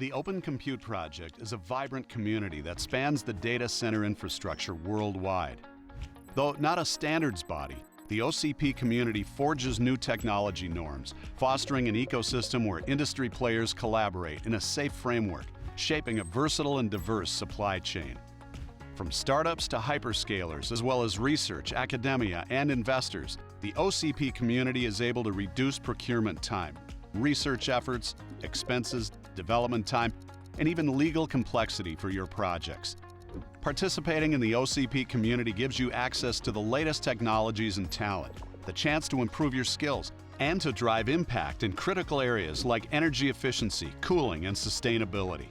The Open Compute Project is a vibrant community that spans the data center infrastructure worldwide. Though not a standards body, the OCP community forges new technology norms, fostering an ecosystem where industry players collaborate in a safe framework, shaping a versatile and diverse supply chain. From startups to hyperscalers, as well as research, academia, and investors, the OCP community is able to reduce procurement time, research efforts, expenses, development time, and even legal complexity for your projects. Participating in the OCP community gives you access to the latest technologies and talent, the chance to improve your skills, and to drive impact in critical areas like energy efficiency, cooling, and sustainability.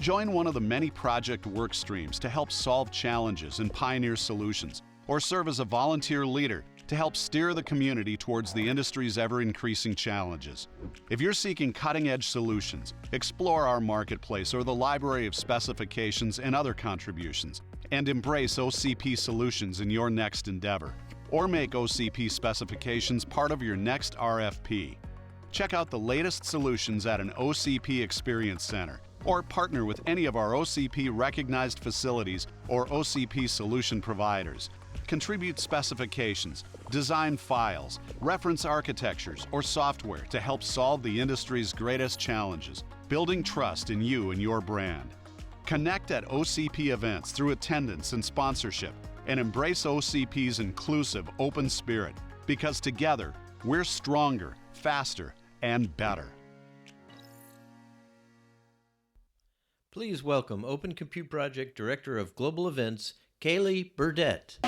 Join one of the many project work streams to help solve challenges and pioneer solutions, or serve as a volunteer leader to help steer the community towards the industry's ever-increasing challenges. If you're seeking cutting-edge solutions, explore our marketplace or the library of specifications and other contributions, and embrace OCP solutions in your next endeavor, or make OCP specifications part of your next RFP. Check out the latest solutions at an OCP Experience Center, or partner with any of our OCP-recognized facilities or OCP solution providers. Contribute specifications, design files, reference architectures, or software to help solve the industry's greatest challenges, building trust in you and your brand. Connect at OCP events through attendance and sponsorship, and embrace OCP's inclusive, open spirit, because together, we're stronger, faster, and better. Please welcome Open Compute Project Director of Global Events, Kaylee Burdett.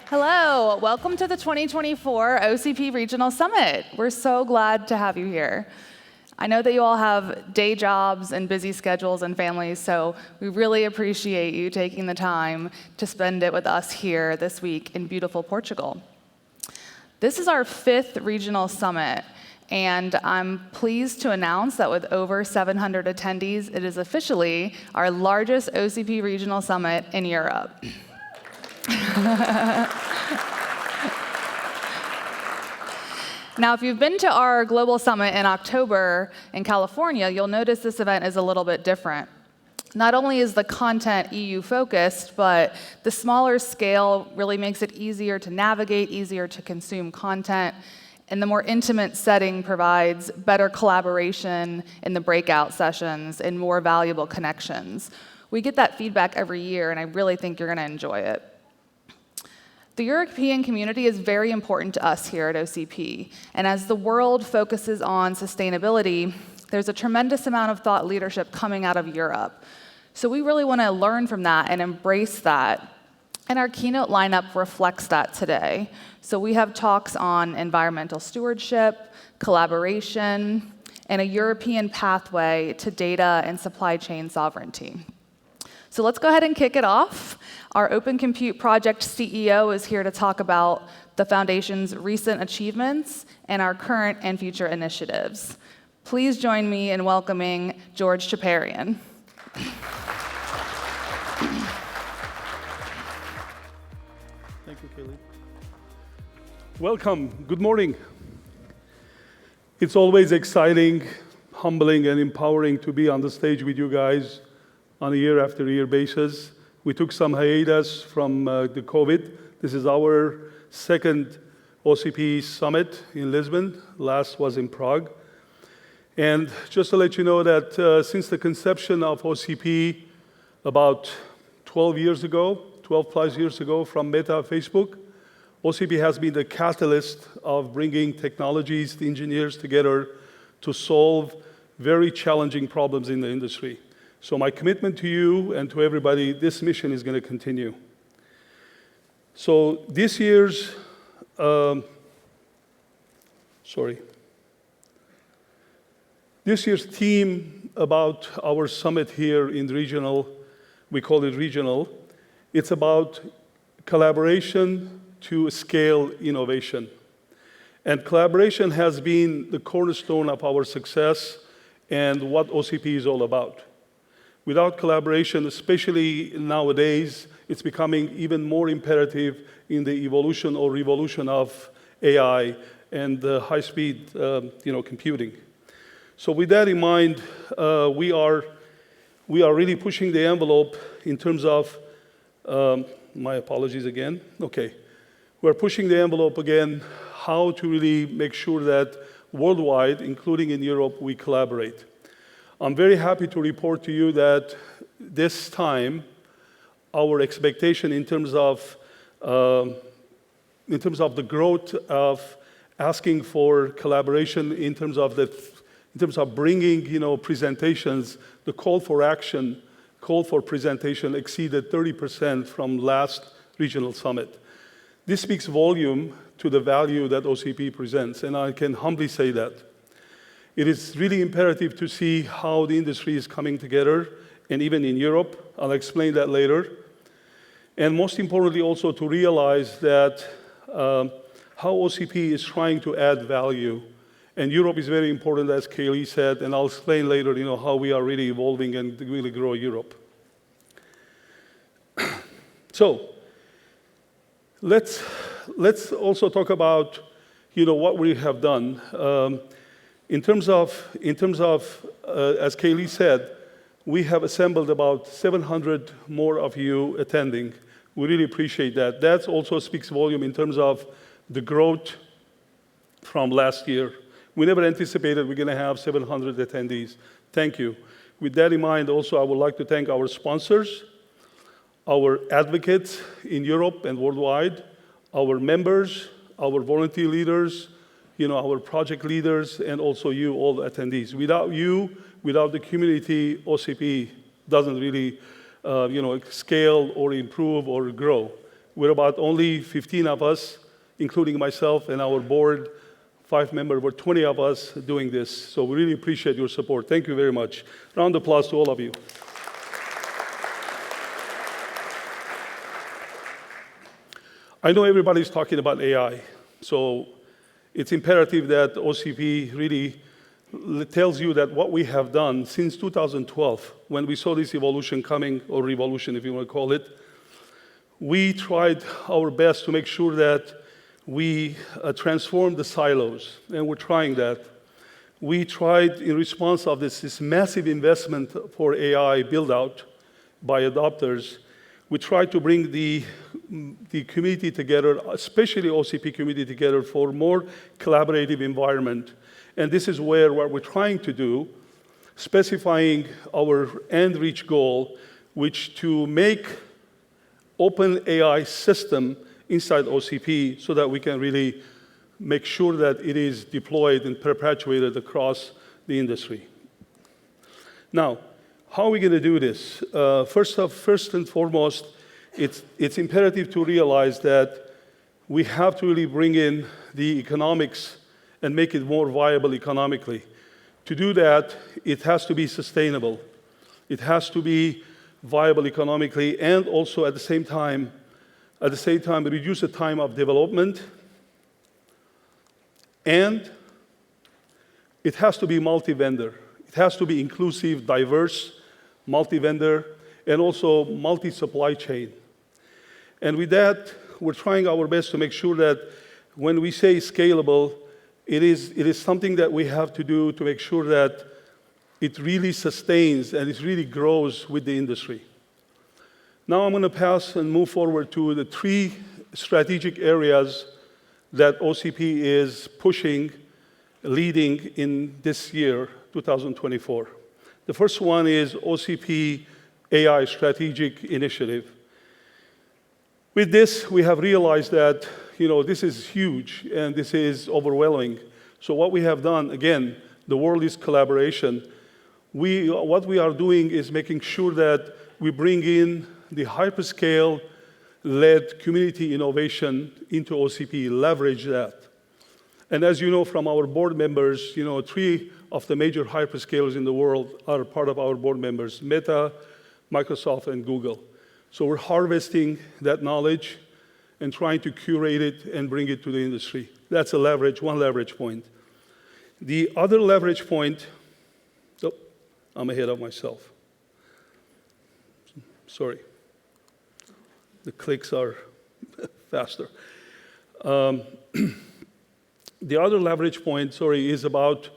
Hello, welcome to the 2024 OCP Regional Summit. We're so glad to have you here. I know that you all have day jobs and busy schedules and families, so we really appreciate you taking the time to spend it with us here this week in beautiful Portugal. This is our 5th regional summit, and I'm pleased to announce that with over 700 attendees, it is officially our largest OCP regional summit in Europe. Now, if you've been to our global summit in October in California, you'll notice this event is a little bit different. Not only is the content EU-focused, but the smaller scale really makes it easier to navigate, easier to consume content, and the more intimate setting provides better collaboration in the breakout sessions and more valuable connections. We get that feedback every year, and I really think you're going to enjoy it. The European community is very important to us here at OCP, and as the world focuses on sustainability, there's a tremendous amount of thought leadership coming out of Europe. So we really want to learn from that and embrace that. And our keynote lineup reflects that today. So we have talks on environmental stewardship, collaboration, and a European pathway to data and supply chain sovereignty. So let's go ahead and kick it off. Our Open Compute Project CEO is here to talk about the Foundation's recent achievements and our current and future initiatives. Please join me in welcoming George Chaparian. Thank you, Kaylee. Welcome. Good morning. It's always exciting, humbling, and empowering to be on the stage with you guys on a year-after-year basis. We took some hiatus from the COVID. This is our second OCP summit in Lisbon. Last was in Prague. And just to let you know that since the conception of OCP about 12 plus years ago from Meta, Facebook, OCP has been the catalyst of bringing technologies, engineers together to solve very challenging problems in the industry. So my commitment to you and to everybody, this mission is going to continue. So this year's, This year's theme about our summit here in the regional, we call it regional, it's about collaboration to scale innovation. And collaboration has been the cornerstone of our success and what OCP is all about. Without collaboration, especially nowadays, it's becoming even more imperative in the evolution or revolution of AI and high-speed computing. So with that in mind, we are really pushing the envelope in terms of, my apologies again. Okay. We're pushing the envelope again, how to really make sure that worldwide, including in Europe, we collaborate. I'm very happy to report to you that this time, our expectation in terms of the growth of asking for collaboration, in terms of bringing presentations, the call for action, call for presentation exceeded 30% from last regional summit. This speaks volume to the value that OCP presents, and I can humbly say that. It is really imperative to see how the industry is coming together, and even in Europe. I'll explain that later. And most importantly, also to realize that how OCP is trying to add value. And Europe is very important, as Kaylee said, and I'll explain later how we are really evolving and really grow Europe. So let's also talk about what we have done. In terms of, as Kaylee said, we have assembled about 700 more of you attending. We really appreciate that. That also speaks volume in terms of the growth from last year. We never anticipated we're going to have 700 attendees. Thank you. With that in mind, also, I would like to thank our sponsors, our advocates in Europe and worldwide, our members, our volunteer leaders, our project leaders, and also you, all the attendees. Without you, without the community, OCP doesn't really, scale or improve or grow. We're about only 15 of us, including myself and our board, 5 members, we're 20 of us doing this. So we really appreciate your support. Thank you very much. Round of applause to all of you. I know everybody's talking about AI, so it's imperative that OCP really tells you that what we have done since 2012, when we saw this evolution coming, or revolution, if you want to call it, we tried our best to make sure that we transform the silos, and we're trying that. We tried, in response of this massive investment for AI build-out by adopters, we tried to bring the community together, especially OCP community together, for more collaborative environment. And this is where what we're trying to do, specifying our end reach goal, which to make open AI system inside OCP so that we can really make sure that it is deployed and perpetuated across the industry. Now, how are we going to do this? First and foremost, it's imperative to realize that we have to really bring in the economics and make it more viable economically. To do that, it has to be sustainable. It has to be viable economically, and also at the same time, reduce the time of development. And it has to be multi-vendor. It has to be inclusive, diverse, multi-vendor, and also multi-supply chain. And with that, we're trying our best to make sure that when we say scalable, it is something that we have to do to make sure that it really sustains and it really grows with the industry. Now I'm going to pass and move forward to the 3 strategic areas that OCP is pushing, leading in this year, 2024. The first one is OCP AI Strategic Initiative. With this, we have realized that this is huge and this is overwhelming. So what we have done, again, the world is collaboration. What we are doing is making sure that we bring in the hyperscale-led community innovation into OCP, leverage that. And as you know from our board members, 3 of the major hyperscalers in the world are part of our board members: Meta, Microsoft, and Google. So we're harvesting that knowledge and trying to curate it and bring it to the industry. That's a leverage, one leverage point. The other leverage point, I'm ahead of myself. Sorry. The clicks are faster. The other leverage point, is about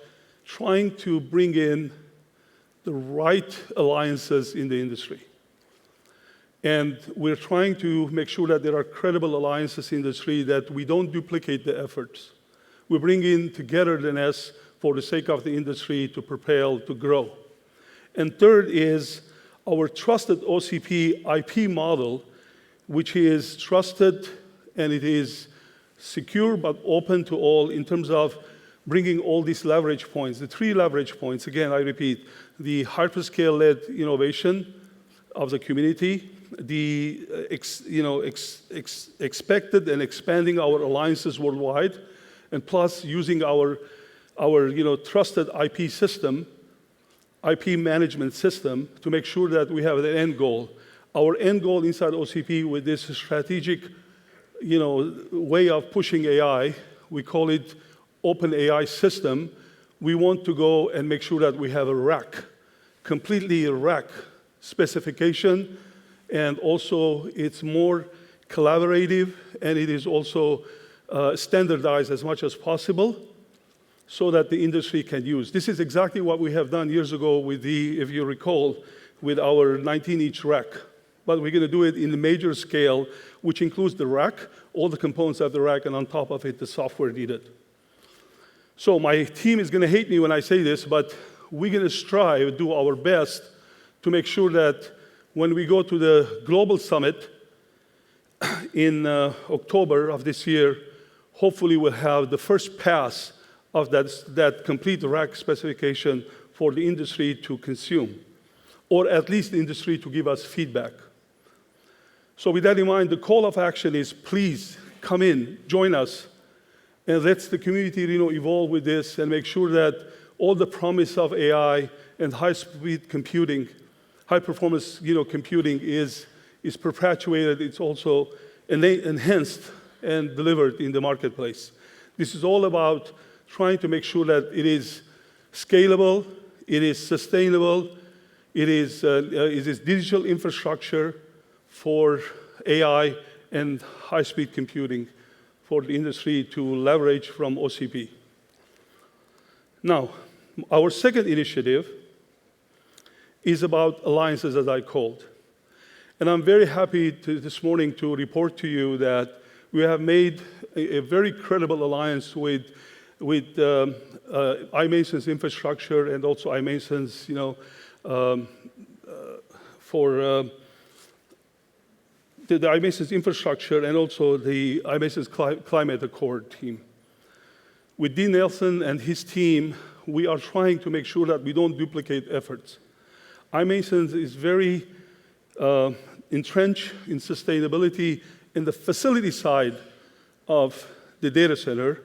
trying to bring in the right alliances in the industry. And we're trying to make sure that there are credible alliances in the industry, that we don't duplicate the efforts. We bring in togetherness for the sake of the industry to propel, to grow. And third is our trusted OCP IP model, which is trusted and it is secure but open to all in terms of bringing all these leverage points. The three leverage points, again, I repeat, the hyperscale-led innovation of the community, the expected and expanding our alliances worldwide, and plus using our trusted IP system, IP management system, to make sure that we have the end goal. Our end goal inside OCP with this strategic way of pushing AI, we call it open AI system. We want to go and make sure that we have a rack, completely a rack specification, and also it's more collaborative, and it is also standardized as much as possible so that the industry can use. This is exactly what we have done years ago with if you recall, with our 19-inch rack. But we're going to do it in the major scale, which includes the rack, all the components of the rack, and on top of it, the software needed. So my team is going to hate me when I say this, but we're going to strive, do our best to make sure that when we go to the global summit in October of this year, hopefully we'll have the first pass of that complete rack specification for the industry to consume, or at least the industry to give us feedback. So with that in mind, the call of action is please come in, join us, and let's the community evolve with this and make sure that all the promise of AI and high-speed computing, high-performance computing is perpetuated. It's also enhanced and delivered in the marketplace. This is all about trying to make sure that it is scalable, it is sustainable, it is digital infrastructure for AI and high-speed computing for the industry to leverage from OCP. Now, our second initiative is about alliances, as I called. And I'm very happy this morning to report to you that we have made a very credible alliance with iMason's infrastructure and also iMason's, for the iMason's infrastructure and also the iMason's Climate Accord team. With Dean Nelson and his team, we are trying to make sure that we don't duplicate efforts. iMason is very entrenched in sustainability in the facility side of the data center,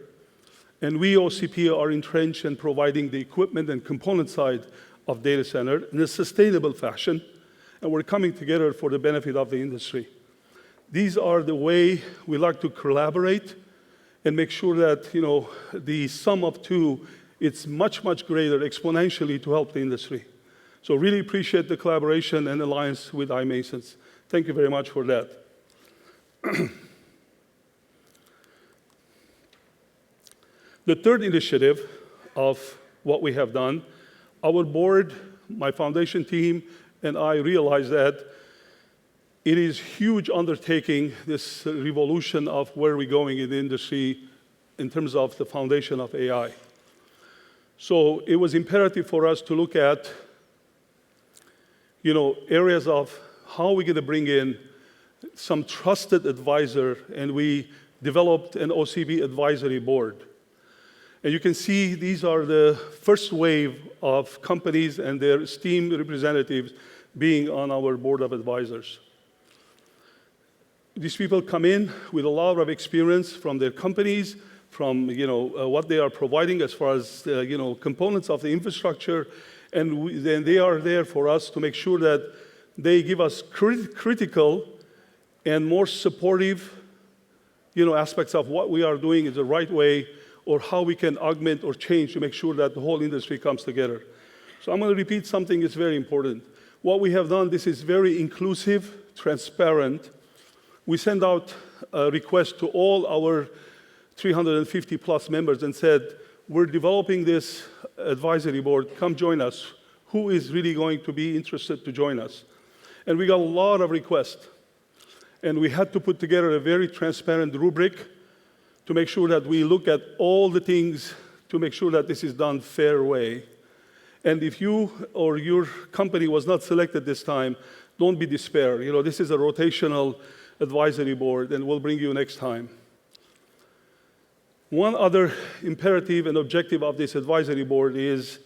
and we, OCP, are entrenched in providing the equipment and component side of data center in a sustainable fashion, and we're coming together for the benefit of the industry. These are the way we like to collaborate and make sure that the sum of two, it's much, much greater exponentially to help the industry. So really appreciate the collaboration and alliance with iMasons. Thank you very much for that. The third initiative of what we have done, our board, my foundation team, and I realized that it is a huge undertaking, this revolution of where we're going in the industry in terms of the foundation of AI. So it was imperative for us to look at areas of how we're going to bring in some trusted advisor, and we developed an OCP advisory board. And you can see these are the first wave of companies and their esteemed representatives being on our board of advisors. These people come in with a lot of experience from their companies, from what they are providing as far as components of the infrastructure, and then they are there for us to make sure that they give us critical and more supportive aspects of what we are doing is the right way, or how we can augment or change to make sure that the whole industry comes together. So I'm going to repeat something that's very important. what we have done, this is very inclusive, transparent. We send out a request to all our 350 plus members and said, we're developing this advisory board, come join us. Who is really going to be interested to join us? And we got a lot of requests. And we had to put together a very transparent rubric to make sure that we look at all the things to make sure that this is done fair way. And if you or your company was not selected this time, don't be despair. You know, this is a rotational advisory board, and we'll bring you next time. One other imperative and objective of this advisory board is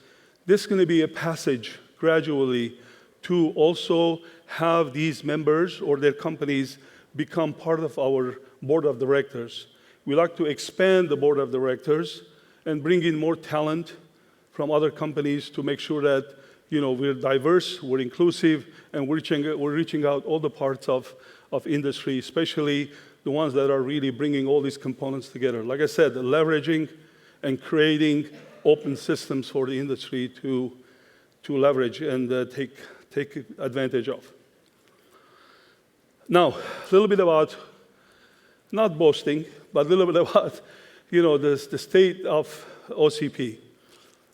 this is going to be a passage gradually to also have these members or their companies become part of our board of directors. We like to expand the board of directors and bring in more talent from other companies to make sure that, you know, we're diverse, we're inclusive, and we're reaching out all the parts of industry, especially the ones that are really bringing all these components together. Like I said, leveraging and creating open systems for the industry to leverage and take advantage of. Now, a little bit about, not boasting, but a little bit about, you know, the state of OCP.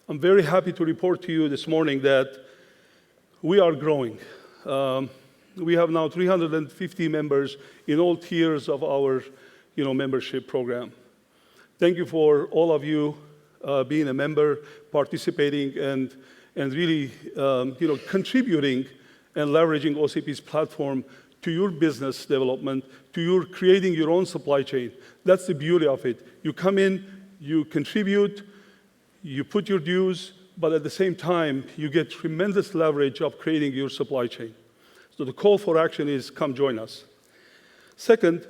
I'm very happy to report to you this morning that we are growing. We have now 350 members in all tiers of our, you know, membership program. Thank you for all of you being a member, participating, and really, you know, contributing and leveraging OCP's platform to your business development, to your creating your own supply chain. That's the beauty of it. You come in, you contribute, you put your dues, but at the same time, you get tremendous leverage of creating your supply chain. So the call for action is come join us. Second,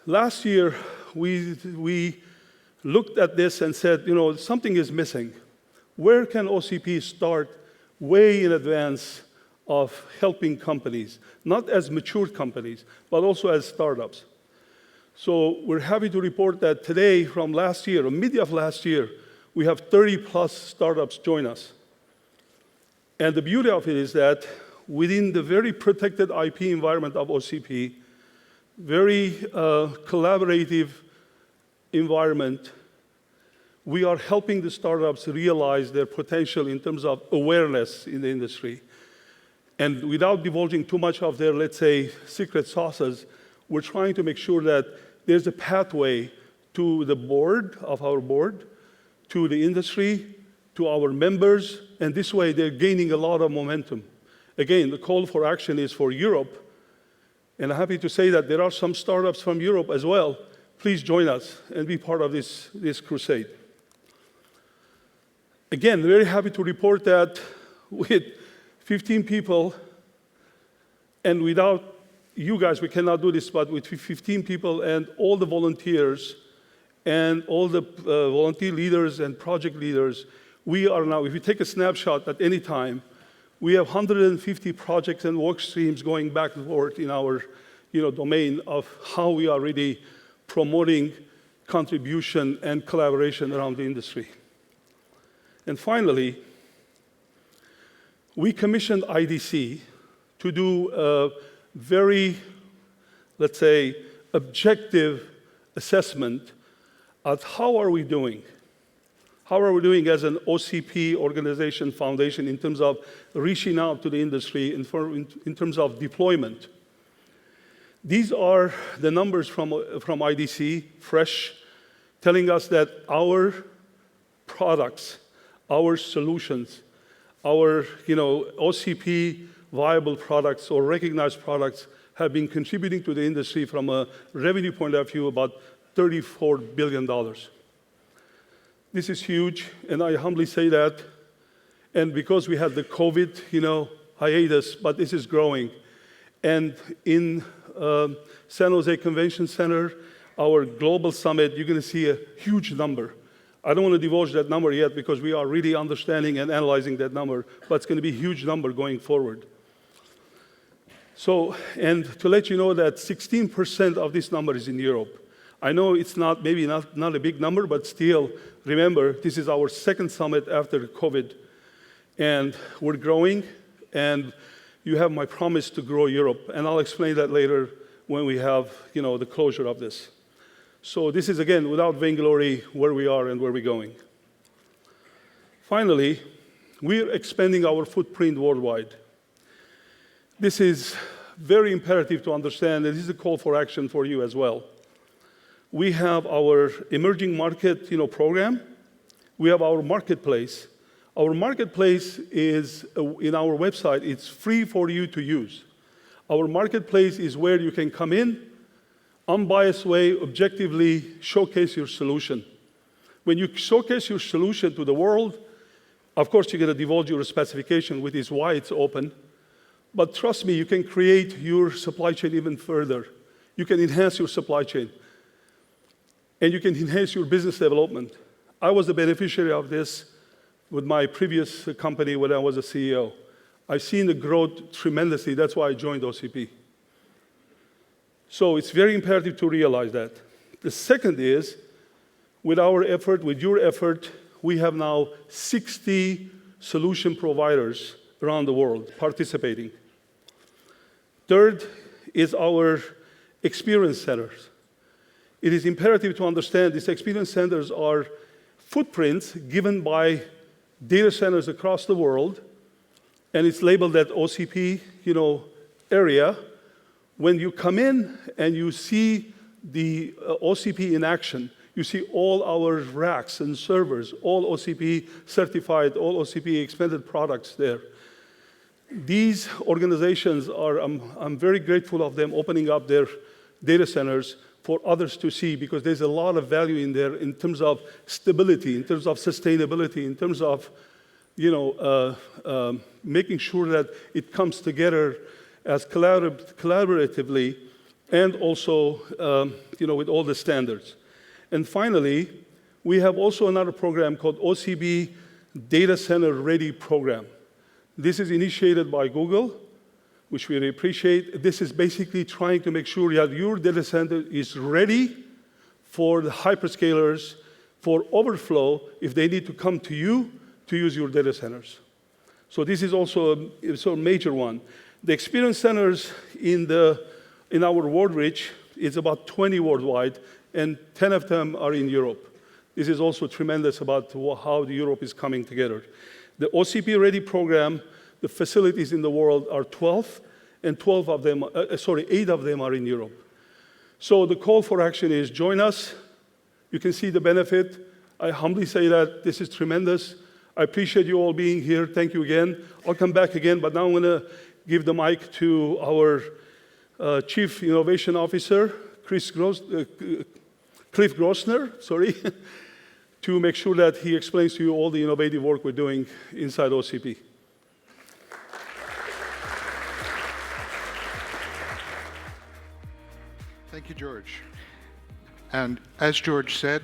last year, we looked at this and said, you know, something is missing. Where can OCP start way in advance of helping companies, not as mature companies, but also as startups? So we're happy to report that today, from last year, or mid of last year, we have 30 plus startups join us. And the beauty of it is that within the very protected IP environment of OCP, very collaborative environment, we are helping the startups realize their potential in terms of awareness in the industry. And without divulging too much of their, let's say, secret sauces, we're trying to make sure that there's a pathway to the board of our board, to the industry, to our members, and this way they're gaining a lot of momentum. Again, the call for action is for Europe, and I'm happy to say that there are some startups from Europe as well. Please join us and be part of this crusade. Again, very happy to report that with 15 people, and without you guys, we cannot do this, but with 15 people and all the volunteers and all the volunteer leaders and project leaders, we are now, if you take a snapshot at any time, we have 150 projects and work streams going back and forth in our, you know, domain of how we are really promoting contribution and collaboration around the industry. And finally, we commissioned IDC to do a very, let's say, objective assessment of how are we doing. How are we doing as an OCP organization foundation in terms of reaching out to the industry in terms of deployment? These are the numbers from IDC, fresh, telling us that our products, our solutions, our, you know, OCP viable products or recognized products have been contributing to the industry from a revenue point of view about $34 billion. This is huge, and I humbly say that. And because we had the COVID, you know, hiatus, but this is growing. And in San Jose Convention Center, our global summit, you're going to see a huge number. I don't want to divulge that number yet because we are really understanding and analyzing that number, but it's going to be a huge number going forward. So, and to let you know that 16% of this number is in Europe. I know it's not, maybe not a big number, but still, remember, this is our second summit after COVID. And we're growing. And you have my promise to grow Europe, and I'll explain that later when we have, the closure of this. So this is, again, without vainglory, where we are and where we're going. Finally, we're expanding our footprint worldwide. This is very imperative to understand, and this is a call for action for you as well. We have our emerging market, program. We have our marketplace. Our marketplace is, in our website, it's free for you to use. Our marketplace is where you can come in, unbiased way, objectively showcase your solution. When you showcase your solution to the world, of course, you're going to divulge your specification, which is why it's open. But trust me, you can create your supply chain even further. You can enhance your supply chain. And you can enhance your business development. I was the beneficiary of this with my previous company when I was a CEO. I've seen the growth tremendously. That's why I joined OCP. So it's very imperative to realize that. The second is, with our effort, with your effort, we have now 60 solution providers around the world participating. Third is our experience centers. It is imperative to understand these experience centers are footprints given by data centers across the world, and it's labeled that OCP, area. When you come in and you see the OCP in action, you see all our racks and servers, all OCP certified, all OCP expanded products there. These organizations are, I'm very grateful of them opening up their data centers for others to see, because there's a lot of value in there in terms of stability, in terms of sustainability, in terms of making sure that it comes together as collaboratively, and also with all the standards. And finally, we have also another program called OCP Data Center Ready Program. This is initiated by Google, which we really appreciate. This is basically trying to make sure that your data center is ready for the hyperscalers, for overflow, if they need to come to you to use your data centers. So this is also a major one. The experience centers in our world reach is about 20 worldwide, and 10 of them are in Europe. This is also tremendous about how Europe is coming together. The OCP Ready program, the facilities in the world are 12, and 8 of them are in Europe. So the call for action is join us. You can see the benefit. I humbly say that this is tremendous. I appreciate you all being here. Thank you again. I'll come back again, but now I'm going to give the mic to our Chief Innovation Officer, Cliff Grossner, to make sure that he explains to you all the innovative work we're doing inside OCP. Thank you, George. And as George said,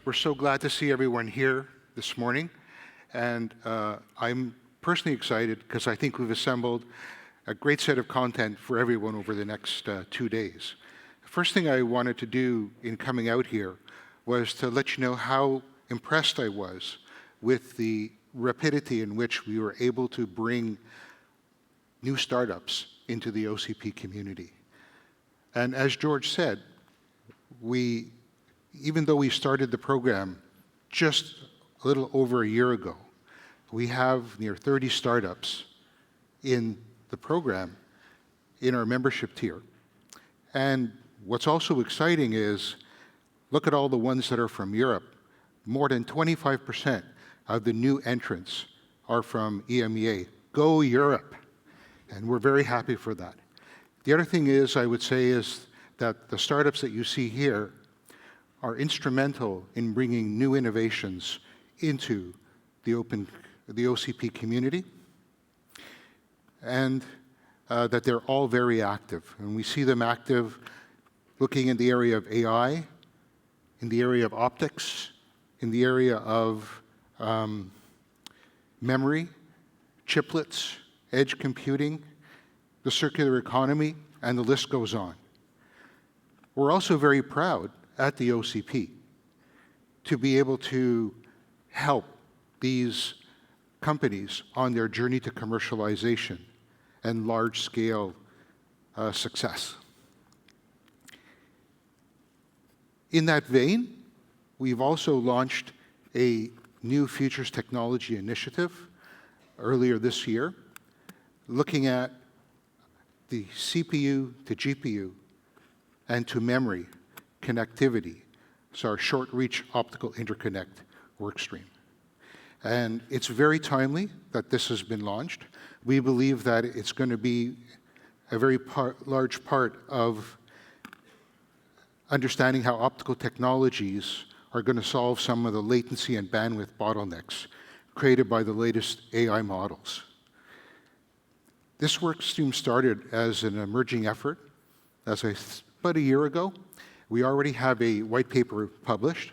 we're so glad to see everyone here this morning. And I'm personally excited because I think we've assembled a great set of content for everyone over the next 2 days. The first thing I wanted to do in coming out here was to let you know how impressed I was with the rapidity in which we were able to bring new startups into the OCP community. And as George said, even though we started the program just a little over a year ago, we have near 30 startups in the program in our membership tier. And what's also exciting is, look at all the ones that are from Europe. More than 25% of the new entrants are from EMEA. Go Europe! And we're very happy for that. The other thing I would say is that the startups that you see here are instrumental in bringing new innovations into the OCP community, and that they're all very active. And we see them active looking in the area of AI, in the area of optics, in the area of memory, chiplets, edge computing, the circular economy, and the list goes on. We're also very proud at the OCP to be able to help these companies on their journey to commercialization and large-scale success. In that vein, we've also launched a new Futures Technology Initiative earlier this year, looking at the CPU to GPU and to memory connectivity. It's our short-reach optical interconnect workstream. And it's very timely that this has been launched. We believe that it's going to be a very large part of understanding how optical technologies are going to solve some of the latency and bandwidth bottlenecks created by the latest AI models. This workstream started as an emerging effort. About a year ago, we already have a white paper published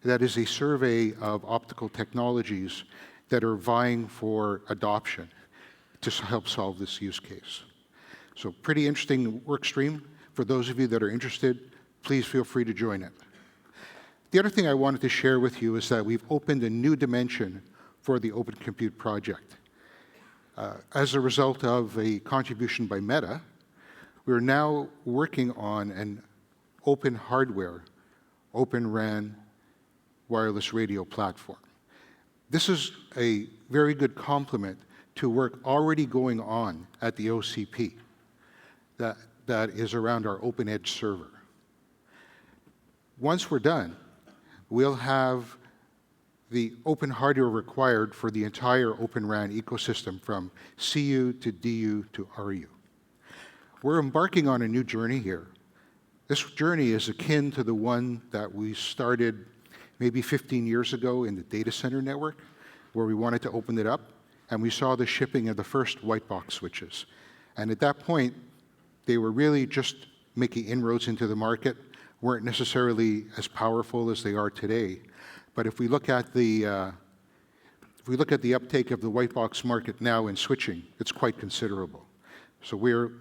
that is a survey of optical technologies that are vying for adoption to help solve this use case. So pretty interesting work stream. For those of you that are interested, please feel free to join it. The other thing I wanted to share with you is that we've opened a new dimension for the Open Compute project. As a result of a contribution by Meta, we're now working on an open hardware, Open RAN wireless radio platform. This is a very good complement to work already going on at the OCP that is around our Open Edge server. Once we're done, we'll have the open hardware required for the entire Open RAN ecosystem from CU to DU to RU. We're embarking on a new journey here. This journey is akin to the one that we started maybe 15 years ago in the data center network, where we wanted to open it up, and we saw the shipping of the first white box switches. And at that point, they were really just making inroads into the market, weren't necessarily as powerful as they are today. But if we look at the uptake of the white box market now in switching, it's quite considerable. So we're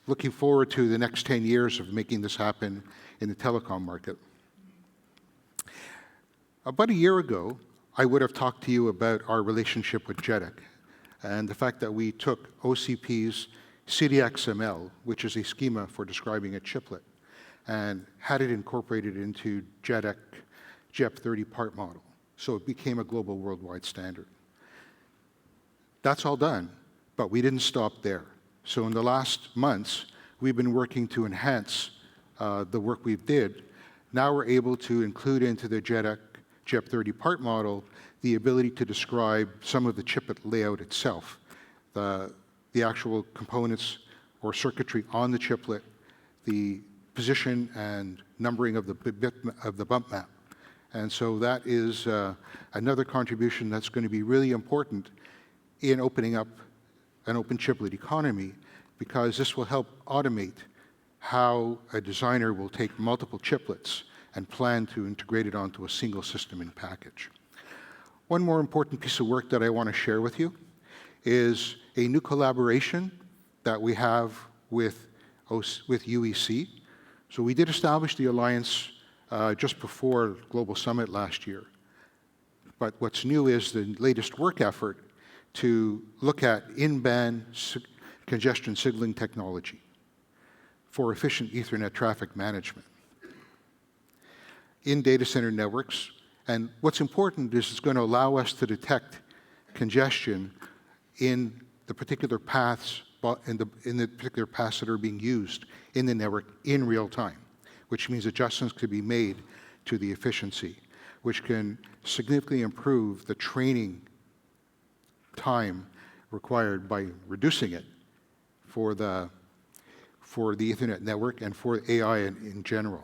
looking forward to the next 10 years of making this happen in the telecom market. About a year ago, I would have talked to you about our relationship with JEDEC and the fact that we took OCP's CDXML, which is a schema for describing a chiplet, and had it incorporated into JEDEC JEP30 part model. So it became a global worldwide standard. That's all done, but we didn't stop there. So in the last months, we've been working to enhance the work we did. Now we're able to include into the JEDEC JEP30 part model the ability to describe some of the chiplet layout itself, the actual components or circuitry on the chiplet, the position and numbering of the bump map. And so that is another contribution that's going to be really important in opening up an open chiplet economy, because this will help automate how a designer will take multiple chiplets and plan to integrate it onto a single system in package. One more important piece of work that I want to share with you is a new collaboration that we have with UEC. So we did establish the alliance just before Global Summit last year. But what's new is the latest work effort to look at in-band congestion signaling technology for efficient Ethernet traffic management in data center networks. And what's important is it's going to allow us to detect congestion in the particular paths in the particular paths that are being used in the network in real time, which means adjustments could be made to the efficiency, which can significantly improve the training time required by reducing it for the Ethernet network and for AI in general.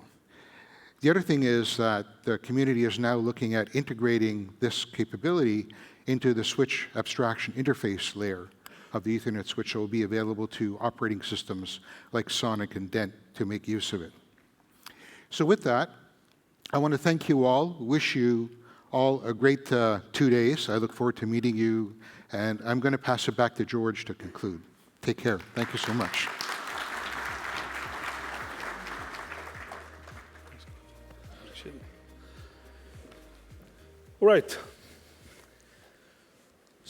The other thing is that the community is now looking at integrating this capability into the switch abstraction interface layer of the Ethernet switch that will be available to operating systems like Sonic and Dent to make use of it. So with that, I want to thank you all, wish you all a great 2 days. I look forward to meeting you, and I'm going to pass it back to George to conclude. Take care. Thank you so much. All right.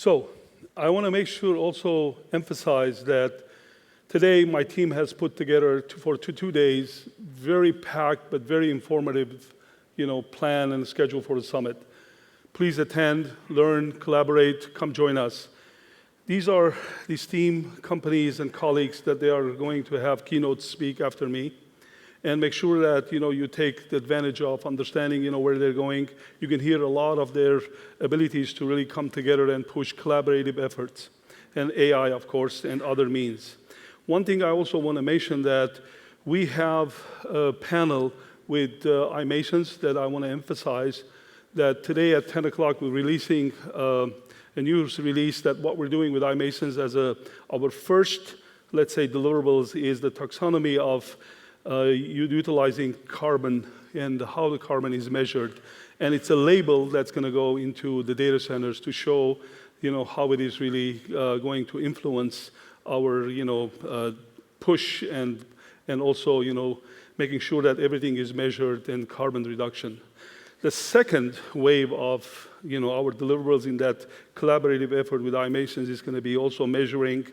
So I want to make sure also emphasize that today my team has put together for 2 days very packed but very informative plan and schedule for the summit. Please attend, learn, collaborate, come join us. These are these team companies and colleagues that they are going to have keynotes speak after me, and make sure that you take the advantage of understanding where they're going. You can hear a lot of their abilities to really come together and push collaborative efforts, and AI, of course, and other means. One thing I also want to mention that we have a panel with iMasons that I want to emphasize that today at 10 o'clock we're releasing a news release that what we're doing with iMasons as our first, let's say, deliverables is the taxonomy of utilizing carbon and how the carbon is measured. And it's a label that's going to go into the data centers to show how it is really going to influence our push and also making sure that everything is measured in carbon reduction. The second wave of our deliverables in that collaborative effort with iMasons is going to be also measuring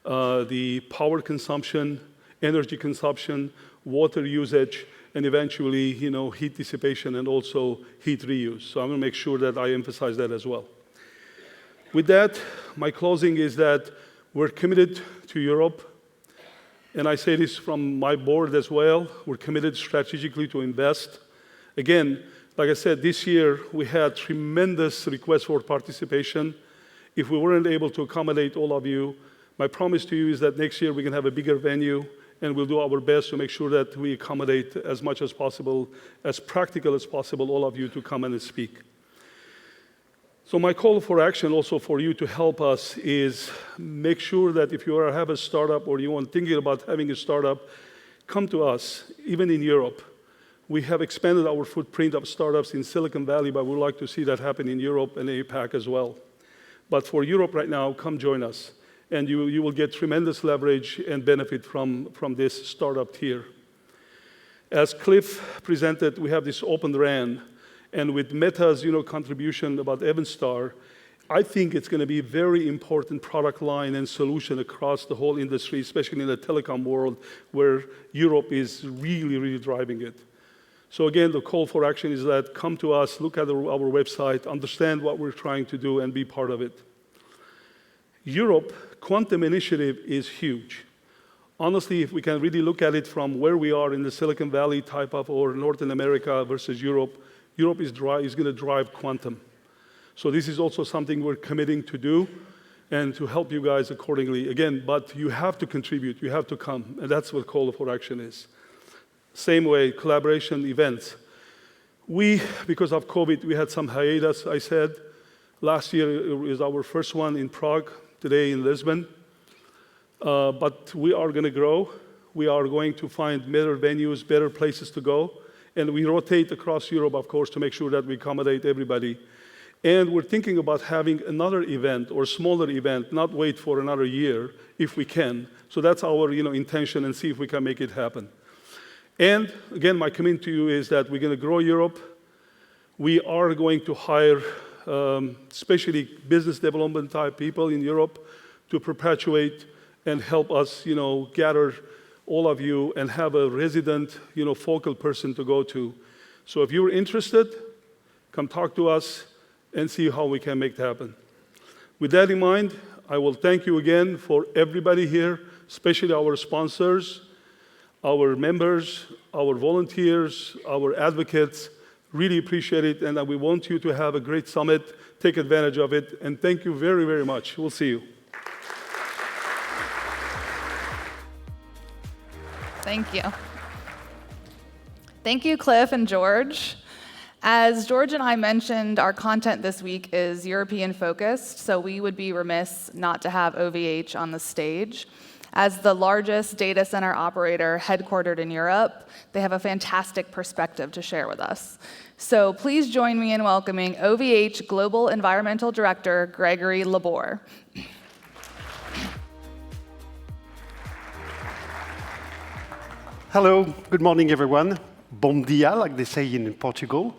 the power consumption, energy consumption, water usage, and eventually heat dissipation and also heat reuse. So I'm going to make sure that I emphasize that as well. With that, my closing is that we're committed to Europe, and I say this from my board as well. We're committed strategically to invest. Again, like I said, this year we had tremendous requests for participation. If we weren't able to accommodate all of you, my promise to you is that next year we can have a bigger venue, and we'll do our best to make sure that we accommodate as much as possible, as practical as possible, all of you to come and speak. So my call for action also for you to help us is make sure that if you have a startup or you are thinking about having a startup, come to us, even in Europe. We have expanded our footprint of startups in Silicon Valley, but we'd like to see that happen in Europe and APAC as well. But for Europe right now, come join us, and you will get tremendous leverage and benefit from this startup here. As Cliff presented, we have this Open RAN, and with Meta's contribution about Evanstar, I think it's going to be a very important product line and solution across the whole industry, especially in the telecom world, where Europe is really, really driving it. So again, the call for action is that come to us, look at our website, understand what we're trying to do, and be part of it. Europe, Quantum Initiative is huge. Honestly, if we can really look at it from where we are in the Silicon Valley type of, or Northern America versus Europe, Europe is going to drive quantum. So this is also something we're committing to do and to help you guys accordingly. Again, but you have to contribute, you have to come, and that's what call for action is. Same way, collaboration events. Because of COVID, we had some hiatus, I said. Last year is our first one in Prague, today in Lisbon. But we are going to grow. We are going to find better venues, better places to go. And we rotate across Europe, of course, to make sure that we accommodate everybody. And we're thinking about having another event or smaller event, not wait for another year if we can. So that's our intention, and see if we can make it happen. And again, my commitment to you is that we're going to grow Europe. We are going to hire especially business development type people in Europe to perpetuate and help us gather all of you and have a resident focal person to go to. So if you're interested, come talk to us and see how we can make it happen. With that in mind, I will thank you again for everybody here, especially our sponsors, our members, our volunteers, our advocates. Really appreciate it, and we want you to have a great summit. Take advantage of it, and thank you very, very much. We'll see you. Thank you. Thank you, Cliff and George. As George and I mentioned, our content this week is European focused, so we would be remiss not to have OVH on the stage. As the largest data center operator headquartered in Europe, they have a fantastic perspective to share with us. So please join me in welcoming OVH Global Environmental Director, Gregory Labor. Hello, good morning, everyone. Bom dia, like they say in Portugal.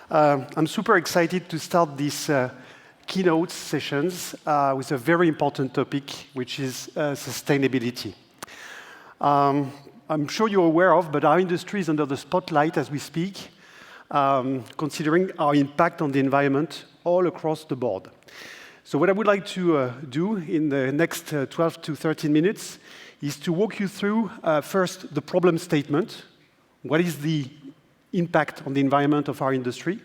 I'm super excited to start this keynote sessions with a very important topic, which is sustainability. I'm sure you're aware of, but our industry is under the spotlight as we speak, considering our impact on the environment all across the board. So what I would like to do in the next 12 to 13 minutes is to walk you through first the problem statement. What is the impact on the environment of our industry?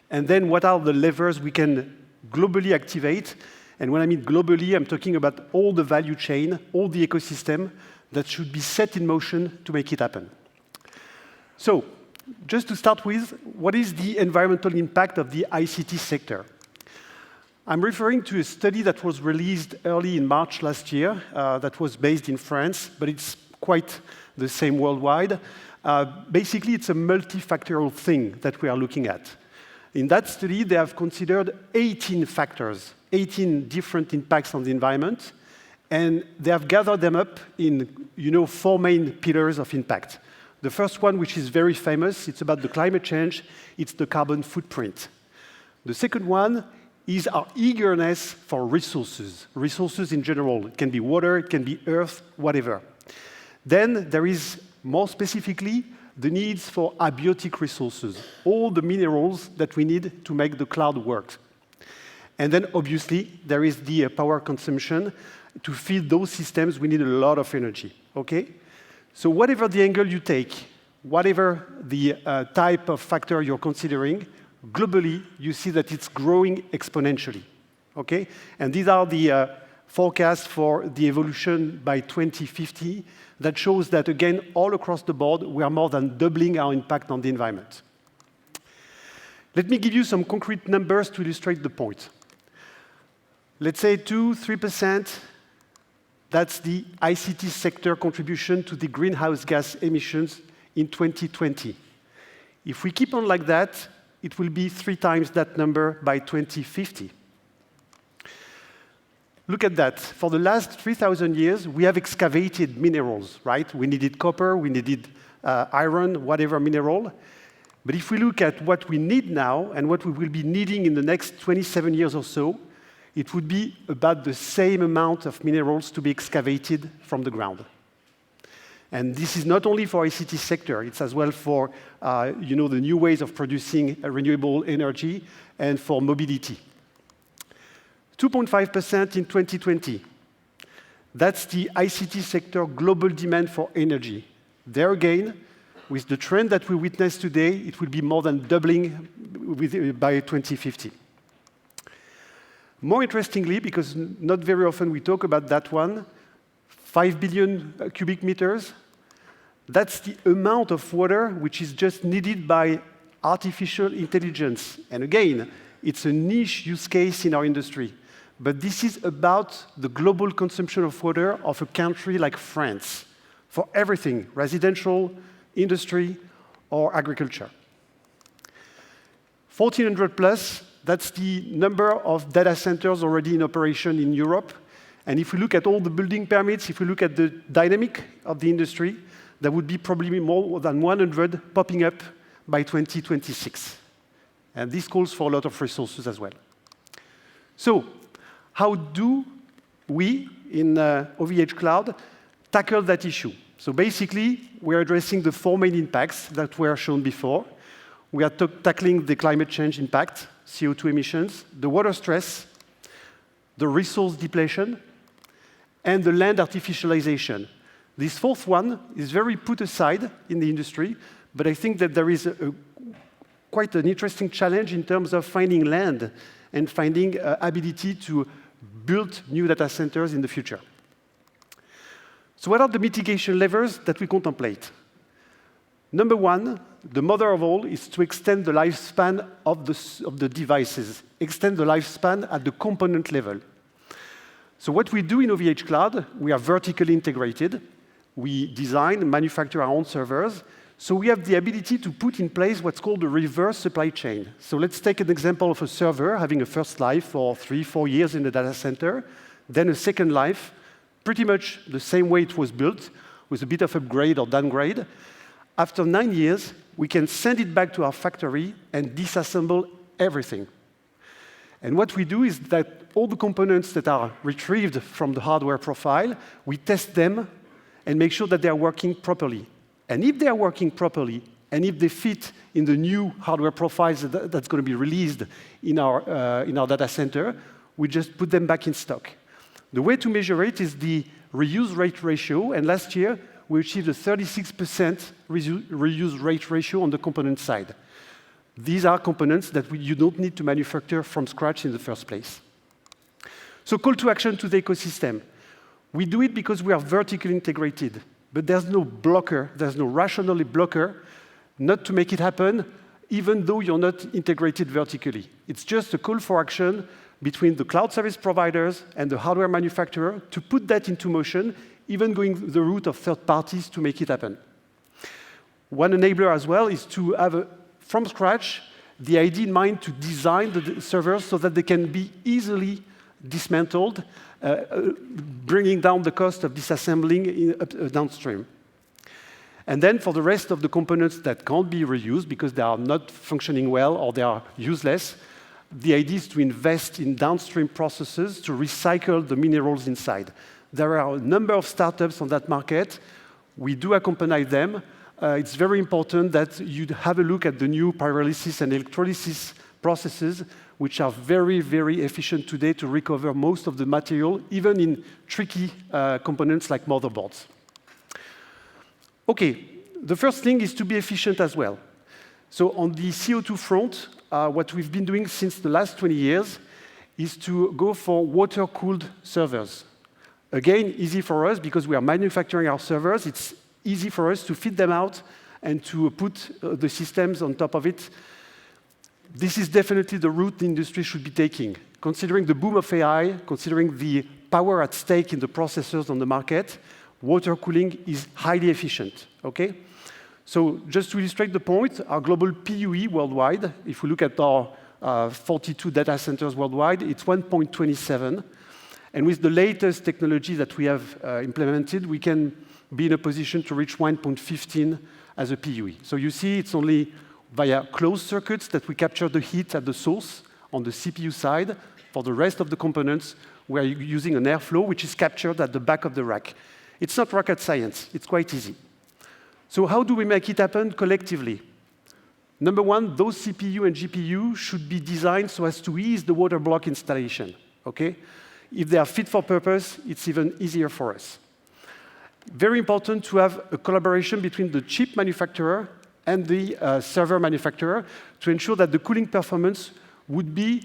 And then what are the levers we can globally activate? And when I mean globally, I'm talking about all the value chain, all the ecosystem that should be set in motion to make it happen. So, just to start with, what is the environmental impact of the ICT sector? I'm referring to a study that was released early in March last year that was based in France, but it's quite the same worldwide. Basically, it's a multifactorial thing that we are looking at. In that study, they have considered 18 factors, 18 different impacts on the environment, and they have gathered them up in, 4 main pillars of impact. The first one, which is very famous, it's about the climate change, it's the carbon footprint. The second one is our eagerness for resources. Resources in general. It can be water, it can be earth, whatever. Then there is, more specifically, the needs for abiotic resources, all the minerals that we need to make the cloud work. And then, obviously, there is the power consumption. To feed those systems, we need a lot of energy, okay? So whatever the angle you take, whatever the type of factor you're considering, globally, you see that it's growing exponentially, okay? And these are the forecasts for the evolution by 2050 that shows that, again, all across the board, we are more than doubling our impact on the environment. Let me give you some concrete numbers to illustrate the point. Let's say 2-3%, that's the ICT sector contribution to the greenhouse gas emissions in 2020. If we keep on like that, it will be 3 times that number by 2050. Look at that. For the last 3,000 years, we have excavated minerals, right? We needed copper, we needed iron, whatever mineral. But if we look at what we need now and what we will be needing in the next 27 years or so, it would be about the same amount of minerals to be excavated from the ground. And this is not only for ICT sector, it's as well for the new ways of producing renewable energy and for mobility. 2.5% in 2020. That's the ICT sector global demand for energy. There again, with the trend that we witness today, it will be more than doubling by 2050. More interestingly, because not very often we talk about that one, 5 billion cubic meters, that's the amount of water which is just needed by artificial intelligence. And again, it's a niche use case in our industry. But this is about the global consumption of water of a country like France for everything, residential, industry, or agriculture. 1,400 plus, that's the number of data centers already in operation in Europe. And if we look at all the building permits, if we look at the dynamic of the industry, there would be probably more than 100 popping up by 2026. And this calls for a lot of resources as well. So, how do we, in OVH Cloud, tackle that issue? So basically, we're addressing the 4 main impacts that were shown before. We are tackling the climate change impact, CO2 emissions, the water stress, the resource depletion, and the land artificialization. This 4th one is very put aside in the industry, but I think that there is quite an interesting challenge in terms of finding land and finding ability to build new data centers in the future. So what are the mitigation levers that we contemplate? Number 1, the mother of all, is to extend the lifespan of the devices, extend the lifespan at the component level. So what we do in OVH Cloud, we are vertically integrated. We design and manufacture our own servers. So we have the ability to put in place what's called a reverse supply chain. So let's take an example of a server having a first life for 3-4 years in the data center, then a second life, pretty much the same way it was built, with a bit of upgrade or downgrade. After 9 years, we can send it back to our factory and disassemble everything. And what we do is that all the components that are retrieved from the hardware profile, we test them and make sure that they are working properly. And if they are working properly, and if they fit in the new hardware profiles that's going to be released in our data center, we just put them back in stock. The way to measure it is the reuse rate ratio, and last year we achieved a 36% reuse rate ratio on the component side. These are components that you don't need to manufacture from scratch in the first place. So call to action to the ecosystem. We do it because we are vertically integrated, but there's no blocker, there's no rational blocker not to make it happen, even though you're not integrated vertically. It's just a call for action between the cloud service providers and the hardware manufacturer to put that into motion, even going the route of third parties to make it happen. One enabler as well is to have, from scratch, the idea in mind to design the servers so that they can be easily dismantled, bringing down the cost of disassembling downstream. And then for the rest of the components that can't be reused because they are not functioning well or they are useless, the idea is to invest in downstream processes to recycle the minerals inside. There are a number of startups on that market. We do accompany them. It's very important that you have a look at the new pyrolysis and electrolysis processes, which are very, very efficient today to recover most of the material, even in tricky components like motherboards. OK, the first thing is to be efficient as well. So on the CO2 front, what we've been doing since the last 20 years is to go for water-cooled servers. Again, easy for us because we are manufacturing our servers. It's easy for us to fit them out and to put the systems on top of it. This is definitely the route the industry should be taking. Considering the boom of AI, considering the power at stake in the processors on the market, water cooling is highly efficient. Okay? So just to illustrate the point, our global PUE worldwide, if we look at our 42 data centers worldwide, it's 1.27. And with the latest technology that we have implemented, we can be in a position to reach 1.15 as a PUE. So you see, it's only via closed circuits that we capture the heat at the source on the CPU side. For the rest of the components, we are using an airflow, which is captured at the back of the rack. It's not rocket science. It's quite easy. So how do we make it happen collectively? Number one, those CPU and GPU should be designed so as to ease the water block installation. Okay? If they are fit for purpose, it's even easier for us. Very important to have a collaboration between the chip manufacturer and the server manufacturer to ensure that the cooling performance would be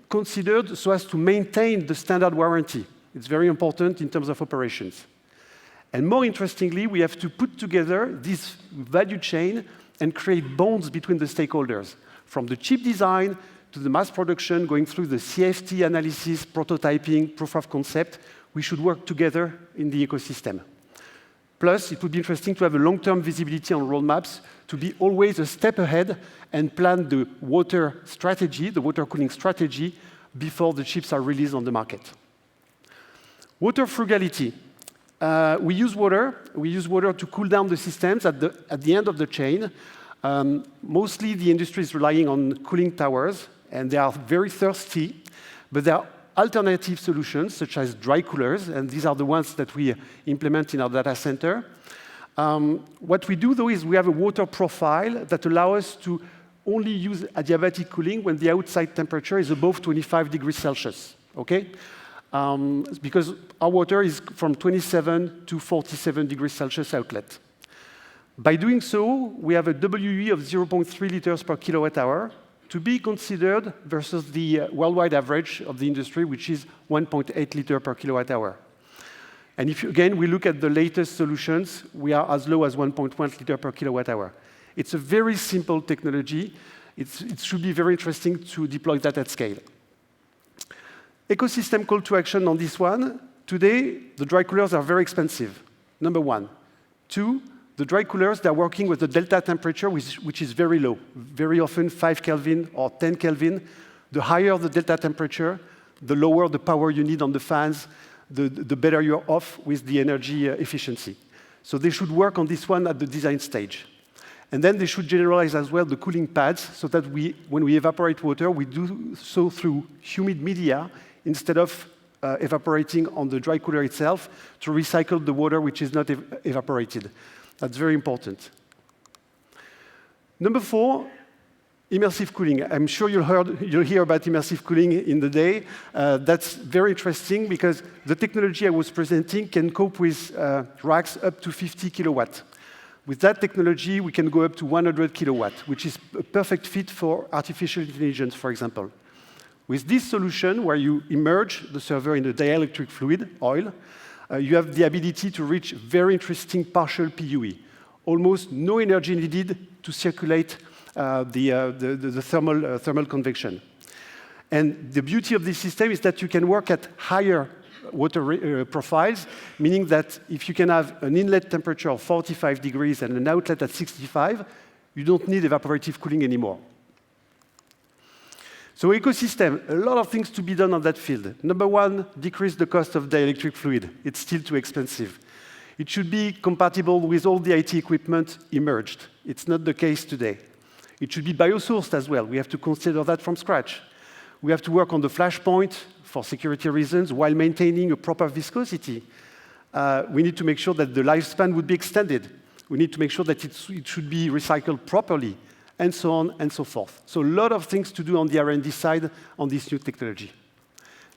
considered so as to maintain the standard warranty. It's very important in terms of operations. And more interestingly, we have to put together this value chain and create bonds between the stakeholders, from the chip design to the mass production, going through the CFT analysis, prototyping, proof of concept. We should work together in the ecosystem. Plus, it would be interesting to have a long-term visibility on roadmaps, to be always a step ahead and plan the water strategy, the water cooling strategy, before the chips are released on the market. Water frugality. We use water to cool down the systems at the end of the chain. Mostly, the industry is relying on cooling towers, and they are very thirsty. But there are alternative solutions, such as dry coolers, and these are the ones that we implement in our data center. What we do, though, is we have a water profile that allows us to only use adiabatic cooling when the outside temperature is above 25 degrees Celsius. Okay? Because our water is from 27 to 47 degrees Celsius outlet. By doing so, we have a WE of 0.3 liters per kilowatt hour to be considered versus the worldwide average of the industry, which is 1.8 liters per kilowatt hour. And if, again, we look at the latest solutions, we are as low as 1.1 liters per kilowatt hour. It's a very simple technology. It should be very interesting to deploy that at scale. Ecosystem call to action on this one. Today, the dry coolers are very expensive, number one. Two, the dry coolers, they're working with a delta temperature which is very low, very often 5 Kelvin or 10 Kelvin. The higher the delta temperature, the lower the power you need on the fans, the better you're off with the energy efficiency. So they should work on this one at the design stage. And then they should generalize as well the cooling pads so that when we evaporate water, we do so through humid media instead of evaporating on the dry cooler itself to recycle the water which is not evaporated. That's very important. Number 4, immersive cooling. I'm sure you'll hear about immersive cooling in the day. That's very interesting because the technology I was presenting can cope with racks up to 50 kilowatt. With that technology, we can go up to 100 kilowatt, which is a perfect fit for artificial intelligence, for example. With this solution, where you immerse the server in a dielectric fluid, oil, you have the ability to reach very interesting partial PUE. Almost no energy needed to circulate the thermal convection. And the beauty of this system is that you can work at higher water profiles, meaning that if you can have an inlet temperature of 45 degrees and an outlet at 65, you don't need evaporative cooling anymore. So ecosystem, a lot of things to be done on that field. Number 1, decrease the cost of dielectric fluid. It's still too expensive. It should be compatible with all the IT equipment emerged. It's not the case today. It should be biosourced as well. We have to consider that from scratch. We have to work on the flashpoint for security reasons while maintaining a proper viscosity. We need to make sure that the lifespan would be extended. We need to make sure that it should be recycled properly, and so on and so forth. So a lot of things to do on the R&D side on this new technology.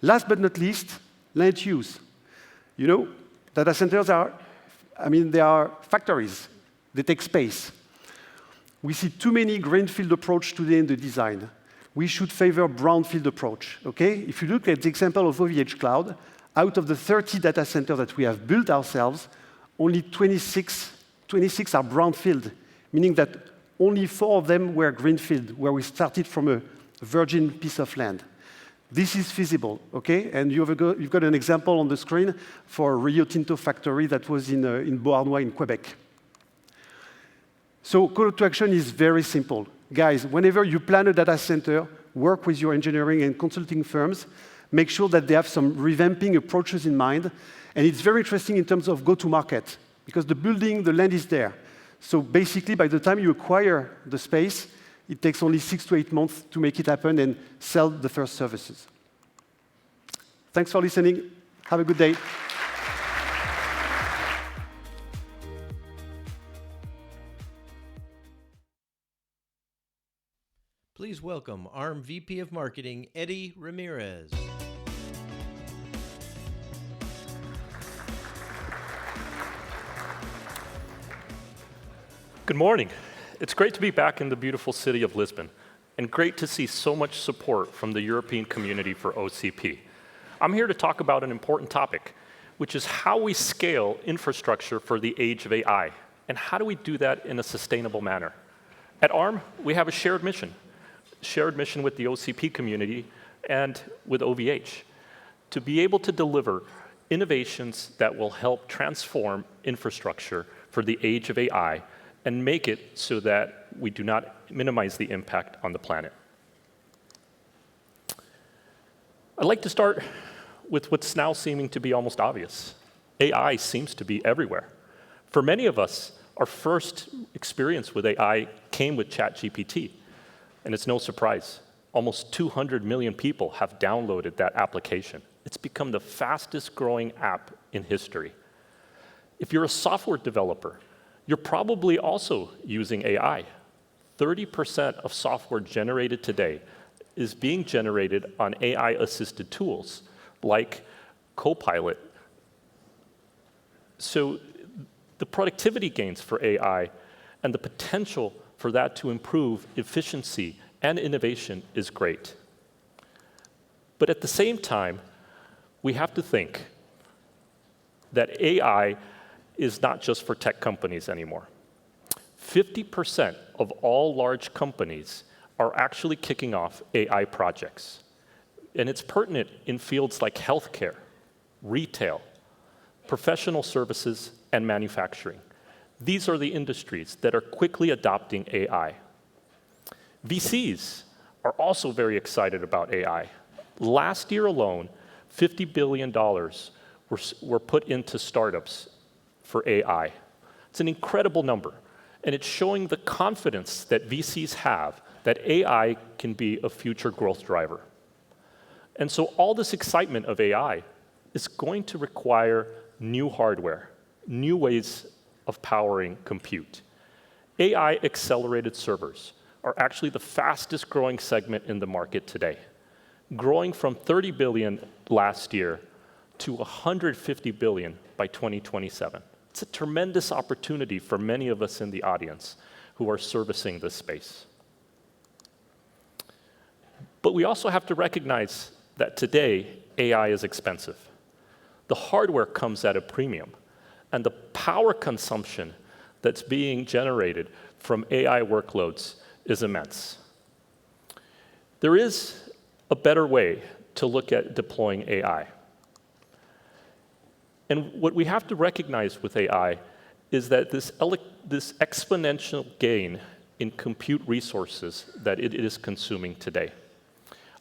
Last but not least, land use. You know, data centers they are factories. They take space. We see too many greenfield approach today in the design. We should favor brownfield approach, okay? If you look at the example of OVH Cloud, out of the 30 data centers that we have built ourselves, only 26 are brownfield, meaning that only 4 of them were greenfield, where we started from a virgin piece of land. This is feasible, okay? And you've got an example on the screen for a Rio Tinto factory that was in Beauharnois in Quebec. So call to action is very simple. Guys, whenever you plan a data center, work with your engineering and consulting firms, make sure that they have some revamping approaches in mind. And it's very interesting in terms of go-to-market, because the building, the land is there. So basically, by the time you acquire the space, it takes only 6 to 8 months to make it happen and sell the first services. Thanks for listening. Have a good day. Please welcome ARM VP of Marketing, Eddie Ramirez. Good morning. It's great to be back in the beautiful city of Lisbon, and great to see so much support from the European community for OCP. I'm here to talk about an important topic, which is how we scale infrastructure for the age of AI, and how do we do that in a sustainable manner. At ARM, we have a shared mission with the OCP community and with OVH, to be able to deliver innovations that will help transform infrastructure for the age of AI and make it so that we do not minimize the impact on the planet. I'd like to start with what's now seeming to be almost obvious. AI seems to be everywhere. For many of us, our first experience with AI came with ChatGPT. And it's no surprise, almost 200 million people have downloaded that application. It's become the fastest growing app in history. If you're a software developer, you're probably also using AI. 30% of software generated today is being generated on AI-assisted tools like Copilot. So the productivity gains for AI and the potential for that to improve efficiency and innovation is great. But at the same time, we have to think that AI is not just for tech companies anymore. 50% of all large companies are actually kicking off AI projects. And it's pertinent in fields like healthcare, retail, professional services, and manufacturing. These are the industries that are quickly adopting AI. VCs are also very excited about AI. Last year alone, $50 billion were put into startups for AI. It's an incredible number. And it's showing the confidence that VCs have that AI can be a future growth driver. And so all this excitement of AI is going to require new hardware, new ways of powering compute. AI accelerated servers are actually the fastest growing segment in the market today, growing from 30 billion last year to 150 billion by 2027. It's a tremendous opportunity for many of us in the audience who are servicing this space. But we also have to recognize that today, AI is expensive. The hardware comes at a premium, and the power consumption that's being generated from AI workloads is immense. There is a better way to look at deploying AI. And what we have to recognize with AI is that this exponential gain in compute resources that it is consuming today.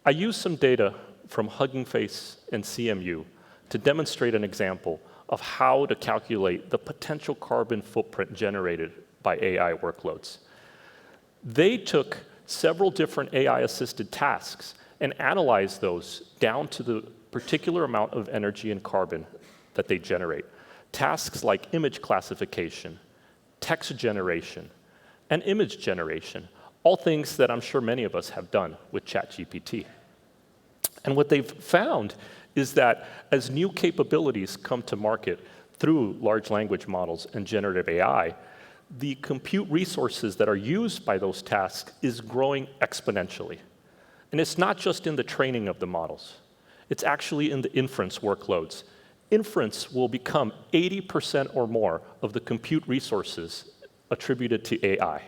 I used some data from Hugging Face and CMU to demonstrate an example of how to calculate the potential carbon footprint generated by AI workloads. They took several different AI-assisted tasks and analyzed those down to the particular amount of energy and carbon that they generate. Tasks like image classification, text generation, and image generation, all things that I'm sure many of us have done with ChatGPT. And what they've found is that as new capabilities come to market through large language models and generative AI, the compute resources that are used by those tasks is growing exponentially. And it's not just in the training of the models. It's actually in the inference workloads. Inference will become 80% or more of the compute resources attributed to AI.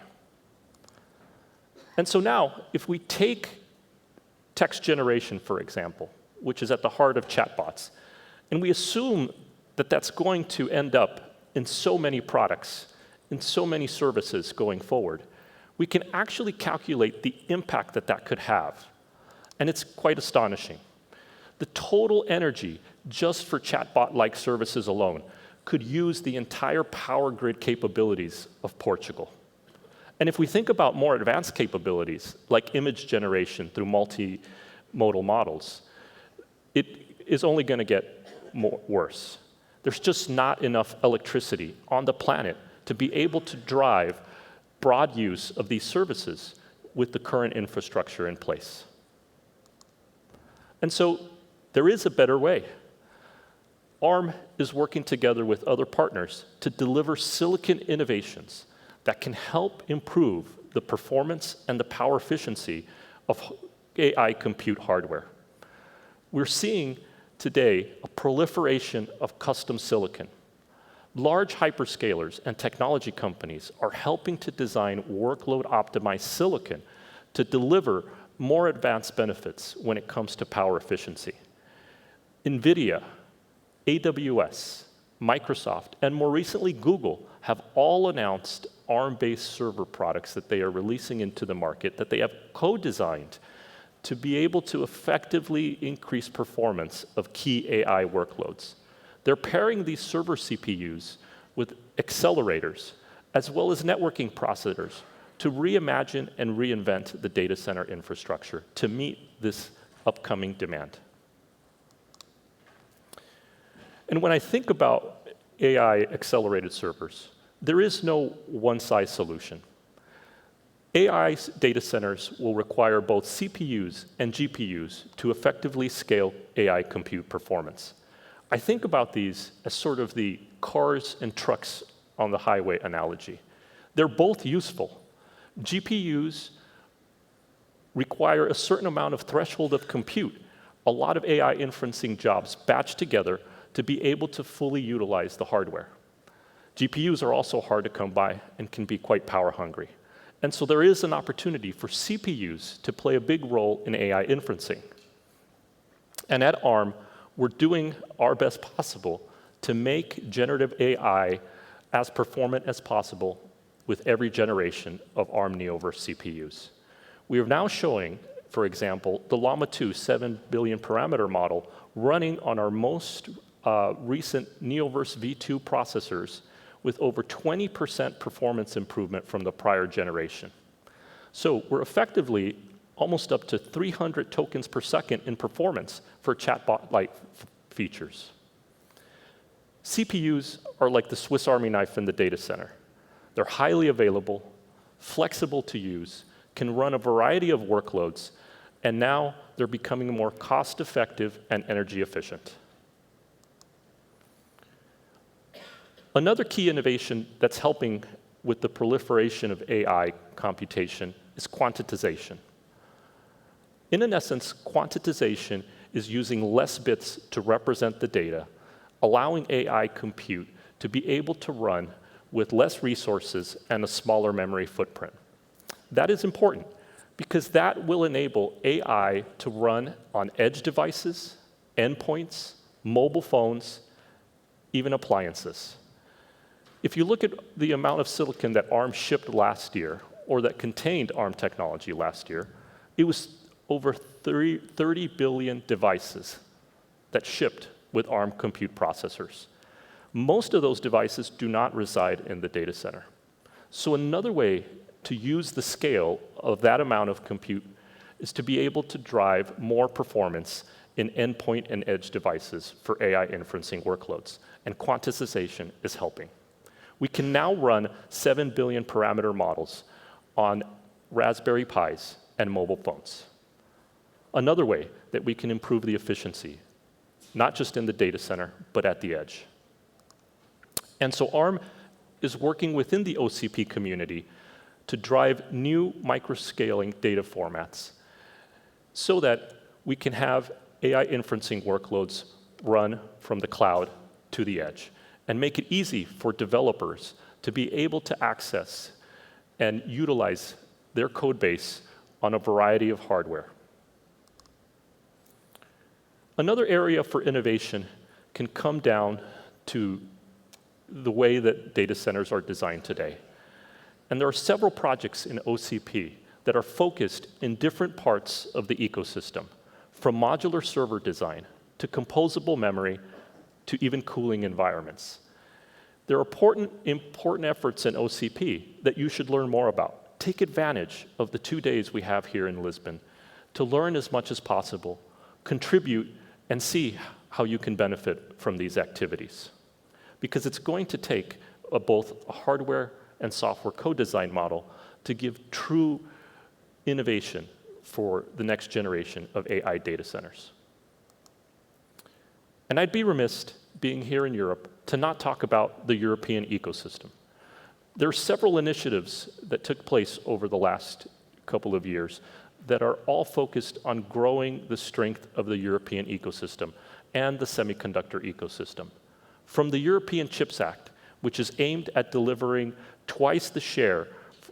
And so now, if we take text generation, for example, which is at the heart of chatbots, and we assume that that's going to end up in so many products, in so many services going forward, we can actually calculate the impact that that could have. And it's quite astonishing. The total energy just for chatbot-like services alone could use the entire power grid capabilities of Portugal. And if we think about more advanced capabilities, like image generation through multimodal models, it is only going to get worse. There's just not enough electricity on the planet to be able to drive broad use of these services with the current infrastructure in place. And so there is a better way. ARM is working together with other partners to deliver silicon innovations that can help improve the performance and the power efficiency of AI compute hardware. We're seeing today a proliferation of custom silicon. Large hyperscalers and technology companies are helping to design workload-optimized silicon to deliver more advanced benefits when it comes to power efficiency. NVIDIA, AWS, Microsoft, and more recently Google have all announced ARM-based server products that they are releasing into the market that they have co-designed to be able to effectively increase performance of key AI workloads. They're pairing these server CPUs with accelerators as well as networking processors to reimagine and reinvent the data center infrastructure to meet this upcoming demand. And when I think about AI accelerated servers, there is no one-size solution. AI data centers will require both CPUs and GPUs to effectively scale AI compute performance. I think about these as sort of the cars and trucks on the highway analogy. They're both useful. GPUs require a certain amount of threshold of compute, a lot of AI inferencing jobs batched together to be able to fully utilize the hardware. GPUs are also hard to come by and can be quite power hungry. And so there is an opportunity for CPUs to play a big role in AI inferencing. And at ARM, we're doing our best possible to make generative AI as performant as possible with every generation of ARM Neoverse CPUs. We are now showing, for example, the Llama 2 7 billion parameter model running on our most recent Neoverse V2 processors with over 20% performance improvement from the prior generation. So we're effectively almost up to 300 tokens per second in performance for chatbot-like features. CPUs are like the Swiss Army knife in the data center. They're highly available, flexible to use, can run a variety of workloads, and now they're becoming more cost-effective and energy efficient. Another key innovation that's helping with the proliferation of AI computation is quantization. In essence, quantization is using less bits to represent the data, allowing AI compute to be able to run with less resources and a smaller memory footprint. That is important because that will enable AI to run on edge devices, endpoints, mobile phones, even appliances. If you look at the amount of silicon that ARM shipped last year, or that contained ARM technology last year, it was over 30 billion devices that shipped with ARM compute processors. Most of those devices do not reside in the data center. So another way to use the scale of that amount of compute is to be able to drive more performance in endpoint and edge devices for AI inferencing workloads, and quantization is helping. We can now run 7 billion parameter models on Raspberry Pis and mobile phones. Another way that we can improve the efficiency, not just in the data center, but at the edge. And so ARM is working within the OCP community to drive new microscaling data formats so that we can have AI inferencing workloads run from the cloud to the edge and make it easy for developers to be able to access and utilize their code base on a variety of hardware. Another area for innovation can come down to the way that data centers are designed today. And there are several projects in OCP that are focused in different parts of the ecosystem, from modular server design to composable memory to even cooling environments. There are important efforts in OCP that you should learn more about. Take advantage of the 2 days we have here in Lisbon to learn as much as possible, contribute, and see how you can benefit from these activities. Because it's going to take both a hardware and software co-design model to give true innovation for the next generation of AI data centers. And I'd be remiss, being here in Europe, to not talk about the European ecosystem. There are several initiatives that took place over the last couple of years that are all focused on growing the strength of the European ecosystem and the semiconductor ecosystem. From the European Chips Act, which is aimed at delivering twice the share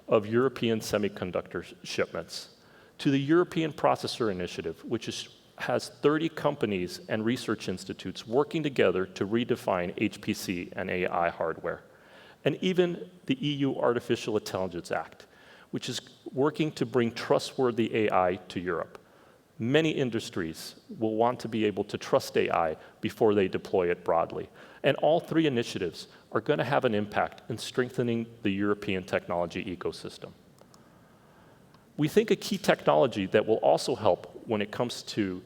of European semiconductor shipments, to the European Processor Initiative, which has 30 companies and research institutes working together to redefine HPC and AI hardware, and even the EU Artificial Intelligence Act, which is working to bring trustworthy AI to Europe. Many industries will want to be able to trust AI before they deploy it broadly. And all three initiatives are going to have an impact in strengthening the European technology ecosystem. We think a key technology that will also help when it comes to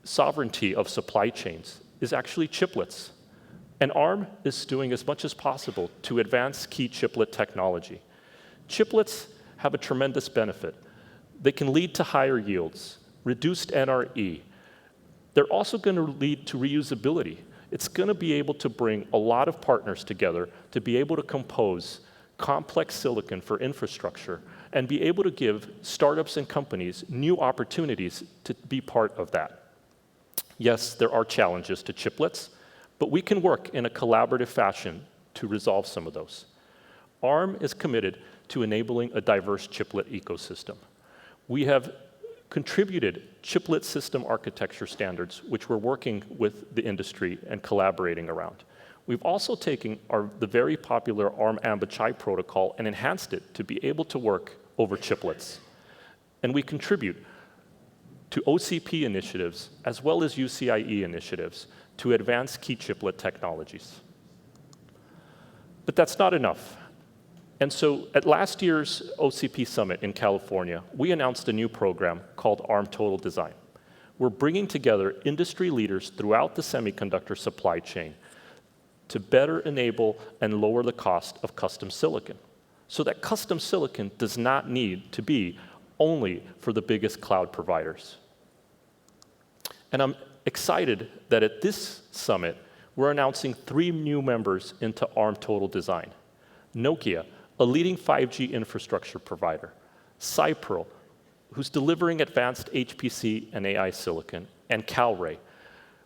sovereignty of supply chains is actually chiplets. And ARM is doing as much as possible to advance key chiplet technology. Chiplets have a tremendous benefit. They can lead to higher yields, reduced NRE. They're also going to lead to reusability. It's going to be able to bring a lot of partners together to be able to compose complex silicon for infrastructure and be able to give startups and companies new opportunities to be part of that. Yes, there are challenges to chiplets, but we can work in a collaborative fashion to resolve some of those. ARM is committed to enabling a diverse chiplet ecosystem. We have contributed chiplet system architecture standards, which we're working with the industry and collaborating around. We've also taken the very popular ARM Ambichai protocol and enhanced it to be able to work over chiplets. And we contribute to OCP initiatives as well as UCIe initiatives to advance key chiplet technologies. But that's not enough. And so at last year's OCP Summit in California, we announced a new program called ARM Total Design. We're bringing together industry leaders throughout the semiconductor supply chain to better enable and lower the cost of custom silicon, so that custom silicon does not need to be only for the biggest cloud providers. And I'm excited that at this summit, we're announcing 3 new members into ARM Total Design. Nokia, a leading 5G infrastructure provider. Cyprel, who's delivering advanced HPC and AI silicon. And Calray,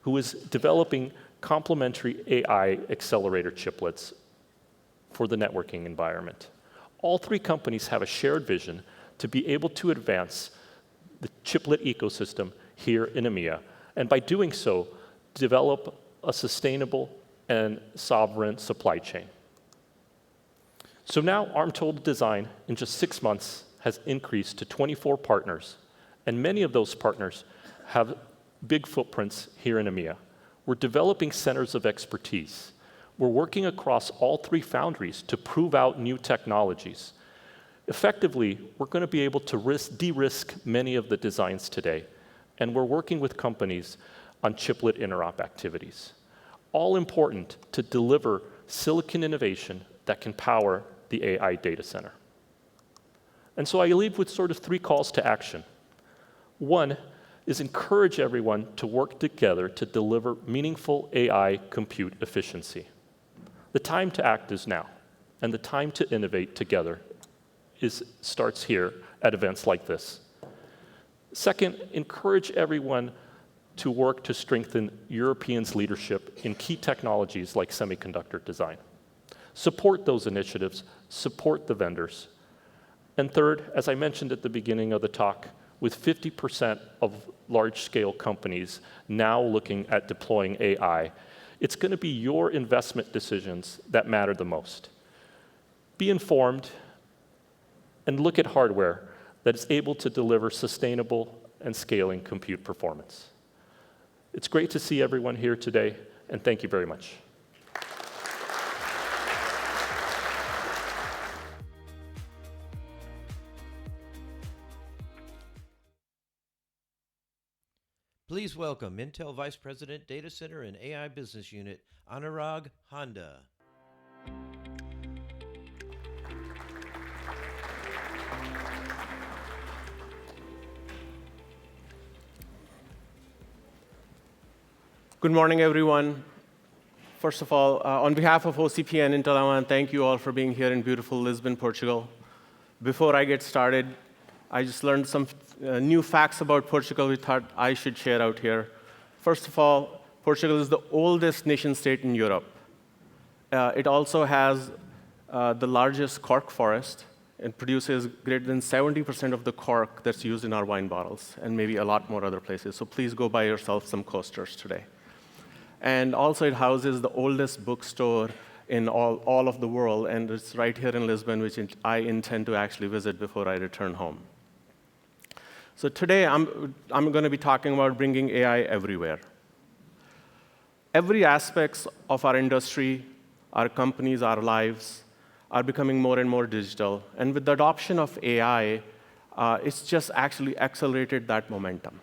who is developing complementary AI accelerator chiplets for the networking environment. All 3 companies have a shared vision to be able to advance the chiplet ecosystem here in EMEA, and by doing so, develop a sustainable and sovereign supply chain. So now ARM Total Design, in just 6 months, has increased to 24 partners, and many of those partners have big footprints here in EMEA. We're developing centers of expertise. We're working across all 3 foundries to prove out new technologies. Effectively, we're going to be able to de-risk many of the designs today, and we're working with companies on chiplet interop activities. All important to deliver silicon innovation that can power the AI data center. And so I leave with sort of 3 calls to action. One is encourage everyone to work together to deliver meaningful AI compute efficiency. The time to act is now, and the time to innovate together starts here at events like this. Second, encourage everyone to work to strengthen Europeans' leadership in key technologies like semiconductor design. Support those initiatives, support the vendors. And third, as I mentioned at the beginning of the talk, with 50% of large-scale companies now looking at deploying AI, it's going to be your investment decisions that matter the most. Be informed and look at hardware that is able to deliver sustainable and scaling compute performance. It's great to see everyone here today, and thank you very much. Please welcome Intel Vice President, Data Center and AI Business Unit, Anurag Handa. Good morning, everyone. First of all, on behalf of OCP and Intel, I want to thank you all for being here in beautiful Lisbon, Portugal. Before I get started, I just learned some new facts about Portugal we thought I should share out here. First of all, Portugal is the oldest nation-state in Europe. It also has the largest cork forest and produces greater than 70% of the cork that's used in our wine bottles, and maybe a lot more other places. So please go buy yourself some coasters today. And also it houses the oldest bookstore in all of the world, and it's right here in Lisbon, which I intend to actually visit before I return home. So today I'm going to be talking about bringing AI everywhere. Every aspect of our industry, our companies, our lives are becoming more and more digital. And with the adoption of AI, it's just actually accelerated that momentum.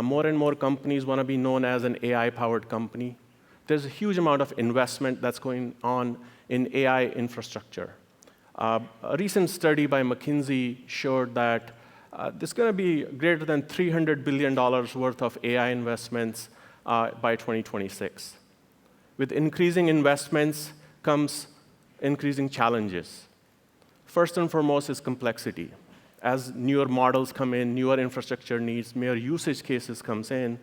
More and more companies want to be known as an AI-powered company. There's a huge amount of investment that's going on in AI infrastructure. A recent study by McKinsey showed that there's going to be greater than $300 billion worth of AI investments by 2026. With increasing investments comes increasing challenges. First and foremost is complexity. As newer models come in, newer infrastructure needs, more usage cases comes in,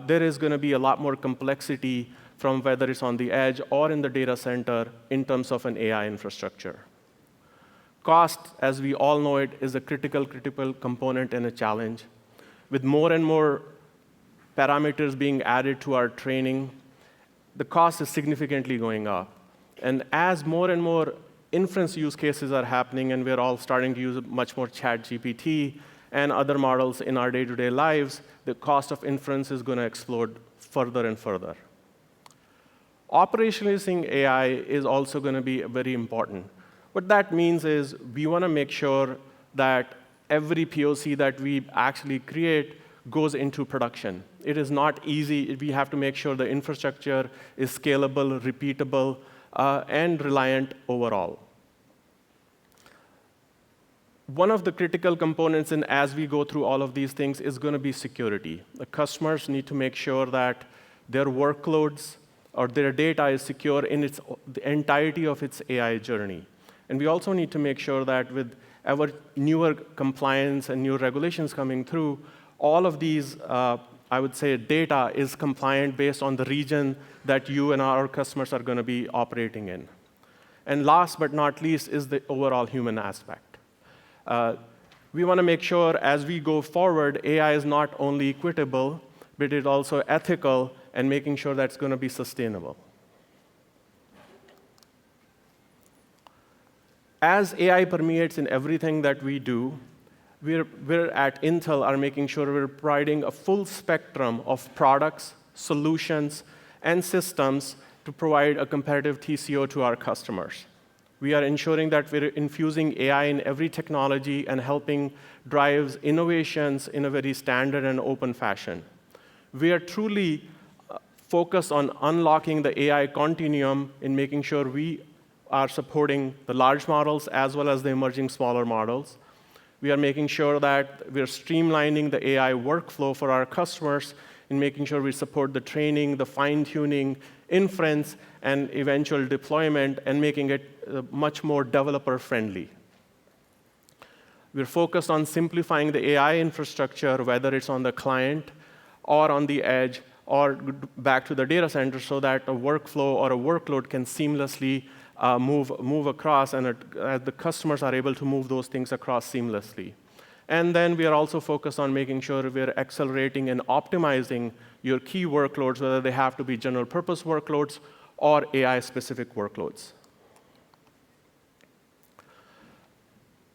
there is going to be a lot more complexity from whether it's on the edge or in the data center in terms of an AI infrastructure. Cost, as we all know it, is a critical component and a challenge. With more and more parameters being added to our training, the cost is significantly going up. And as more and more inference use cases are happening, and we're all starting to use much more ChatGPT and other models in our day-to-day lives, the cost of inference is going to explode further and further. Operationalizing AI is also going to be very important. What that means is we want to make sure that every POC that we actually create goes into production. It is not easy. We have to make sure the infrastructure is scalable, repeatable, and reliant overall. One of the critical components as we go through all of these things is going to be security. The customers need to make sure that their workloads or their data is secure in the entirety of its AI journey. And we also need to make sure that with ever newer compliance and new regulations coming through, all of these, I would say, data is compliant based on the region that you and our customers are going to be operating in. And last but not least is the overall human aspect. We want to make sure as we go forward, AI is not only equitable, but it's also ethical and making sure that's going to be sustainable. As AI permeates in everything that we do, we're at Intel are making sure we're providing a full spectrum of products, solutions, and systems to provide a competitive TCO to our customers. We are ensuring that we're infusing AI in every technology and helping drive innovations in a very standard and open fashion. We are truly focused on unlocking the AI continuum in making sure we are supporting the large models as well as the emerging smaller models. We are making sure that we're streamlining the AI workflow for our customers in making sure we support the training, the fine-tuning, inference, and eventual deployment, and making it much more developer-friendly. We're focused on simplifying the AI infrastructure, whether it's on the client or on the edge or back to the data center, so that a workflow or a workload can seamlessly move across, and the customers are able to move those things across seamlessly. And then we are also focused on making sure we're accelerating and optimizing your key workloads, whether they have to be general purpose workloads or AI-specific workloads.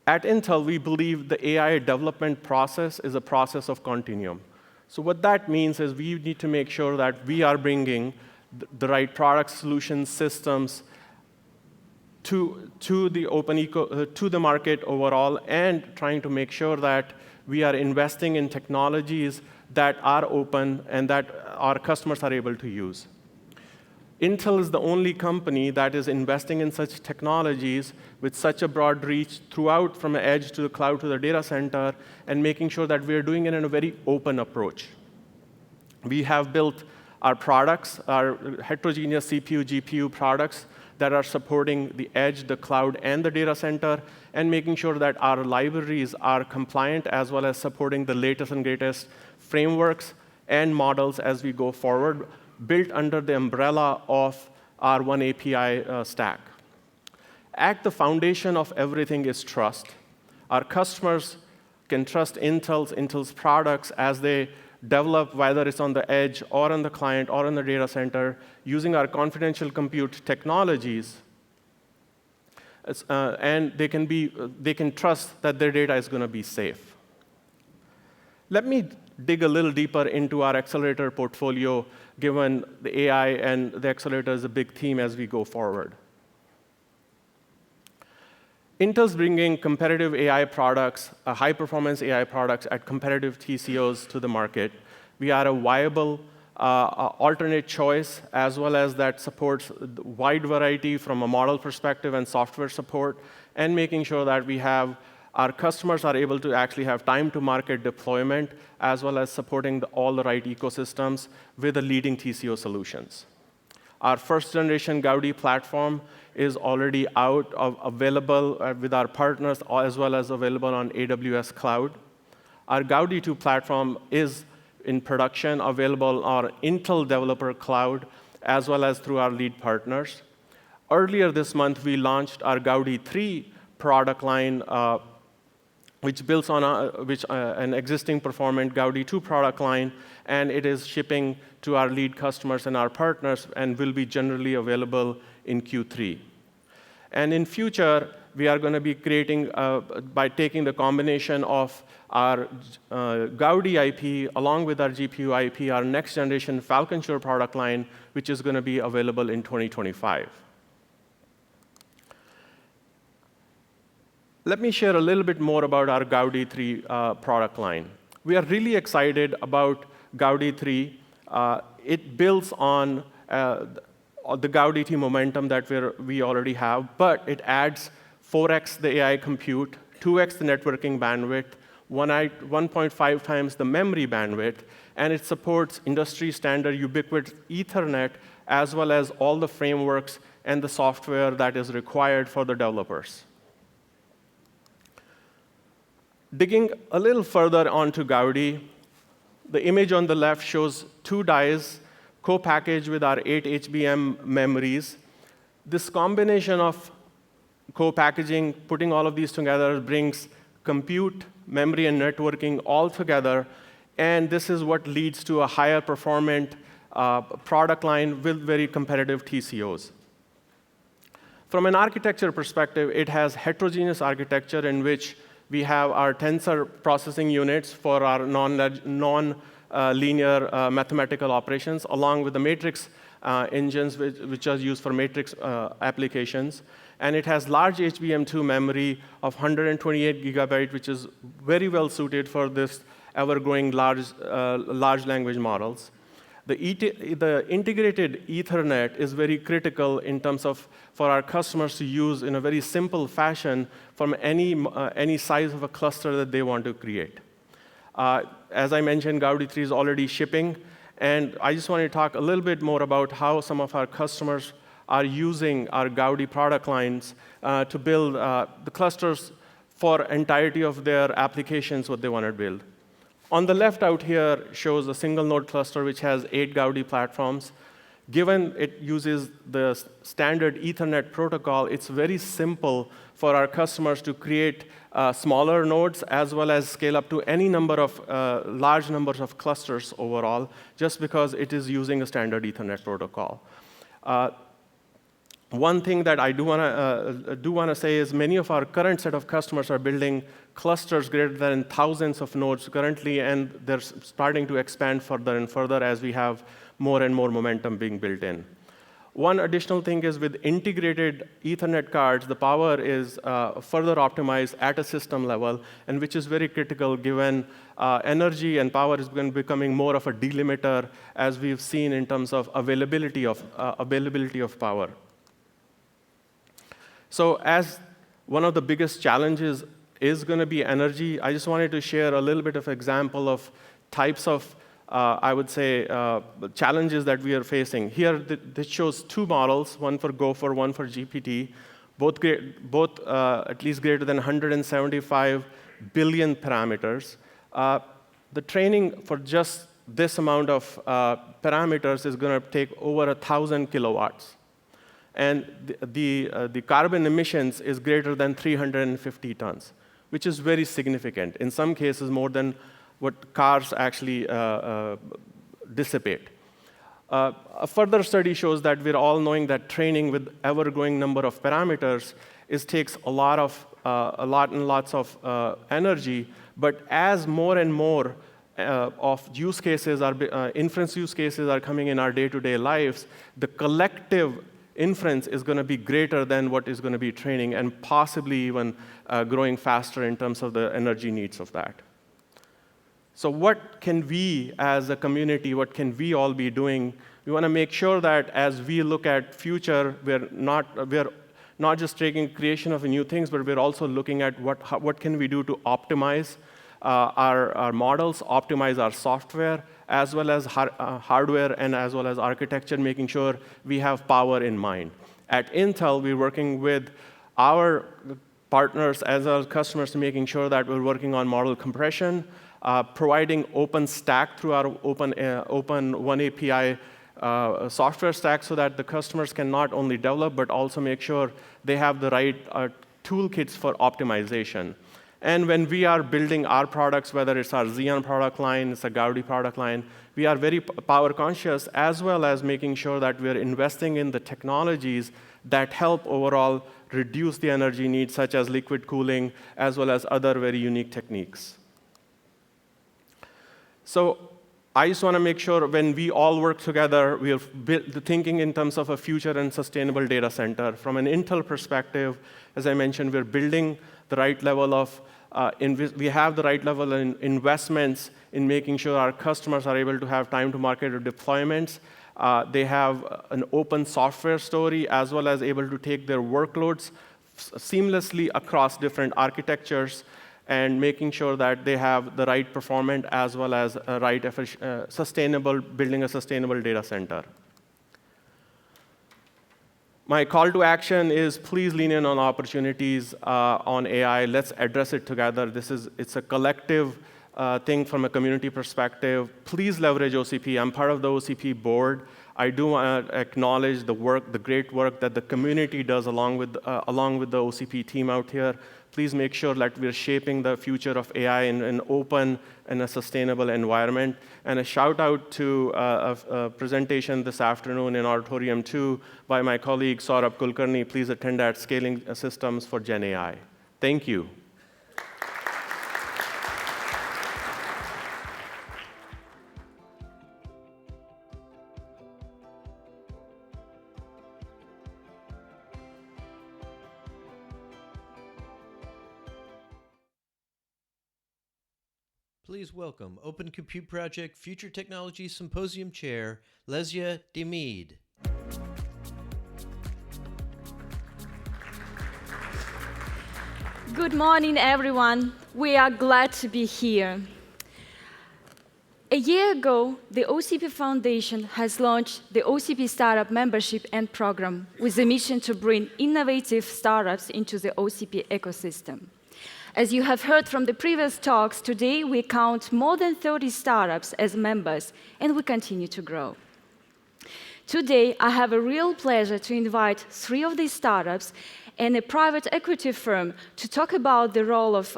At Intel, we believe the AI development process is a process of continuum. So what that means is we need to make sure that we are bringing the right product solutions, systems, to the market overall, and trying to make sure that we are investing in technologies that are open and that our customers are able to use. Intel is the only company that is investing in such technologies with such a broad reach throughout, from the edge to the cloud to the data center, and making sure that we are doing it in a very open approach. We have built our products, our heterogeneous CPU, GPU products, that are supporting the edge, the cloud, and the data center, and making sure that our libraries are compliant, as well as supporting the latest and greatest frameworks and models as we go forward, built under the umbrella of our one API stack. At the foundation of everything is trust. Our customers can trust Intel's products as they develop, whether it's on the edge or on the client or in the data center, using our confidential compute technologies, and they can trust that their data is going to be safe. Let me dig a little deeper into our accelerator portfolio, given the AI and the accelerator is a big theme as we go forward. Intel's bringing competitive AI products, high-performance AI products at competitive TCOs to the market. We are a viable alternate choice, as well as that supports the wide variety from a model perspective and software support, and making sure that our customers are able to actually have time-to-market deployment, as well as supporting all the right ecosystems with the leading TCO solutions. Our first-generation Gaudi platform is already available with our partners, as well as available on AWS Cloud. Our Gaudi 2 platform is in production, available on Intel Developer Cloud, as well as through our lead partners. Earlier this month, we launched our Gaudi 3 product line, which builds on an existing performant Gaudi 2 product line, and it is shipping to our lead customers and our partners, and will be generally available in Q3. And in future, we are going to be creating, by taking the combination of our Gaudi IP along with our GPU IP, our next generation Falcon Shore product line, which is going to be available in 2025. Let me share a little bit more about our Gaudi 3 product line. We are really excited about Gaudi 3. It builds on the Gaudi 3 momentum that we already have, but it adds 4x the AI compute, 2x the networking bandwidth, 1.5 times the memory bandwidth, and it supports industry standard ubiquitous Ethernet, as well as all the frameworks and the software that is required for the developers. Digging a little further onto Gaudi, the image on the left shows 2 dies co-packaged with our 8 HBM memories. This combination of co-packaging, putting all of these together, brings compute, memory, and networking all together, and this is what leads to a higher performant product line with very competitive TCOs. From an architecture perspective, it has heterogeneous architecture in which we have our tensor processing units for our non-linear mathematical operations, along with the matrix engines, which are used for matrix applications. And it has large HBM2 memory of 128 gigabyte, which is very well suited for this ever-growing large language models. The integrated Ethernet is very critical in terms of for our customers to use in a very simple fashion from any size of a cluster that they want to create. As I mentioned, Gaudi 3 is already shipping, and I just want to talk a little bit more about how some of our customers are using our Gaudi product lines to build the clusters for entirety of their applications, what they want to build. On the left out here shows a single node cluster which has 8 Gaudi platforms. Given it uses the standard Ethernet protocol, it's very simple for our customers to create smaller nodes as well as scale up to any number of large numbers of clusters overall, just because it is using a standard Ethernet protocol. One thing that I do want to say is many of our current set of customers are building clusters greater than thousands of nodes currently, and they're starting to expand further and further as we have more and more momentum being built in. One additional thing is with integrated Ethernet cards, the power is further optimized at a system level, and which is very critical given energy and power is becoming more of a delimiter, as we've seen in terms of availability of power. So as one of the biggest challenges is going to be energy, I just wanted to share a little bit of example of types of, I would say, challenges that we are facing. Here, this shows 2 models, one for Gopher, one for GPT, both at least greater than 175 billion parameters. The training for just this amount of parameters is going to take over 1,000 kilowatts. And the carbon emissions is greater than 350 tons, which is very significant. In some cases, more than what cars actually dissipate. A further study shows that we're all knowing that training with ever-growing number of parameters takes lots of energy. But as more and more of use cases inference use cases are coming in our day-to-day lives, the collective inference is going to be greater than what is going to be training, and possibly even growing faster in terms of the energy needs of that. So what can we, as a community, what can we all be doing? We want to make sure that as we look at future, we're not just taking creation of new things, but we're also looking at what can we do to optimize our models, optimize our software, as well as hardware and as well as architecture, making sure we have power in mind. At Intel, we're working with our partners as well as customers, making sure that we're working on model compression, providing open stack through our open one API software stack so that the customers can not only develop, but also make sure they have the right toolkits for optimization. And when we are building our products, whether it's our Xeon product line, it's a Gaudi product line, we are very power conscious, as well as making sure that we're investing in the technologies that help overall reduce the energy needs, such as liquid cooling, as well as other very unique techniques. So I just want to make sure when we all work together, we are thinking in terms of a future and sustainable data center. From an Intel perspective, as I mentioned, we're building the right level of we have the right level of investments in making sure our customers are able to have time to market or deployments. They have an open software story, as well as able to take their workloads seamlessly across different architectures, and making sure that they have the right performance as well as a right sustainable, building a sustainable data center. My call to action is please lean in on opportunities on AI. Let's address it together. It's a collective thing from a community perspective. Please leverage OCP. I'm part of the OCP board. I do want to acknowledge the great work that the community does along with the OCP team out here. Please make sure that we're shaping the future of AI in an open and a sustainable environment. And a shout out to a presentation this afternoon in Auditorium 2 by my colleague Saurabh Kulkarni. Please attend that, Scaling Systems for Gen AI. Thank you. Please welcome Open Compute Project Future Technology Symposium Chair, Lesia Demid. Good morning, everyone. We are glad to be here. A year ago, the OCP Foundation has launched the OCP Startup Membership and Program with the mission to bring innovative startups into the OCP ecosystem. As you have heard from the previous talks, today we count more than 30 startups as members, and we continue to grow. Today, I have a real pleasure to invite 3 of these startups and a private equity firm to talk about the role of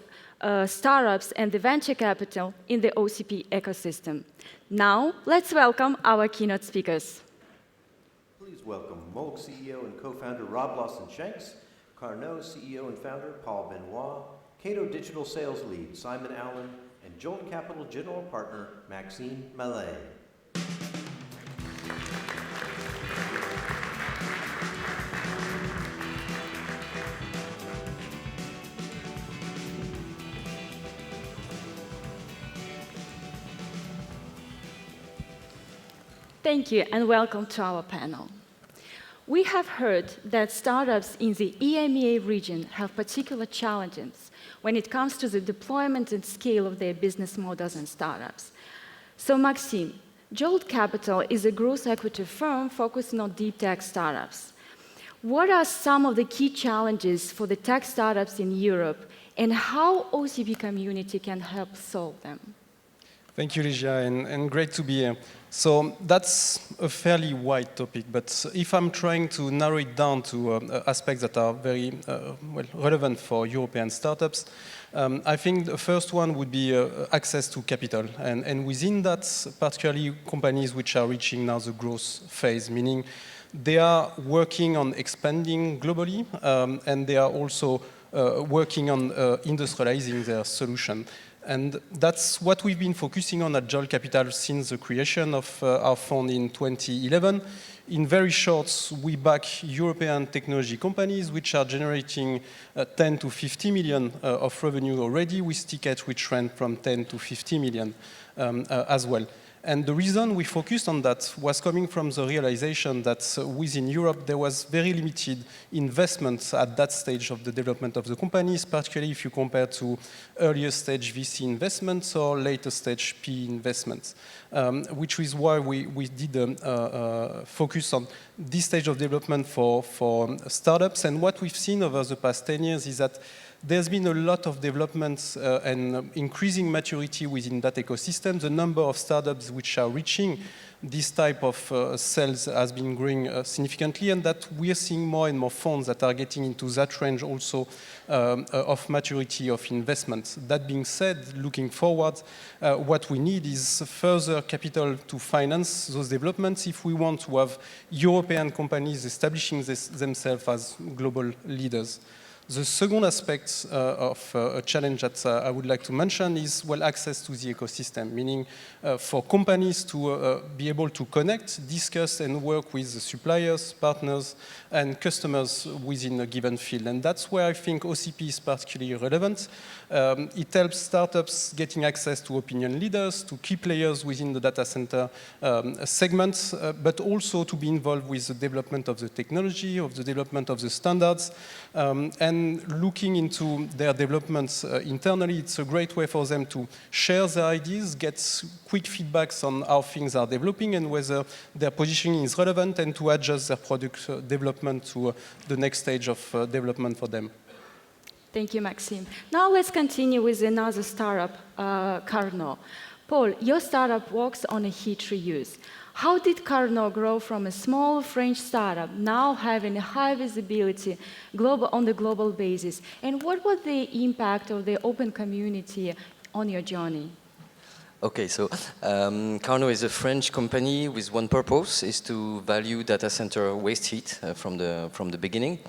startups and the venture capital in the OCP ecosystem. Now, let's welcome our keynote speakers. Please welcome Moog CEO and co-founder Rob Lawson-Shanks, Carnot CEO and founder Paul Benoit, Cato Digital Sales Lead Simon Allen, and Jolt Capital General Partner Maxime Mallet. Thank you, and welcome to our panel. We have heard that startups in the EMEA region have particular challenges when it comes to the deployment and scale of their business models and startups. So Maxime, Jolt Capital is a growth equity firm focusing on deep tech startups. What are some of the key challenges for the tech startups in Europe, and how OCP community can help solve them? Thank you, Ligia, and great to be here. So that's a fairly wide topic, but if I'm trying to narrow it down to aspects that are very relevant for European startups, I think the first one would be access to capital. And within that, particularly companies which are reaching now the growth phase, meaning they are working on expanding globally, and they are also working on industrializing their solution. And that's what we've been focusing on at Jolt Capital since the creation of our fund in 2011. In very short, we back European technology companies which are generating 10 to 50 million of revenue already, with tickets which range from 10 to 50 million as well. And the reason we focused on that was coming from the realization that within Europe there was very limited investments at that stage of the development of the companies, particularly if you compare to earlier stage VC investments or later stage PE investments, which is why we did focus on this stage of development for startups. And what we've seen over the past 10 years is that There's been a lot of developments and increasing maturity within that ecosystem. The number of startups which are reaching this type of cells has been growing significantly, and that we are seeing more and more funds that are getting into that range also of maturity of investments. That being said, looking forward, what we need is further capital to finance those developments if we want to have European companies establishing themselves as global leaders. The second aspect of a challenge that I would like to mention is, well, access to the ecosystem, meaning for companies to be able to connect, discuss, and work with the suppliers, partners, and customers within a given field. And that's where I think OCP is particularly relevant. It helps startups getting access to opinion leaders, to key players within the data center segments, but also to be involved with the development of the technology, of the development of the standards, and looking into their developments internally. It's a great way for them to share their ideas, get quick feedbacks on how things are developing and whether their positioning is relevant, and to adjust their product development to the next stage of development for them. Thank you, Maxime. Now let's continue with another startup, Carnot. Paul, your startup works on a heat reuse. How did Carnot grow from a small French startup, now having a high visibility on the global basis? And what was the impact of the open community on your journey? Okay, so Carnot is a French company with one purpose, is to value data center waste heat from the beginning.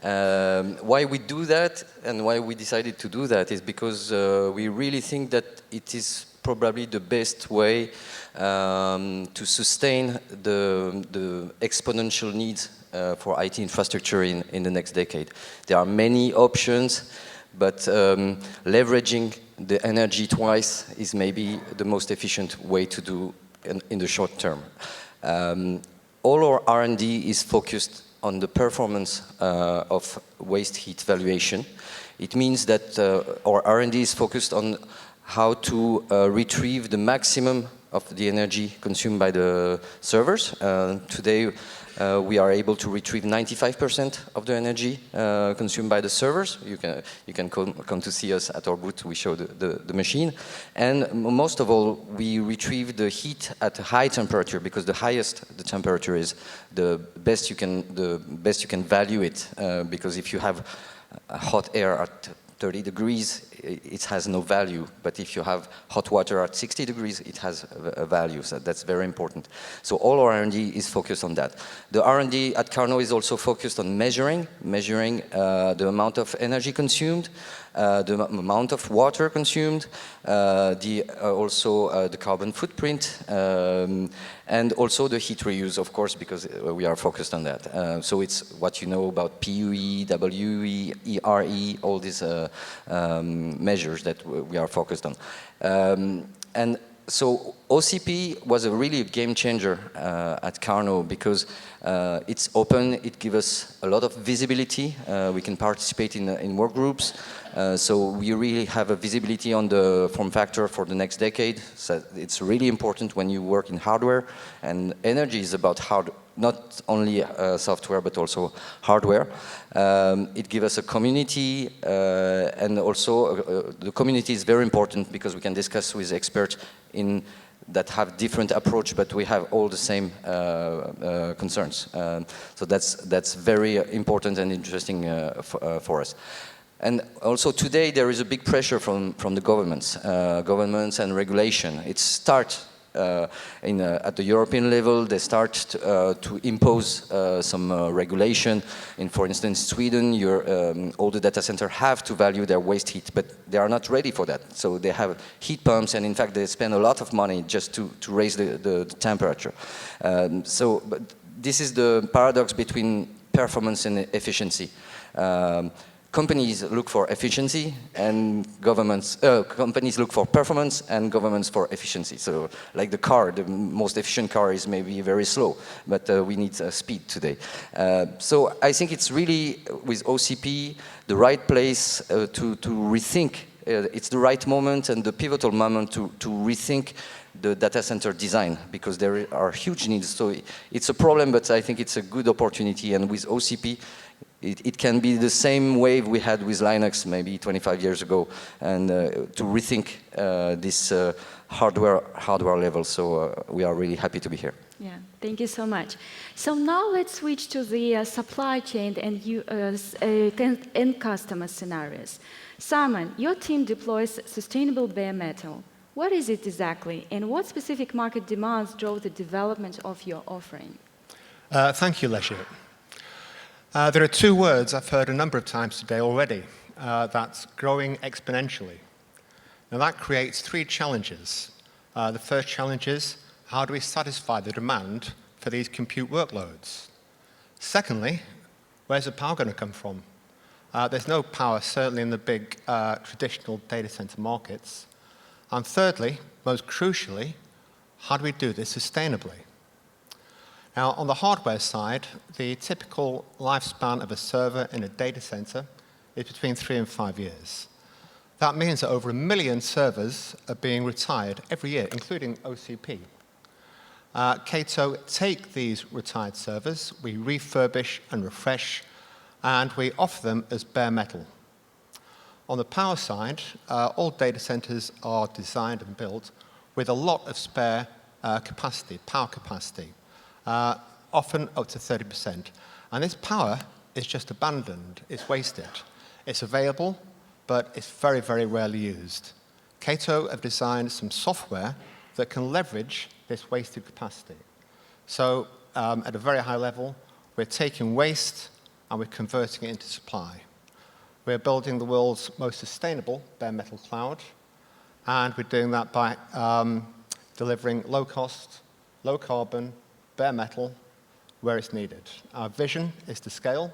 Why we do that and why we decided to do that is because we really think that it is probably the best way to sustain the exponential needs for IT infrastructure in the next decade. There are many options, but leveraging the energy twice is maybe the most efficient way to do in the short term. All our R&D is focused on the performance of waste heat valuation. It means that our R&D is focused on how to retrieve the maximum of the energy consumed by the servers. Today, we are able to retrieve 95% of the energy consumed by the servers. You can come to see us at our booth. We show the machine. And most of all, we retrieve the heat at a high temperature, because the higest the temperature is, the best you can value it. Because if you have hot air at 30 degrees, it has no value. But if you have hot water at 60 degrees, it has a value. So that's very important. So all our R&D is focused on that. The R&D at Carnot is also focused on measuring the amount of energy consumed, the amount of water consumed, also the carbon footprint, and also the heat reuse, of course, because we are focused on that. So it's what you know about PUE, WE, ERE, all these measures that we are focused on. And so OCP was a really game changer at Carnot, because it's open, it gives us a lot of visibility. We can participate in work groups. So we really have a visibility on the form factor for the next decade. So it's really important when you work in hardware, and energy is about not only software but also hardware. It gives us a community, and also the community is very important, because we can discuss with experts that have different approach, but we have all the same concerns. So that's very important and interesting for us. And also today there is a big pressure from the governments and regulation. It starts at the European level. They start to impose some regulation. For instance, Sweden, all the data centers have to value their waste heat, but they are not ready for that. So they have heat pumps, and in fact they spend a lot of money just to raise the temperature. But this is the paradox between performance and efficiency. Companies look for efficiency, and companies look for performance, and governments for efficiency. So, like the car, the most efficient car is maybe very slow, but we need speed today. So I think it's really, with OCP, the right place to rethink. It's the right moment and the pivotal moment to rethink the data center design, because there are huge needs. So it's a problem, but I think it's a good opportunity. And with OCP, It can be the same wave we had with Linux maybe 25 years ago, and to rethink this hardware level. So we are really happy to be here. Yeah, thank you so much. So now let's switch to the supply chain and end customer scenarios. Simon, your team deploys sustainable bare metal. What is it exactly, and what specific market demands drove the development of your offering? Thank you, Leisure. There are two words I've heard a number of times today already. That's growing exponentially. Now that creates three challenges. The first challenge is, how do we satisfy the demand for these compute workloads? Secondly, where's the power going to come from? There's no power, certainly in the big traditional data center markets. And thirdly, most crucially, how do we do this sustainably? Now, on the hardware side, the typical lifespan of a server in a data center is between 3 and 5 years. That means that over 1 million servers are being retired every year, including OCP. Cato take these retired servers, we refurbish and refresh, and we offer them as bare metal. On the power side, all data centers are designed and built with a lot of spare capacity, power capacity, often up to 30%. And this power is just abandoned, it's wasted. It's available, but it's very, very rarely used. Cato have designed some software that can leverage this wasted capacity. So at a very high level, we're taking waste and we're converting it into supply. We're building the world's most sustainable bare metal cloud, and we're doing that by delivering low cost, low carbon, bare metal where it's needed. Our vision is to scale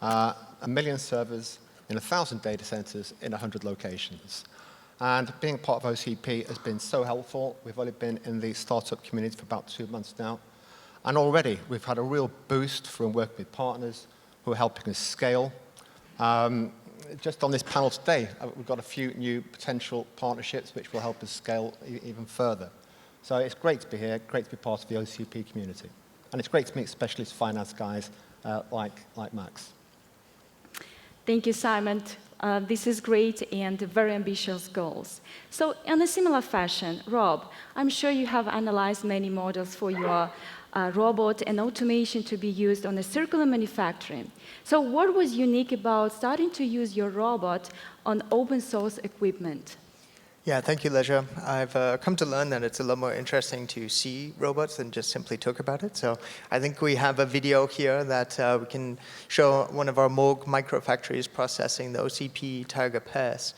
1 million servers in 1,000 data centers in 100 locations. And being part of OCP has been so helpful. We've only been in the startup community for about 2 months now. And already we've had a real boost from working with partners who are helping us scale. Just on this panel today, we've got a few new potential partnerships which will help us scale even further. So it's great to be here, great to be part of the OCP community. And it's great to meet specialist finance guys like Max. Thank you, Simon. This is great and very ambitious goals. So in a similar fashion, Rob, I'm sure you have analyzed many models for your robot and automation to be used on a circular manufacturing. So what was unique about starting to use your robot on open source equipment? Yeah, thank you, Leisure. I've come to learn that it's a lot more interesting to see robots than just simply talk about it. So I think we have a video here that we can show one of our Moog microfactories processing the OCP Tiger pairs.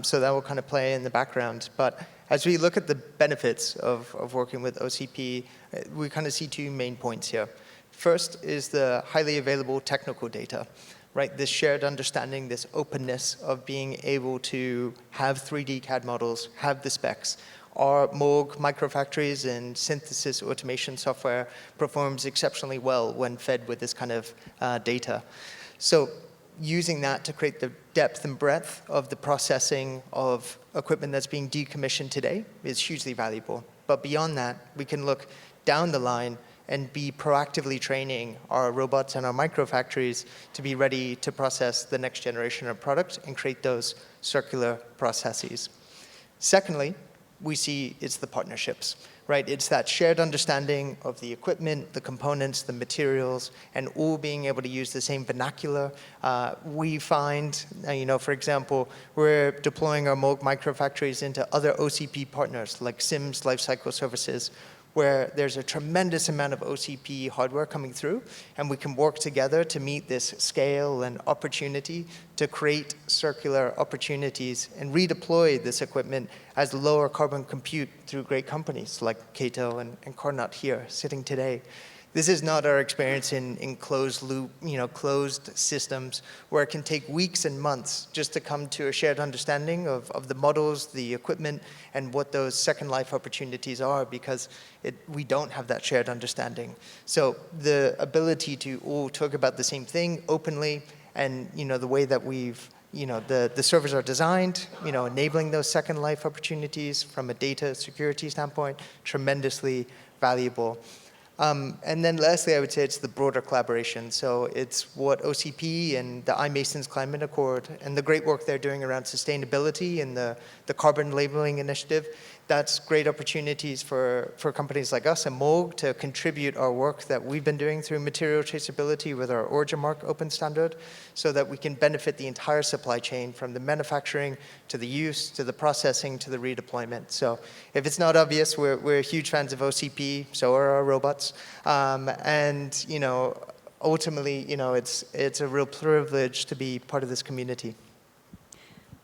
So that will kind of play in the background. But as we look at the benefits of working with OCP, we kind of see two main points here. First is the highly available technical data. Right, this shared understanding, this openness of being able to have 3D CAD models, have the specs. Our Moog microfactories and synthesis automation software performs exceptionally well when fed with this kind of data. So using that to create the depth and breadth of the processing of equipment that's being decommissioned today is hugely valuable. But beyond that, we can look down the line and be proactively training our robots and our microfactories to be ready to process the next generation of products and create those circular processes. Secondly, we see it's the partnerships, right? It's that shared understanding of the equipment, the components, the materials, and all being able to use the same vernacular. We find, for example, we're deploying our Moog microfactories into other OCP partners like Sims Lifecycle Services, where there's a tremendous amount of OCP hardware coming through, and we can work together to meet this scale and opportunity to create circular opportunities and redeploy this equipment as lower carbon compute through great companies like Cato and Cornut here sitting today. This is not our experience in closed loop, closed systems where it can take weeks and months just to come to a shared understanding of the models, the equipment, and what those second life opportunities are, because we don't have that shared understanding. So the ability to all talk about the same thing openly, and the way that we've, the servers are designed, enabling those second life opportunities from a data security standpoint, tremendously valuable. And then lastly, I would say it's the broader collaboration. So it's what OCP and the iMasons Climate Accord and the great work they're doing around sustainability and the carbon labeling initiative. That's great opportunities for companies like us and Moog to contribute our work that we've been doing through material traceability with our Origin Mark open standard so that we can benefit the entire supply chain from the manufacturing to the use to the processing to the redeployment. So if it's not obvious, we're huge fans of OCP, so are our robots. And ultimately, it's a real privilege to be part of this community.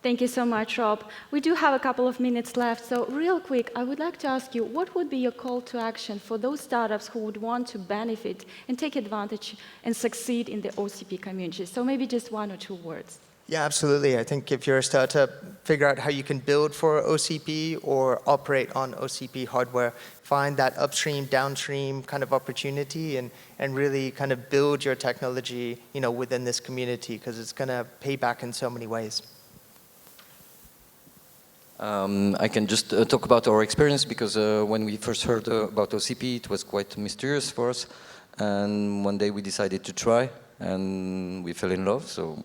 Thank you so much, Rob. We do have a couple of minutes left, so real quick, I would like to ask you, what would be your call to action for those startups who would want to benefit and take advantage and succeed in the OCP community? So maybe just 1 or 2 words. Yeah, absolutely. I think if you're a startup, figure out how you can build for OCP or operate on OCP hardware. Find that upstream, downstream kind of opportunity and really kind of build your technology within this community because it's going to pay back in so many ways. I can just talk about our experience because when we first heard about OCP, it was quite mysterious for us. And one day we decided to try, and we fell in love, so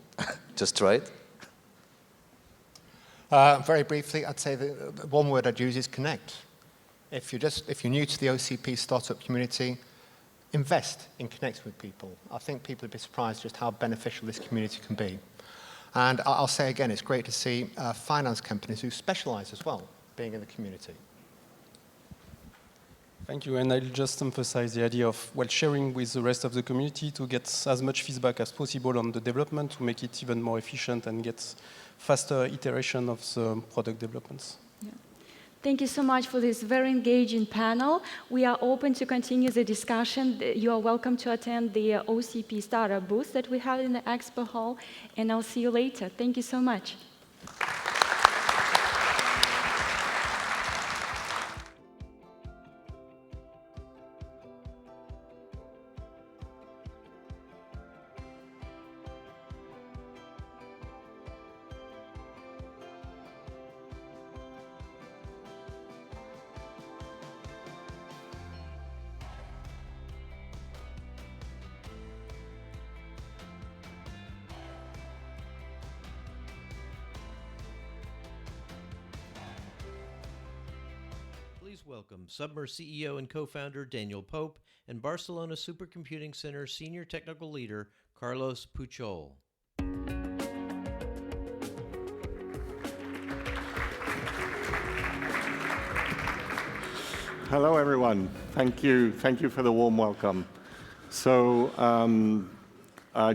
just try it. Very briefly, I'd say the one word I'd use is connect. If you're new to the OCP startup community, invest in connecting with people. I think people would be surprised just how beneficial this community can be. And I'll say again, it's great to see finance companies who specialize as well being in the community. Thank you, and I'll just emphasize the idea of sharing with the rest of the community to get as much feedback as possible on the development to make it even more efficient and get faster iteration of the product developments. Yeah. Thank you so much for this very engaging panel. We are open to continue the discussion. You are welcome to attend the OCP startup booth that we have in the expo hall, and I'll see you later. Thank you so much. Please welcome Submer CEO and co-founder Daniel Pope and Barcelona Supercomputing Center Senior Technical Leader Carlos Pujol. Hello, everyone. Thank you for the warm welcome. So,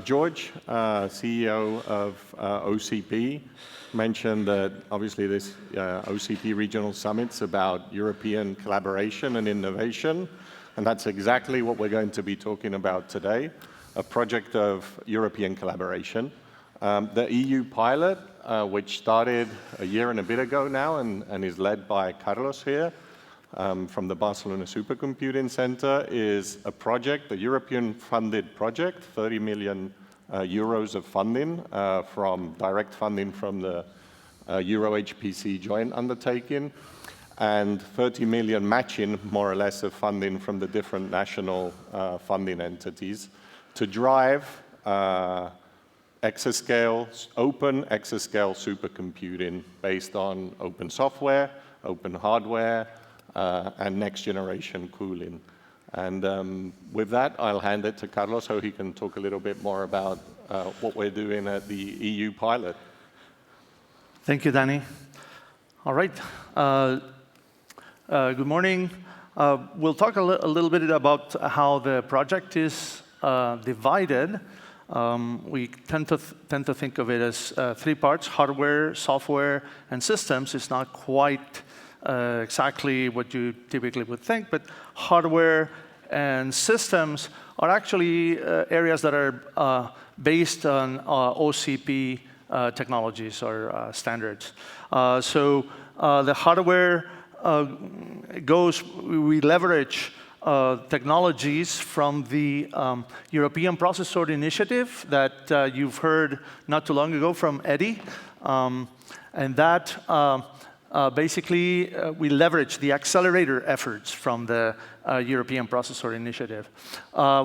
George, CEO of OCP, mentioned that obviously this OCP Regional Summit's about European collaboration and innovation, and that's exactly what we're going to be talking about today, a project of European collaboration. The EU pilot, which started a year and a bit ago now and is led by Carlos here, from the Barcelona Supercomputing Center, is a project, a European-funded project, 30 million euros of funding from direct funding from the Euro-HPC joint undertaking, and 30 million matching, more or less, of funding from the different national funding entities to drive exascale, open exascale supercomputing based on open software, open hardware, and next-generation cooling. And with that, I'll hand it to Carlos so he can talk a little bit more about what we're doing at the EU pilot. Thank you, Danny. All right. Good morning. We'll talk a little bit about how the project is divided. We tend to think of it as 3 parts: hardware, software, and systems. It's not quite exactly what you typically would think, but hardware and systems are actually areas that are based on OCP technologies or standards. So the hardware we leverage technologies from the European Processor Initiative that you've heard not too long ago from Eddie. And that basically, we leverage the accelerator efforts from the European Processor Initiative.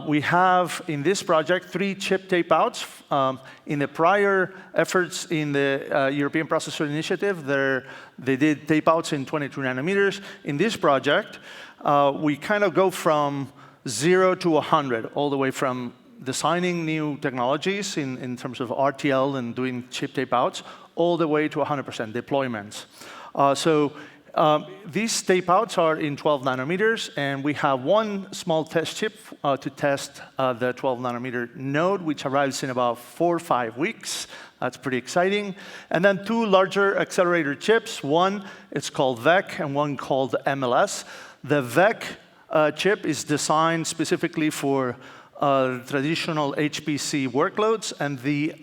We have, in this project, 3 chip tape-outs. In the prior efforts in the European Processor Initiative, they did tape-outs in 22 nanometers. In this project, we kind of go from 0 to 100, all the way from designing new technologies in terms of RTL and doing chip tape-outs, all the way to 100% deployments. These tape-outs are in 12 nanometers, and we have 1 small test chip to test the 12 nanometer node, which arrives in about 4 or 5 weeks. That's pretty exciting. And then 2 larger accelerator chips. One is called VEC, and one called MLS. The VEC chip is designed specifically for traditional HPC workloads, and the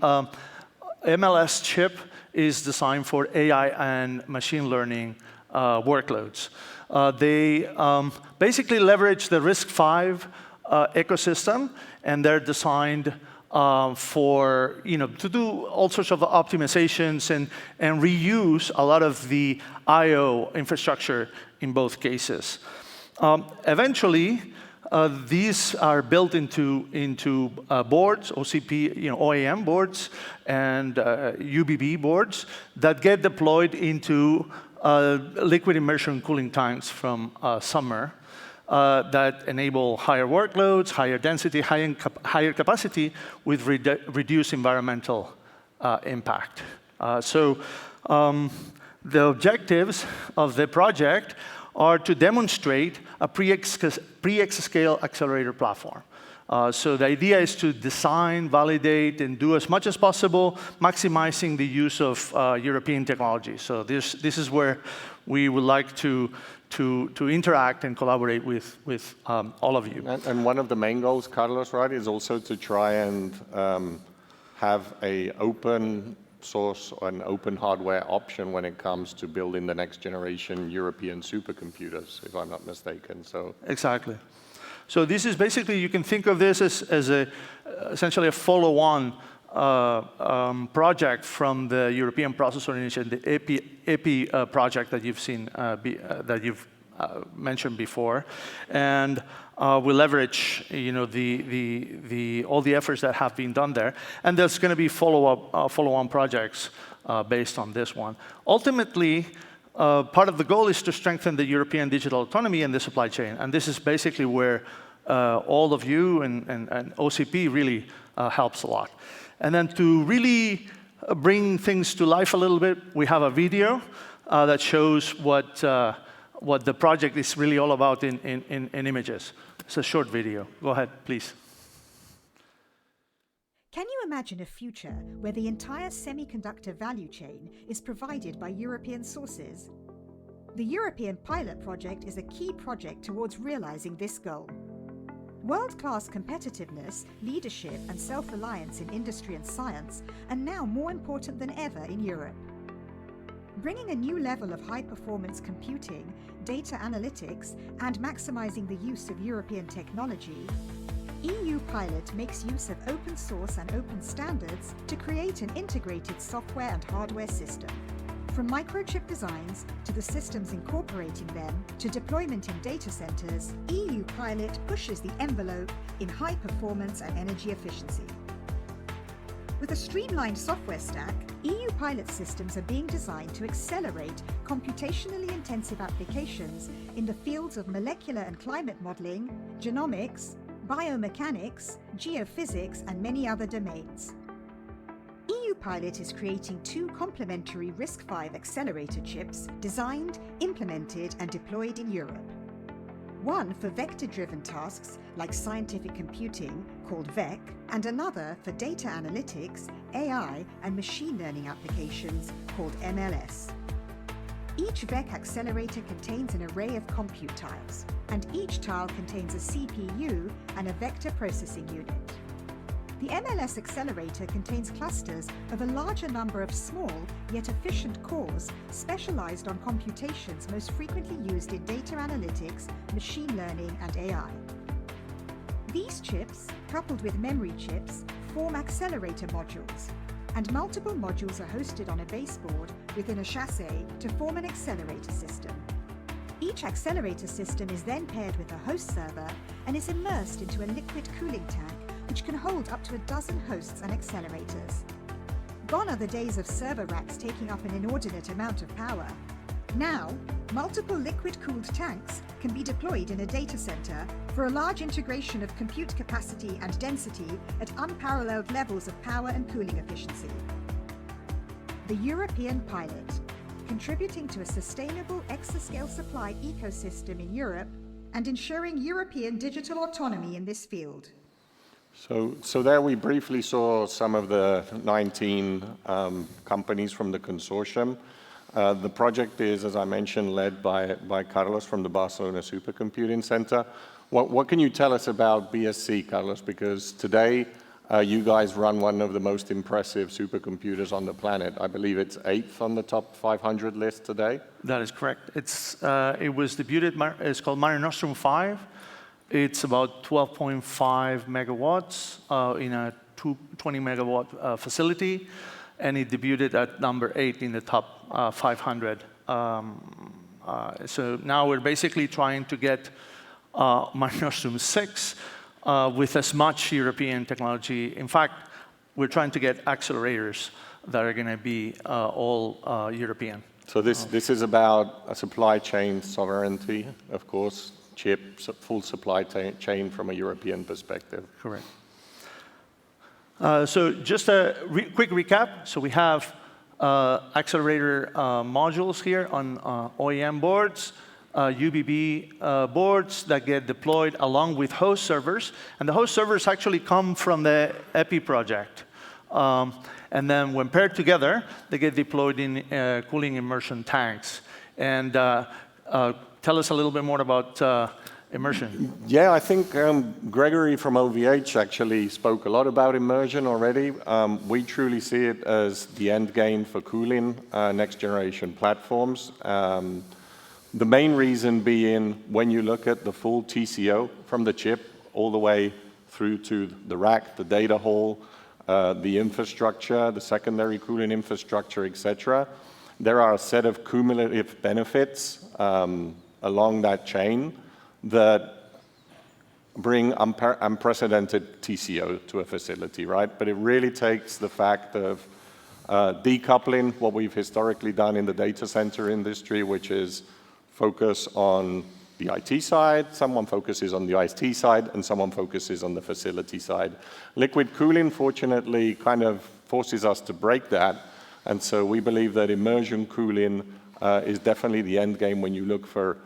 MLS chip is designed for AI and machine learning workloads. They basically leverage the RISC-V ecosystem, and they're designed for, to do all sorts of optimizations and reuse a lot of the I/O infrastructure in both cases. Eventually, these are built into boards, OCP, OEM boards, and UBB boards that get deployed into liquid immersion cooling tanks from summer that enable higher workloads, higher density, higher capacity with reduced environmental impact. The objectives of the project are to demonstrate a pre-exascale accelerator platform. So the idea is to design, validate, and do as much as possible, maximizing the use of European technology. So this is where we would like to interact and collaborate with all of you. And one of the main goals, Carlos, right, is also to try and have an open source or an open hardware option when it comes to building the next generation European supercomputers, if I'm not mistaken. So exactly. So this is basically, you can think of this as essentially a follow-on project from the European Processor Initiative, the EPI project that you've seen, that you've mentioned before, and we leverage, all the efforts that have been done there, and there's going to be follow-on projects based on this one. Ultimately, part of the goal is to strengthen the European digital autonomy and the supply chain, and this is basically where all of you and OCP really helps a lot. And then to really bring things to life a little bit, we have a video that shows what the project is really all about in images. It's a short video. Go ahead, please. Can you imagine a future where the entire semiconductor value chain is provided by European sources? The European Pilot Project is a key project towards realizing this goal. World-class competitiveness, leadership, and self-reliance in industry and science are now more important than ever in Europe. Bringing a new level of high-performance computing, data analytics, and maximizing the use of European technology, EU Pilot makes use of open source and open standards to create an integrated software and hardware system. From microchip designs to the systems incorporating them to deployment in data centers, EU Pilot pushes the envelope in high performance and energy efficiency. With a streamlined software stack, EU Pilot systems are being designed to accelerate computationally intensive applications in the fields of molecular and climate modeling, genomics, biomechanics, geophysics, and many other domains. EU Pilot is creating 2 complementary RISC-V accelerator chips designed, implemented, and deployed in Europe. One for vector-driven tasks like scientific computing, called VEC, and another for data analytics, AI, and machine learning applications, called MLS. Each VEC accelerator contains an array of compute tiles, and each tile contains a CPU and a vector processing unit. The MLS accelerator contains clusters of a larger number of small yet efficient cores specialized on computations most frequently used in data analytics, machine learning, and AI. These chips, coupled with memory chips, form accelerator modules. and multiple modules are hosted on a baseboard within a chassis to form an accelerator system. Each accelerator system is then paired with a host server and is immersed into a liquid cooling tank which can hold up to a dozen hosts and accelerators. Gone are the days of server racks taking up an inordinate amount of power. Now, multiple liquid-cooled tanks can be deployed in a data center for a large integration of compute capacity and density at unparalleled levels of power and cooling efficiency. The European pilot, contributing to a sustainable exascale supply ecosystem in Europe and ensuring European digital autonomy in this field. So there we briefly saw some of the 19 companies from the consortium. The project is, as I mentioned, led by Carlos from the Barcelona Supercomputing Center. What can you tell us about BSC, Carlos? Because today, you guys run one of the most impressive supercomputers on the planet. I believe it's 8th on the top 500 list today. That is correct. It was debuted, it's called Mare Nostrum 5. It's about 12.5 megawatts in a 20 megawatt facility. And it debuted at number 8 in the top 500. So now we're basically trying to get Mare Nostrum 6 with as much European technology. In fact, we're trying to get accelerators that are going to be all European. So this is about a supply chain sovereignty, of course, chips, full supply chain from a European perspective. Correct. So just a quick recap. So we have accelerator modules here on OEM boards, UBB boards that get deployed along with host servers. And the host servers actually come from the EPI project. And then when paired together, they get deployed in cooling immersion tanks. And tell us a little bit more about immersion. Yeah, I think Gregory from OVH actually spoke a lot about immersion already. We truly see it as the end game for cooling next generation platforms. The main reason being when you look at the full TCO from the chip all the way through to the rack, the data hall, the infrastructure, the secondary cooling infrastructure, etc. There are a set of cumulative benefits along that chain that bring unprecedented TCO to a facility, right? But it really takes the fact of decoupling what we've historically done in the data center industry, which is focus on the IT side, someone focuses on the IT side, and someone focuses on the facility side. Liquid cooling, fortunately, kind of forces us to break that. And so we believe that immersion cooling is definitely the end game when you look for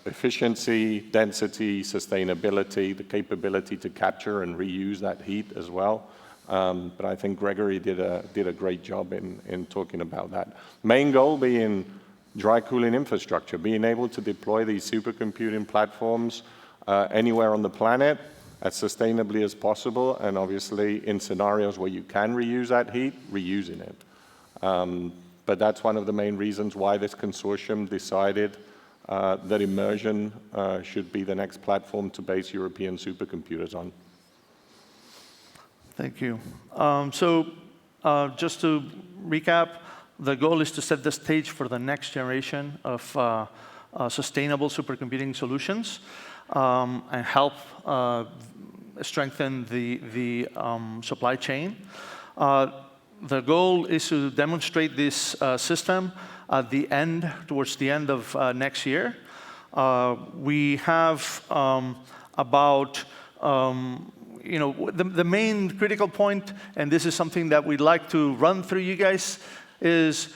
efficiency, density, sustainability, the capability to capture and reuse that heat as well. But I think Gregory did a great job in talking about that. Main goal being dry cooling infrastructure, being able to deploy these supercomputing platforms anywhere on the planet as sustainably as possible, and obviously in scenarios where you can reuse that heat, reusing it. But that's one of the main reasons why this consortium decided that immersion should be the next platform to base European supercomputers on. Thank you. Just to recap, the goal is to set the stage for the next generation of sustainable supercomputing solutions and help strengthen the supply chain. The goal is to demonstrate this system at the end, towards the end of next year. We have about, the main critical point, and this is something that we'd like to run through you guys, is,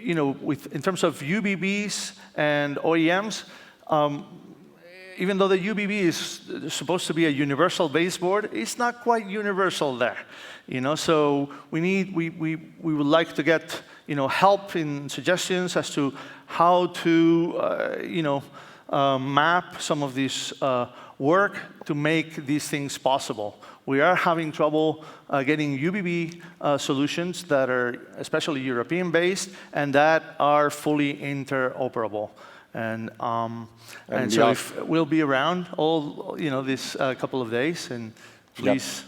in terms of UBBs and OEMs, even though the UBB is supposed to be a universal baseboard, it's not quite universal there. So we would like to get help in suggestions as to how to map some of this work to make these things possible. We are having trouble getting UBB solutions that are especially European-based and that are fully interoperable. And so we'll be around all this couple of days, and please.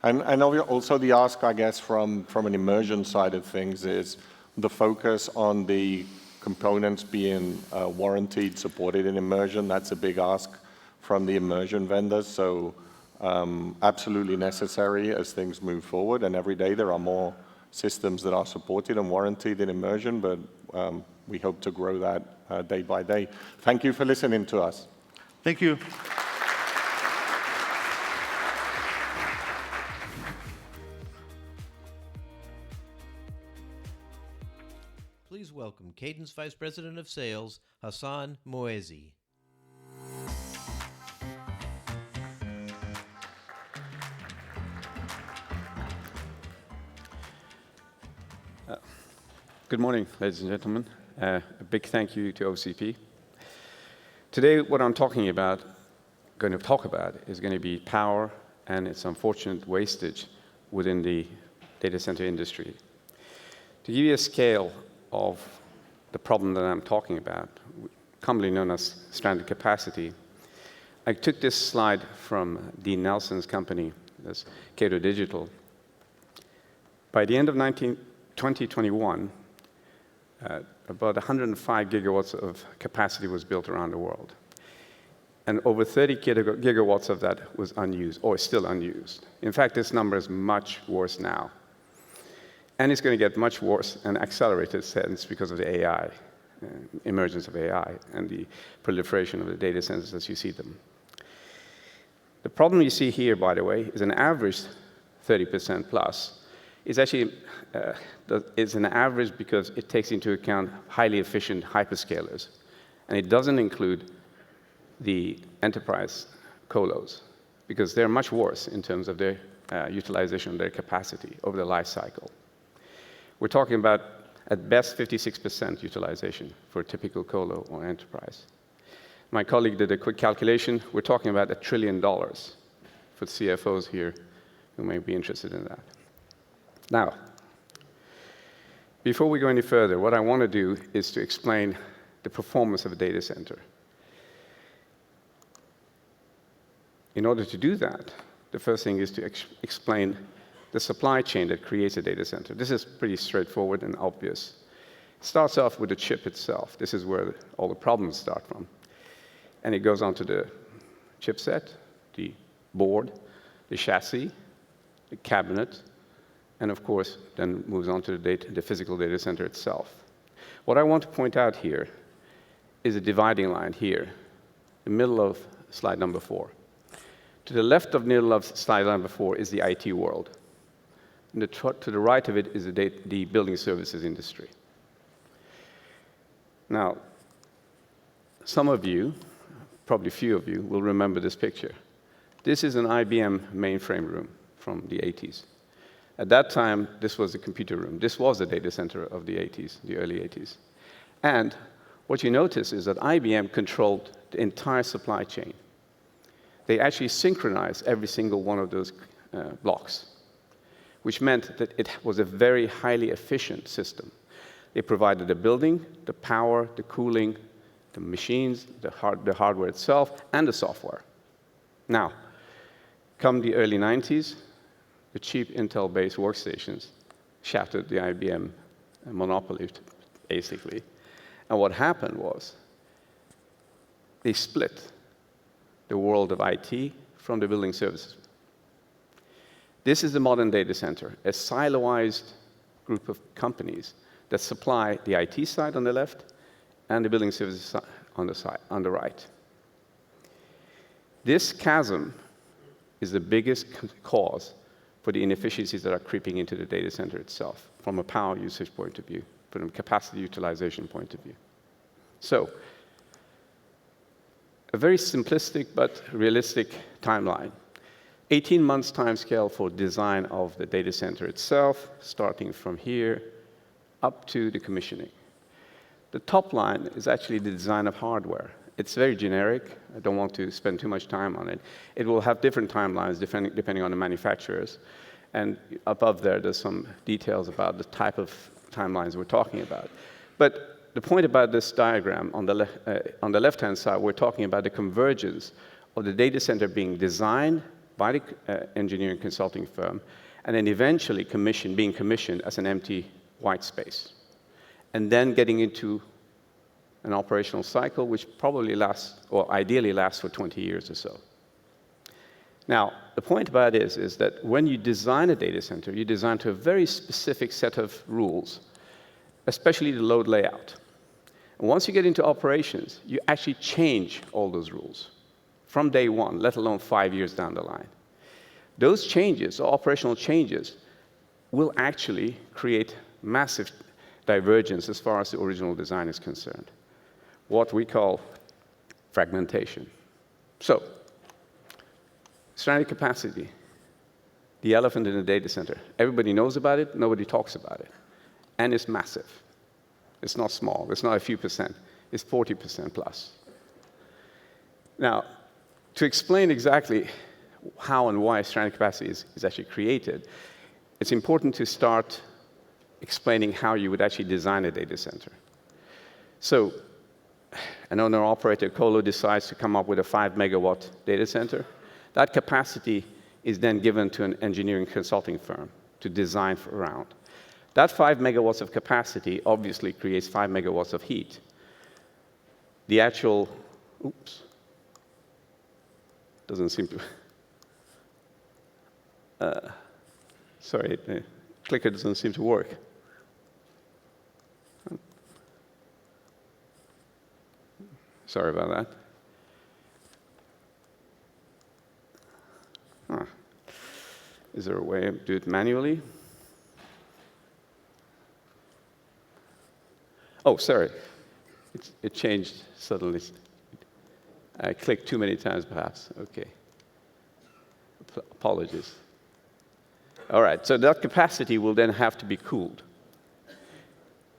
And also the ask, I guess, from an immersion side of things is the focus on the components being warranted, supported in immersion. That's a big ask from the immersion vendors. So absolutely necessary as things move forward. And every day there are more systems that are supported and warranted in immersion, but we hope to grow that day by day. Thank you for listening to us. Thank you. Please welcome Cadence Vice President of Sales, Hassan Moezi. Good morning, ladies and gentlemen. A big thank you to OCP. Today, what I'm going to talk about is going to be power and its unfortunate wastage within the data center industry. To give you a scale of the problem that I'm talking about, commonly known as stranded capacity, I took this slide from Dean Nelson's company, that's Cato Digital. By the end of 2021, about 105 gigawatts of capacity was built around the world. And over 30 gigawatts of that was unused, or is still unused. In fact, this number is much worse now. And it's going to get much worse and accelerated sense because of the AI, emergence of AI, and the proliferation of the data centers as you see them. The problem you see here, by the way, is an average 30% plus. It's actually it's an average because it takes into account highly efficient hyperscalers. And it doesn't include the enterprise colos, because they're much worse in terms of their utilization of their capacity over the life cycle. We're talking about, at best, 56% utilization for a typical colo or enterprise. My colleague did a quick calculation. We're talking about $1 trillion for CFOs here who may be interested in that. Now, before we go any further, what I want to do is to explain the performance of a data center. In order to do that, the first thing is to explain the supply chain that creates a data center. This is pretty straightforward and obvious. It starts off with the chip itself. This is where all the problems start from. And it goes on to the chipset, the board, the chassis, the cabinet, and of course, then moves on to the physical data center itself. What I want to point out here is a dividing line here, the middle of slide number 4. To the left of middle of slide number 4 is the IT world. And to the right of it is the building services industry. Now, some of you, probably a few of you, will remember this picture. This is an IBM mainframe room from the 80s. At that time, this was the computer room. This was the data center of the 80s, the early 80s. And what you notice is that IBM controlled the entire supply chain. They actually synchronized every single one of those blocks, which meant that it was a very highly efficient system. They provided the building, the power, the cooling, the machines, the hardware itself, and the software. Now, come the early 90s, the cheap Intel-based workstations shattered the IBM monopoly, basically. And what happened was they split the world of IT from the building services. This is the modern data center, a siloized group of companies that supply the IT side on the left and the building services side on the right. This chasm is the biggest cause for the inefficiencies that are creeping into the data center itself, from a power usage point of view, from a capacity utilization point of view. So, a very simplistic but realistic timeline. 18 months timescale for design of the data center itself, starting from here up to the commissioning. The top line is actually the design of hardware. It's very generic. I don't want to spend too much time on it. It will have different timelines depending on the manufacturers. And above there, there's some details about the type of timelines we're talking about. But the point about this diagram, on the left-hand side, we're talking about the convergence of the data center being designed by the engineering consulting firm, and then eventually being commissioned as an empty white space. And then getting into an operational cycle which probably lasts, or ideally lasts, for 20 years or so. Now, the point about it is that when you design a data center, you design to a very specific set of rules, especially the load layout. And once you get into operations, you actually change all those rules from day one, let alone 5 years down the line. Those changes, or operational changes, will actually create massive divergence as far as the original design is concerned, what we call fragmentation. So, stranded capacity, the elephant in the data center. Everybody knows about it, nobody talks about it. And it's massive. It's not small, it's not a few percent, it's 40% plus. Now, to explain exactly how and why stranded capacity is actually created, it's important to start explaining how you would actually design a data center. So, an owner-operator, Colo, decides to come up with a 5 megawatt data center. That capacity is then given to an engineering consulting firm to design around. That 5 megawatts of capacity obviously creates 5 megawatts of heat. The actual, doesn't seem to, sorry, the clicker doesn't seem to work. Sorry about that. Huh. Is there a way to do it manually? Oh, sorry. It changed suddenly. I clicked too many times, perhaps. OK. Apologies. All right, so that capacity will then have to be cooled.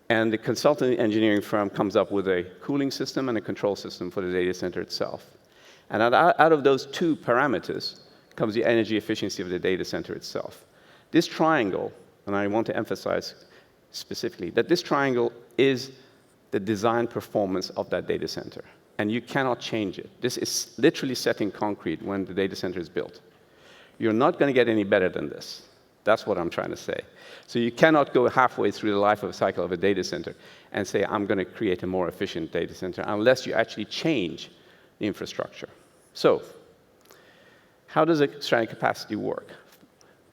And the consulting engineering firm comes up with a cooling system and a control system for the data center itself. And out of those two parameters comes the energy efficiency of the data center itself. This triangle, and I want to emphasize specifically that this triangle is the design performance of that data center. And you cannot change it. This is literally set in concrete when the data center is built. You're not going to get any better than this. That's what I'm trying to say. So you cannot go halfway through the life of a cycle of a data center and say, I'm going to create a more efficient data center, unless you actually change the infrastructure. So how does a stranded capacity work?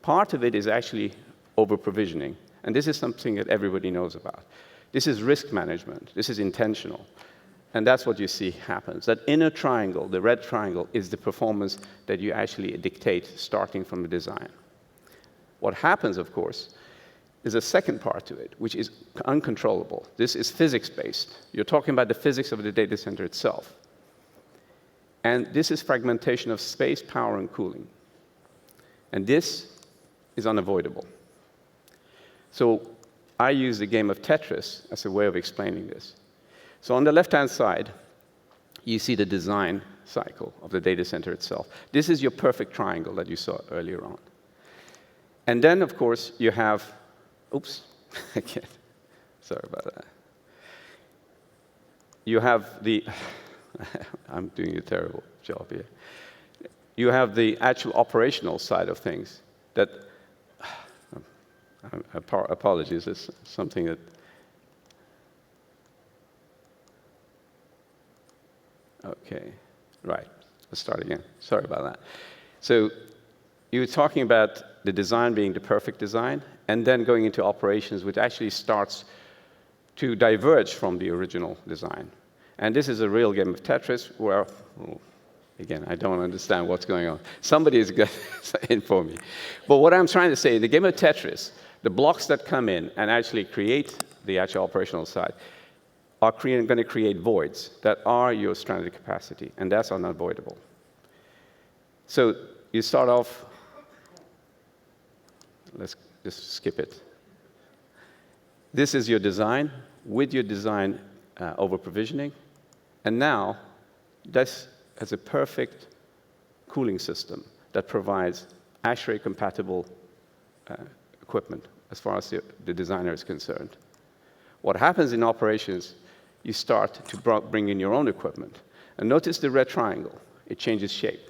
Part of it is actually over-provisioning. And this is something that everybody knows about. This is risk management. This is intentional. And that's what you see happens. That inner triangle, the red triangle, is the performance that you actually dictate starting from the design. What happens, of course, is a second part to it, which is uncontrollable. This is physics-based. You're talking about the physics of the data center itself. And this is fragmentation of space, power, and cooling. And this is unavoidable. So I use the game of Tetris as a way of explaining this. So on the left-hand side, you see the design cycle of the data center itself. This is your perfect triangle that you saw earlier on. And then, of course, you have, oops, again, sorry about that. You have the, I'm doing a terrible job here. You have the actual operational side of things that, apologies, it's something that, okay, right, let's start again. Sorry about that. So you were talking about the design being the perfect design, and then going into operations, which actually starts to diverge from the original design. And this is a real game of Tetris where, again, I don't understand what's going on. Somebody is going to inform me. But what I'm trying to say, in the game of Tetris, the blocks that come in and actually create the actual operational side are going to create voids that are your stranded capacity, and that's unavoidable. So you start off, let's just skip it. This is your design, with your design over-provisioning. And now, this has a perfect cooling system that provides ASHRAE-compatible equipment as far as the designer is concerned. What happens in operations, you start to bring in your own equipment. And notice the red triangle. It changes shape.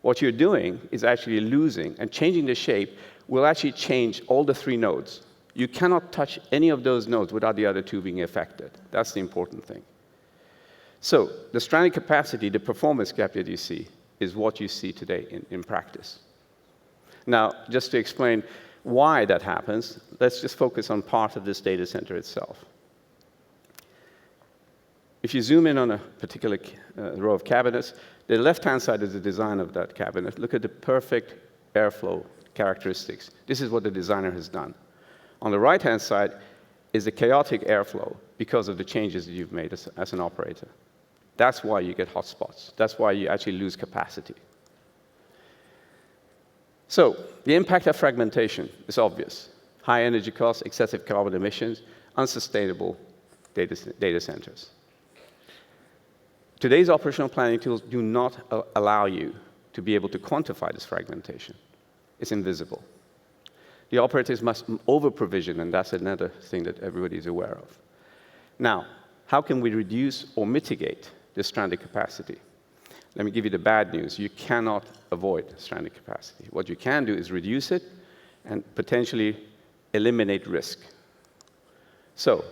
What you're doing is actually losing, and changing the shape will actually change all the 3 nodes. You cannot touch any of those nodes without the other 2 being affected. That's the important thing. So the stranded capacity, the performance gap that you see, is what you see today in practice. Now, just to explain why that happens, let's just focus on part of this data center itself. If you zoom in on a particular row of cabinets, the left-hand side is the design of that cabinet. Look at the perfect airflow characteristics. This is what the designer has done. On the right-hand side is the chaotic airflow because of the changes that you've made as an operator. That's why you get hotspots. That's why you actually lose capacity. So the impact of fragmentation is obvious. High energy costs, excessive carbon emissions, unsustainable data centers. Today's operational planning tools do not allow you to be able to quantify this fragmentation. It's invisible. The operators must over-provision, and that's another thing that everybody is aware of. Now, how can we reduce or mitigate this stranded capacity? Let me give you the bad news. You cannot avoid stranded capacity. What you can do is reduce it and potentially eliminate risk. So,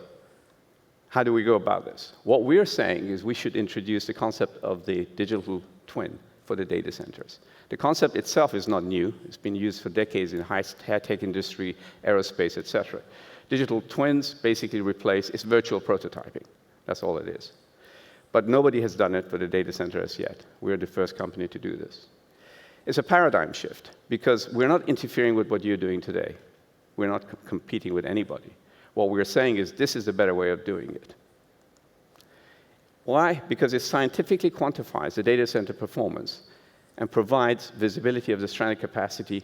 how do we go about this? What we're saying is we should introduce the concept of the digital twin for the data centers. The concept itself is not new. It's been used for decades in high-tech industry, aerospace, etc. Digital twins basically replace, it's virtual prototyping. That's all it is. But nobody has done it for the data center as yet. We're the first company to do this. It's a paradigm shift, because we're not interfering with what you're doing today. We're not competing with anybody. What we're saying is this is the better way of doing it. Why? Because it scientifically quantifies the data center performance and provides visibility of the stranded capacity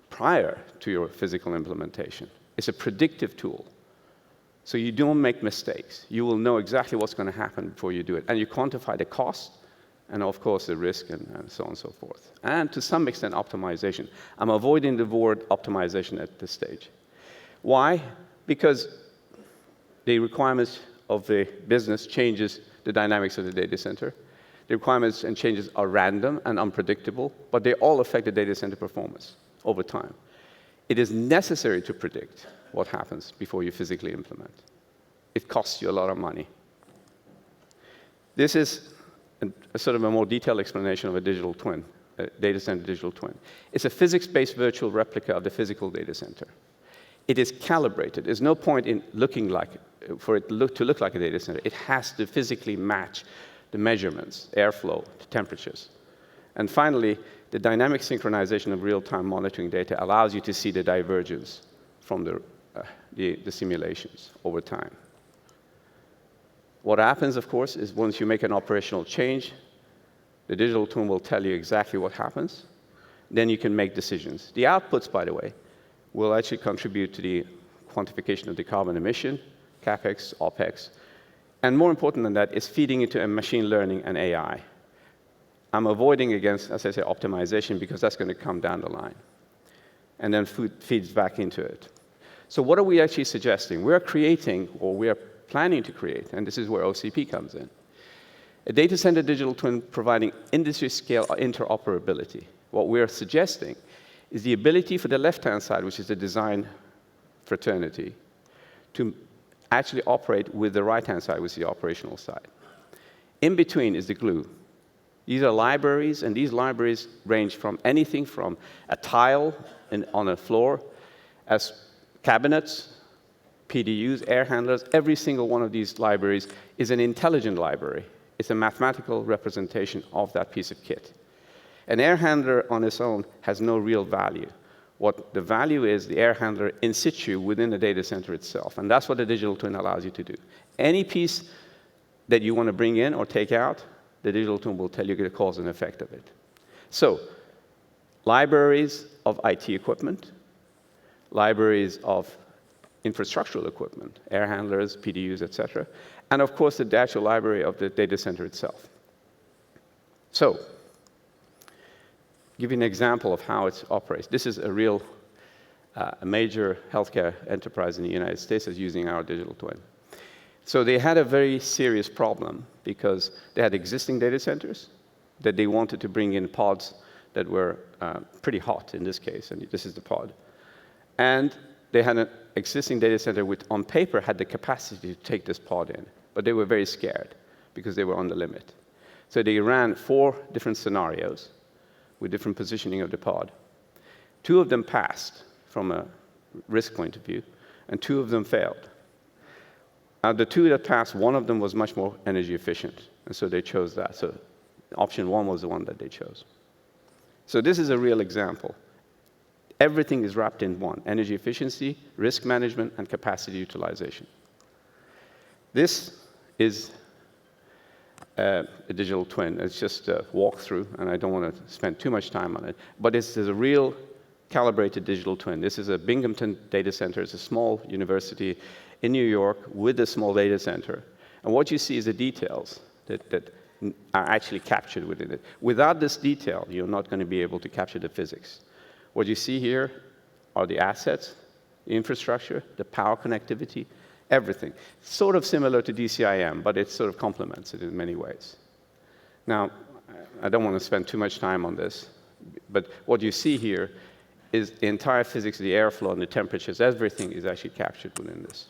prior to your physical implementation. It's a predictive tool. So you don't make mistakes. You will know exactly what's going to happen before you do it. And you quantify the cost and, of course, the risk and so on and so forth. And to some extent, optimization. I'm avoiding the word optimization at this stage. Why? Because the requirements of the business changes the dynamics of the data center. The requirements and changes are random and unpredictable, but they all affect the data center performance over time. It is necessary to predict what happens before you physically implement. It costs you a lot of money. This is a sort of a more detailed explanation of a digital twin, a data center digital twin. It's a physics-based virtual replica of the physical data center. It is calibrated. There's no point in looking like, for it to look like a data center. It has to physically match the measurements, airflow, the temperatures. And finally, the dynamic synchronization of real-time monitoring data allows you to see the divergence from the simulations over time. What happens, of course, is once you make an operational change, the digital twin will tell you exactly what happens. Then you can make decisions. The outputs, by the way, will actually contribute to the quantification of the carbon emission, CapEx, OpEx. And more important than that is feeding into a machine learning and AI. I'm avoiding against, as I say, optimization, because that's going to come down the line. And then feeds back into it. So what are we actually suggesting? We're creating, or we are planning to create, and this is where OCP comes in, a data center digital twin providing industry-scale interoperability. What we're suggesting is the ability for the left-hand side, which is the design fraternity, to actually operate with the right-hand side, which is the operational side. In between is the glue. These are libraries, and these libraries range from anything from a tile on a floor, as cabinets, PDUs, air handlers. Every single one of these libraries is an intelligent library. It's a mathematical representation of that piece of kit. An air handler on its own has no real value. What the value is, the air handler in situ within the data center itself. And that's what the digital twin allows you to do. Any piece that you want to bring in or take out, the digital twin will tell you the cause and effect of it. So, libraries of IT equipment, libraries of infrastructural equipment, air handlers, PDUs, etc., and of course the actual library of the data center itself. So, give you an example of how it operates. This is a real, a major healthcare enterprise in the United States is using our digital twin. So they had a very serious problem because they had existing data centers, that they wanted to bring in pods that were pretty hot in this case, and this is the pod. And they had an existing data center which, on paper, had the capacity to take this pod in, but they were very scared because they were on the limit. So they ran 4 different scenarios with different positioning of the pod. 2 of them passed from a risk point of view, and 2 of them failed. The 2 that passed, one of them was much more energy efficient, and so they chose that. So option 1 was the one that they chose. So this is a real example. Everything is wrapped in one: energy efficiency, risk management, and capacity utilization. This is a digital twin. It's just a walkthrough, and I don't want to spend too much time on it. But this is a real calibrated digital twin. This is a Binghamton data center. It's a small university in New York with a small data center. And what you see is the details that are actually captured within it. Without this detail, you're not going to be able to capture the physics. What you see here are the assets, the infrastructure, the power connectivity, everything. Sort of similar to DCIM, but it sort of complements it in many ways. Now, I don't want to spend too much time on this, but what you see here is the entire physics, the airflow and the temperatures, everything is actually captured within this.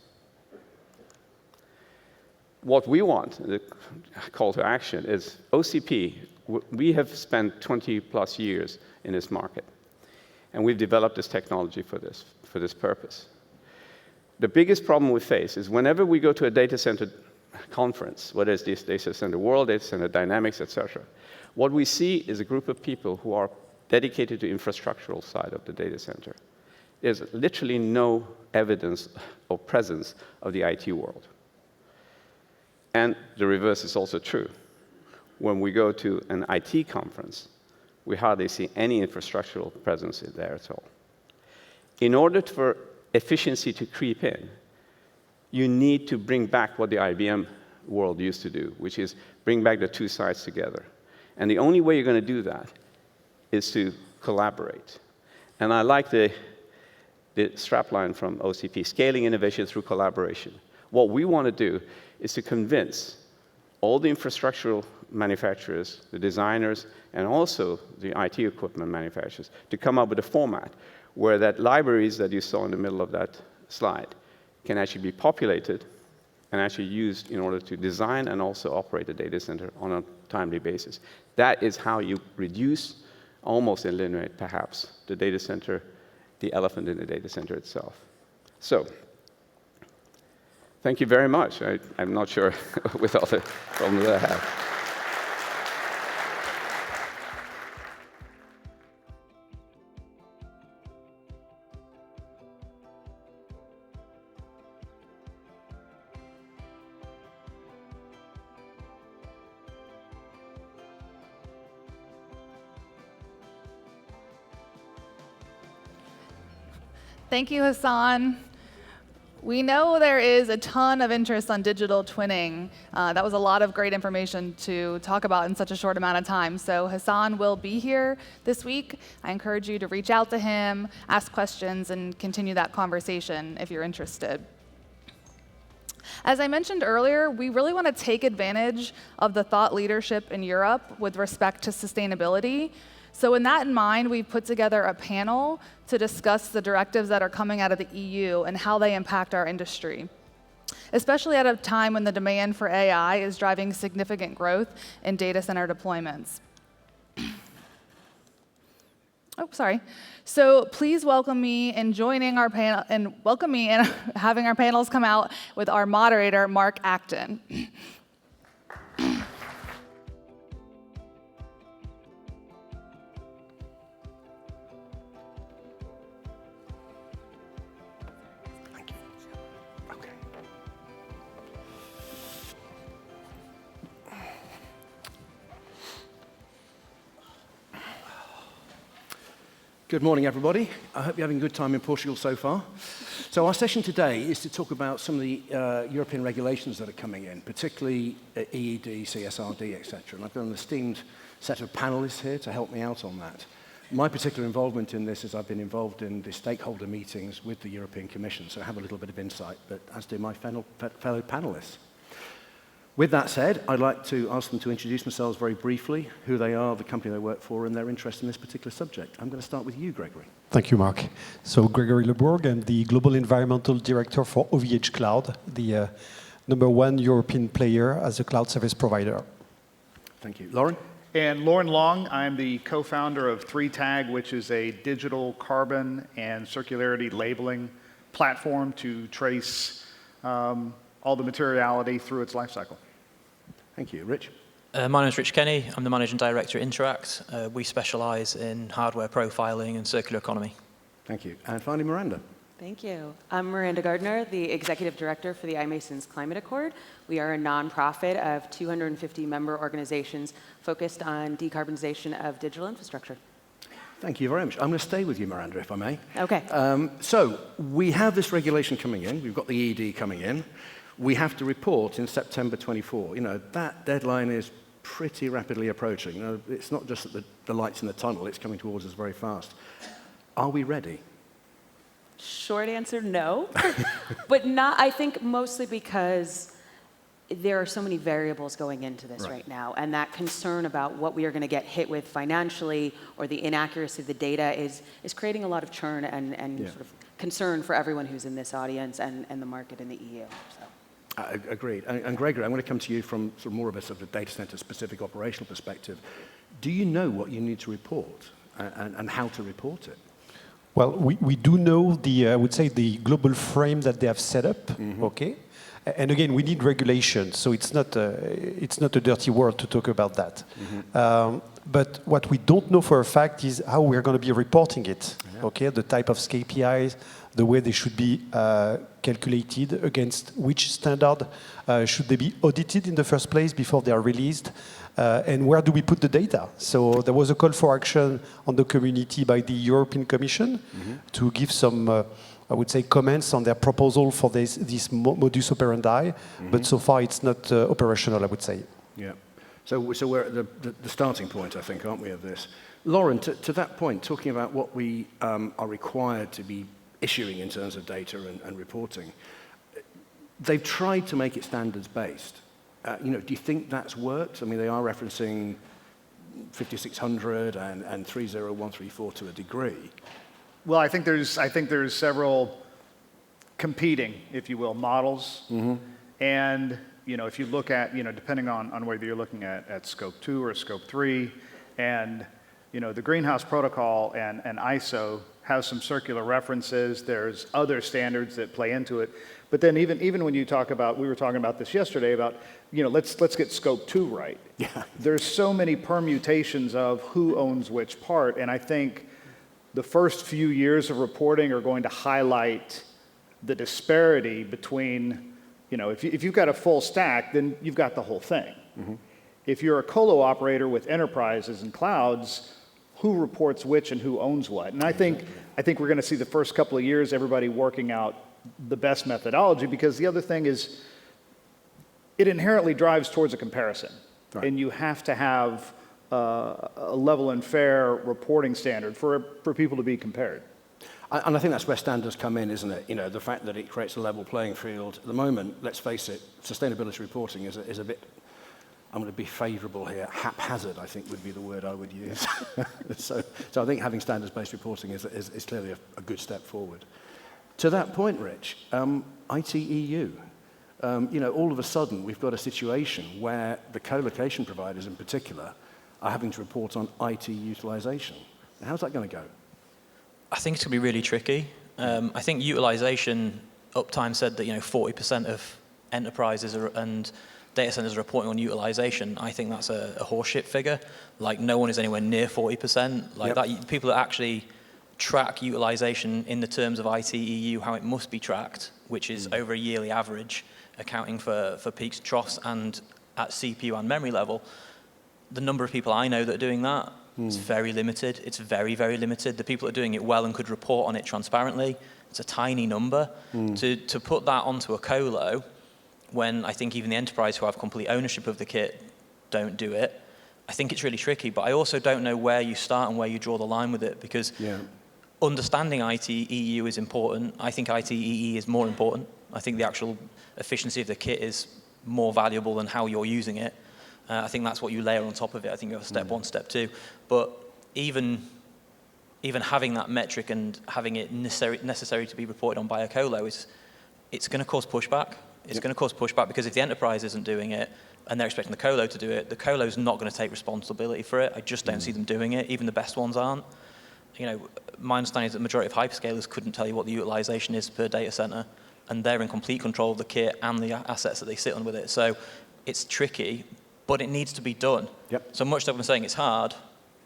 What we want, the call to action, is OCP. We have spent 20+ years in this market, and we've developed this technology for this purpose. The biggest problem we face is whenever we go to a data center conference, whether it's this Data Center World, Data Center Dynamics, etc., what we see is a group of people who are dedicated to the infrastructural side of the data center. There's literally no evidence or presence of the IT world. And the reverse is also true. When we go to an IT conference, we hardly see any infrastructural presence in there at all. In order for efficiency to creep in, you need to bring back what the IBM world used to do, which is bring back the 2 sides together. And the only way you're going to do that is to collaborate. And I like the strapline from OCP, scaling innovation through collaboration. What we want to do is to convince all the infrastructural manufacturers, the designers, and also the IT equipment manufacturers to come up with a format where that libraries that you saw in the middle of that slide can actually be populated and actually used in order to design and also operate a data center on a timely basis. That is how you reduce, almost eliminate perhaps, the data center, the elephant in the data center itself. So, thank you very much. I'm not sure with all the problems that I have. Thank you, Hassan. We know there is a ton of interest on digital twinning. That was a lot of great information to talk about in such a short amount of time. So Hassan will be here this week. I encourage you to reach out to him, ask questions, and continue that conversation if you're interested. As I mentioned earlier, we really want to take advantage of the thought leadership in Europe with respect to sustainability. So with that in mind, we've put together a panel to discuss the directives that are coming out of the EU and how they impact our industry, especially at a time when the demand for AI is driving significant growth in data center deployments. Oh, sorry. So please welcome me in joining our panel, and welcome me in having our panels come out with our moderator, Mark Acton. Good morning, everybody. I hope you're having a good time in Portugal so far. So our session today is to talk about some of the European regulations that are coming in, particularly EED, CSRD, etc. And I've got an esteemed set of panelists here to help me out on that. My particular involvement in this is I've been involved in the stakeholder meetings with the European Commission, so I have a little bit of insight, but as do my fellow panelists. With that said, I'd like to ask them to introduce themselves very briefly, who they are, the company they work for, and their interest in this particular subject. I'm going to start with you, Gregory. Thank you, Mark. So Gregory Lebourg, I'm the Global Environmental Director for OVH Cloud, the #1 European player as a cloud service provider. Thank you. Lauren? And Lauren Long, I'm the co-founder of 3Tag, which is a digital carbon and circularity labeling platform to trace all the materiality through its life cycle. Thank you. Rich? My name is Rich Kenny. I'm the Managing Director at Interact. We specialize in hardware profiling and circular economy. Thank you. And finally, Miranda. Thank you. I'm Miranda Gardner, the Executive Director for the iMasons Climate Accord. We are a nonprofit of 250 member organizations focused on decarbonization of digital infrastructure. Thank you very much. I'm going to stay with you, Miranda, if I may. Okay. So we have this regulation coming in. We've got the ED coming in. We have to report in September 24. You know, that deadline is pretty rapidly approaching. You know, it's not just that the light's in the tunnel, it's coming towards us very fast. Are we ready? Short answer, no. But not, I think mostly because there are so many variables going into this right now, and that concern about what we are going to get hit with financially or the inaccuracy of the data is creating a lot of churn and sort of concern for everyone who's in this audience and the market in the EU. So. Agreed. And Gregory, I'm going to come to you from sort of more of a sort of data center specific operational perspective. Do you know what you need to report and how to report it? Well, we do know the, I would say, the global frame that they have set up, okay? And again, we need regulation, so it's not a dirty word to talk about that. But what we don't know for a fact is how we're going to be reporting it, okay? The type of KPIs, the way they should be calculated, against which standard should they be audited in the first place before they are released, and where do we put the data? So there was a call for action on the community by the European Commission to give some, I would say, comments on their proposal for this modus operandi, but so far it's not operational, I would say. Yeah. So we're at the starting point, I think, aren't we, of this? Lauren, to that point, talking about what we are required to be issuing in terms of data and reporting, they've tried to make it standards-based. You know, do you think that's worked? I mean, they are referencing 5600 and 30134 to a degree. Well, I think there's several competing, if you will, models. And you know, if you look at, you know, depending on whether you're looking at scope 2 or scope 3, and you know, the Greenhouse Protocol and ISO has some circular references. There's other standards that play into it. But then even when you talk about, we were talking about this yesterday about, you know, let's get scope 2 right. Yeah. There's so many permutations of who owns which part, and I think the first few years of reporting are going to highlight the disparity between, you know, if you've got a full stack, then you've got the whole thing. If you're a colo operator with enterprises and clouds, who reports which and who owns what? And I think we're going to see the first couple of years everybody working out the best methodology, because the other thing is it inherently drives towards a comparison. Right. And you have to have a level and fair reporting standard for people to be compared. And I think that's where standards come in, isn't it? You know, the fact that it creates a level playing field. At the moment, let's face it, sustainability reporting is a bit, I'm going to be favorable here, haphazard, I think would be the word I would use. so I think having standards-based reporting is clearly a good step forward. To that point, Rich, ITEU, you know, all of a sudden we've got a situation where the co-location providers in particular are having to report on IT utilization. How's that going to go? I think it's going to be really tricky. I think utilization, Uptime said that, you know, 40% of enterprises and data centers are reporting on utilization. I think that's a horseshit figure. Like, no one is anywhere near 40%. Like that, people that actually track utilization in the terms of ITEU, how it must be tracked, which is over a yearly average, accounting for peaks, troughs, and at CPU and memory level. The number of people I know that are doing that is very limited. It's very, very limited. The people that are doing it well and could report on it transparently, it's a tiny number. To put that onto a colo, when I think even the enterprise who have complete ownership of the kit don't do it, I think it's really tricky. But I also don't know where you start and where you draw the line with it, because understanding ITEU is important. I think ITEE is more important. I think the actual efficiency of the kit is more valuable than how you're using it. I think that's what you layer on top of it. I think you have step one, step two. But even having that metric and having it necessary to be reported on by a colo it's going to cause pushback. It's going to cause pushback because if the enterprise isn't doing it and they're expecting the colo to do it, the colo's not going to take responsibility for it. I just don't see them doing it. Even the best ones aren't. You know, my understanding is that the majority of hyperscalers couldn't tell you what the utilization is per data center, and they're in complete control of the kit and the assets that they sit on with it. So it's tricky, but it needs to be done. So much like I'm saying, it's hard.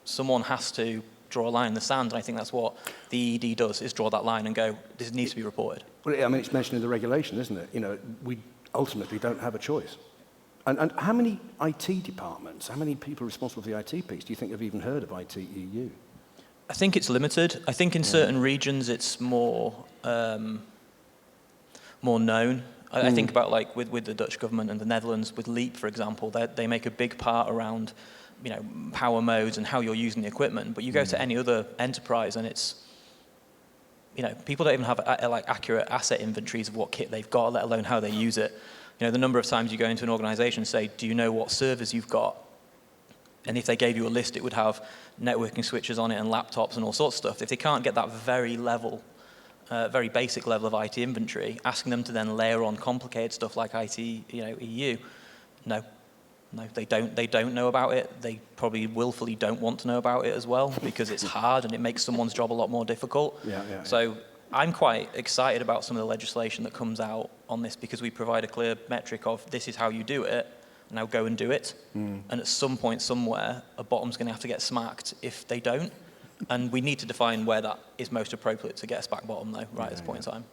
Someone has to draw a line in the sand, and I think that's what the ED does, is draw that line and go, this needs to be reported. Well, I mean, it's mentioned in the regulation, isn't it? You know, we ultimately don't have a choice. And how many IT departments, how many people responsible for the IT piece do you think have even heard of IT EU? I think it's limited. I think in certain regions it's more known. I think about like with the Dutch government and the Netherlands, with LEAP, for example, they make a big part around, you know, power modes and how you're using the equipment. But you go to any other enterprise and it's, you know, people don't even have like accurate asset inventories of what kit they've got, let alone how they use it. You know, the number of times you go into an organization and say, do you know what servers you've got? And if they gave you a list, it would have networking switches on it and laptops and all sorts of stuff. If they can't get that very basic level of IT inventory, asking them to then layer on complicated stuff like IT, you know, EU, no, they don't know about it. They probably willfully don't want to know about it as well because it's hard and it makes someone's job a lot more difficult. So I'm quite excited about some of the legislation that comes out on this because we provide a clear metric of this is how you do it. Now go and do it. And at some point somewhere, a bottom's going to have to get smacked if they don't. And we need to define where that is most appropriate to get us back bottom, though, at this point in time.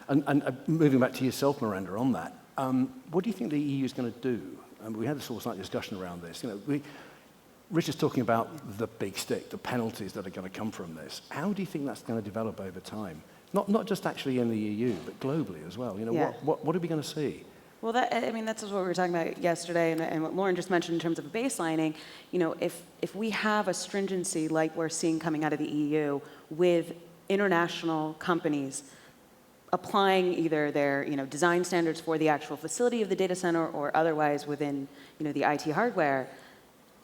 And moving back to yourself, Miranda, on that, what do you think the EU is going to do? We had a sort of slight discussion around this. You know, Rich is talking about the big stick, the penalties that are going to come from this. How do you think that's going to develop over time? Not just actually in the EU, but globally as well. You know, what are we going to see? Well, that's what we were talking about yesterday, and what Lauren just mentioned in terms of baselining. You know, if we have a stringency like we're seeing coming out of the EU with international companies applying either their design standards for the actual facility of the data center or otherwise within the IT hardware,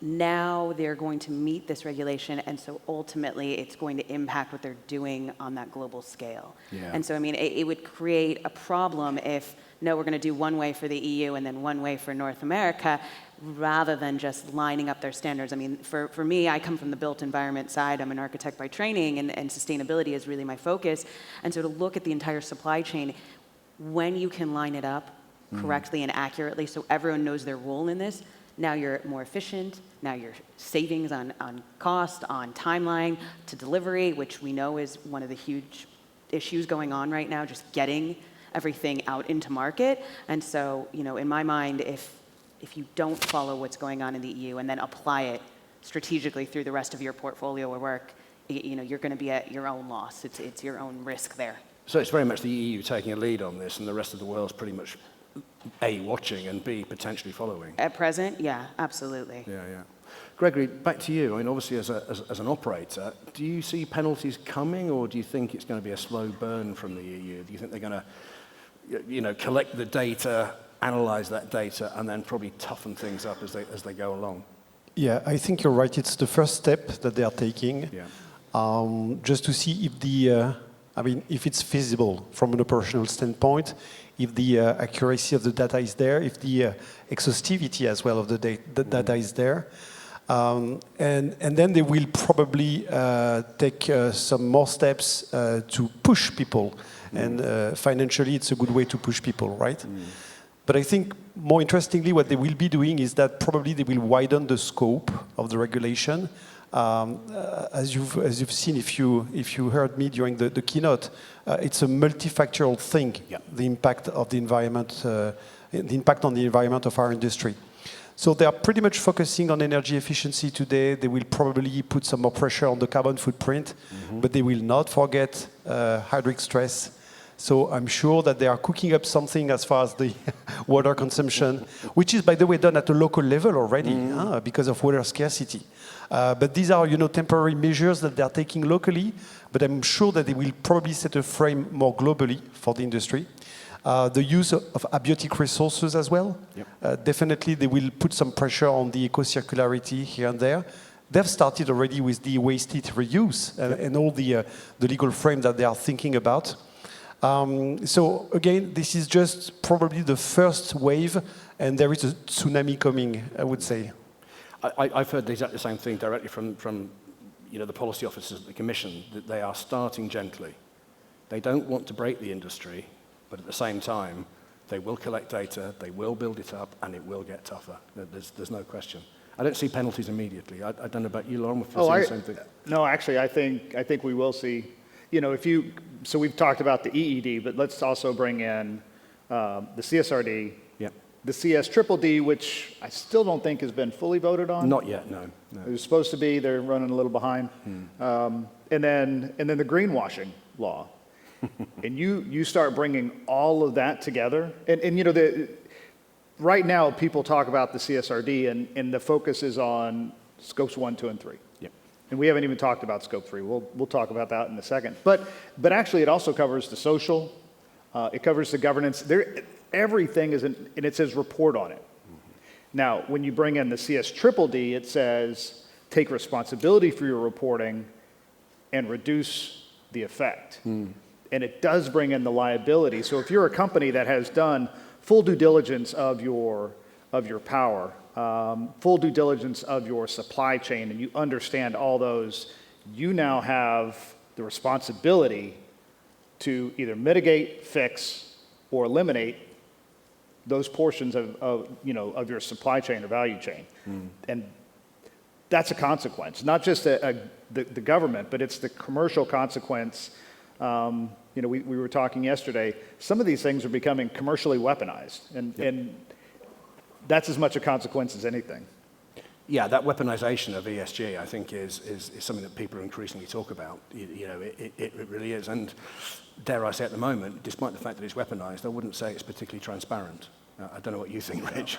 now they're going to meet this regulation, and so ultimately it's going to impact what they're doing on that global scale. And so, I mean, it would create a problem if, no, we're going to do one way for the EU and then one way for North America, rather than just lining up their standards. I mean, for me, I come from the built environment side. I'm an architect by training, and sustainability is really my focus. And so to look at the entire supply chain, when you can line it up correctly and accurately so everyone knows their role in this, now you're more efficient, now you're savings on cost, on timeline to delivery, which we know is one of the huge issues going on right now, just getting everything out into market. And so, in my mind, if you don't follow what's going on in the EU and then apply it strategically through the rest of your portfolio or work, you're going to be at your own loss. It's your own risk there. So it's very much the EU taking a lead on this, and the rest of the world's pretty much A, watching, and B, potentially following. At present, yeah, absolutely. Yeah. Gregory, back to you. I mean, obviously, as an operator, do you see penalties coming, or do you think it's going to be a slow burn from the EU? Do you think they're going to, collect the data, analyze that data, and then probably toughen things up as they go along? Yeah, I think you're right. It's the first step that they are taking, just to see if if it's feasible from an operational standpoint, if the accuracy of the data is there, if the exhaustivity as well of the data is there. And then they will probably take some more steps to push people. And financially, it's a good way to push people, right? But I think more interestingly, what they will be doing is that probably they will widen the scope of the regulation. As you've seen, if you heard me during the keynote, it's a multifactorial thing. The impact of the environment, the impact on the environment of our industry. So they are pretty much focusing on energy efficiency today. They will probably put some more pressure on the carbon footprint, but they will not forget hydric stress. So I'm sure that they are cooking up something as far as the water consumption, which is, by the way, done at a local level already because of water scarcity. But these are, temporary measures that they are taking locally, but I'm sure that they will probably set a frame more globally for the industry. The use of abiotic resources as well. Yep. Definitely, they will put some pressure on the eco-circularity here and there. They've started already with the waste heat reuse and all the legal frame that they are thinking about. So again, this is just probably the first wave, and there is a tsunami coming, I would say. I've heard exactly the same thing directly from the policy officers at the Commission, that they are starting gently. They don't want to break the industry, but at the same time, they will collect data, they will build it up, and it will get tougher. There's no question. I don't see penalties immediately. I don't know about you, Lauren, if you see the same thing. No, actually, I think we will see. So we've talked about the EED, but let's also bring in the CSRD, the CS-DDD, which I still don't think has been fully voted on. Not yet, no. It was supposed to be. They're running a little behind. And then the greenwashing law. And you start bringing all of that together. And right now, people talk about the CSRD, and the focus is on scopes 1, 2, and 3. Yep. And we haven't even talked about scope 3. We'll talk about that in a second. But actually, it also covers the social. It covers the governance. Everything is and it says report on it. Now, when you bring in the CS-DDD, it says take responsibility for your reporting and reduce the effect. And it does bring in the liability. So if you're a company that has done full due diligence of your power, full due diligence of your supply chain, and you understand all those, you now have the responsibility to either mitigate, fix, or eliminate those portions of your supply chain or value chain. And that's a consequence, not just the government, but it's the commercial consequence. We were talking yesterday, some of these things are becoming commercially weaponized, and that's as much a consequence as anything. Yeah, that weaponization of ESG, I think, is something that people increasingly talk about. It really is. And dare I say at the moment, despite the fact that it's weaponized, I wouldn't say it's particularly transparent. I don't know what you think, Rich.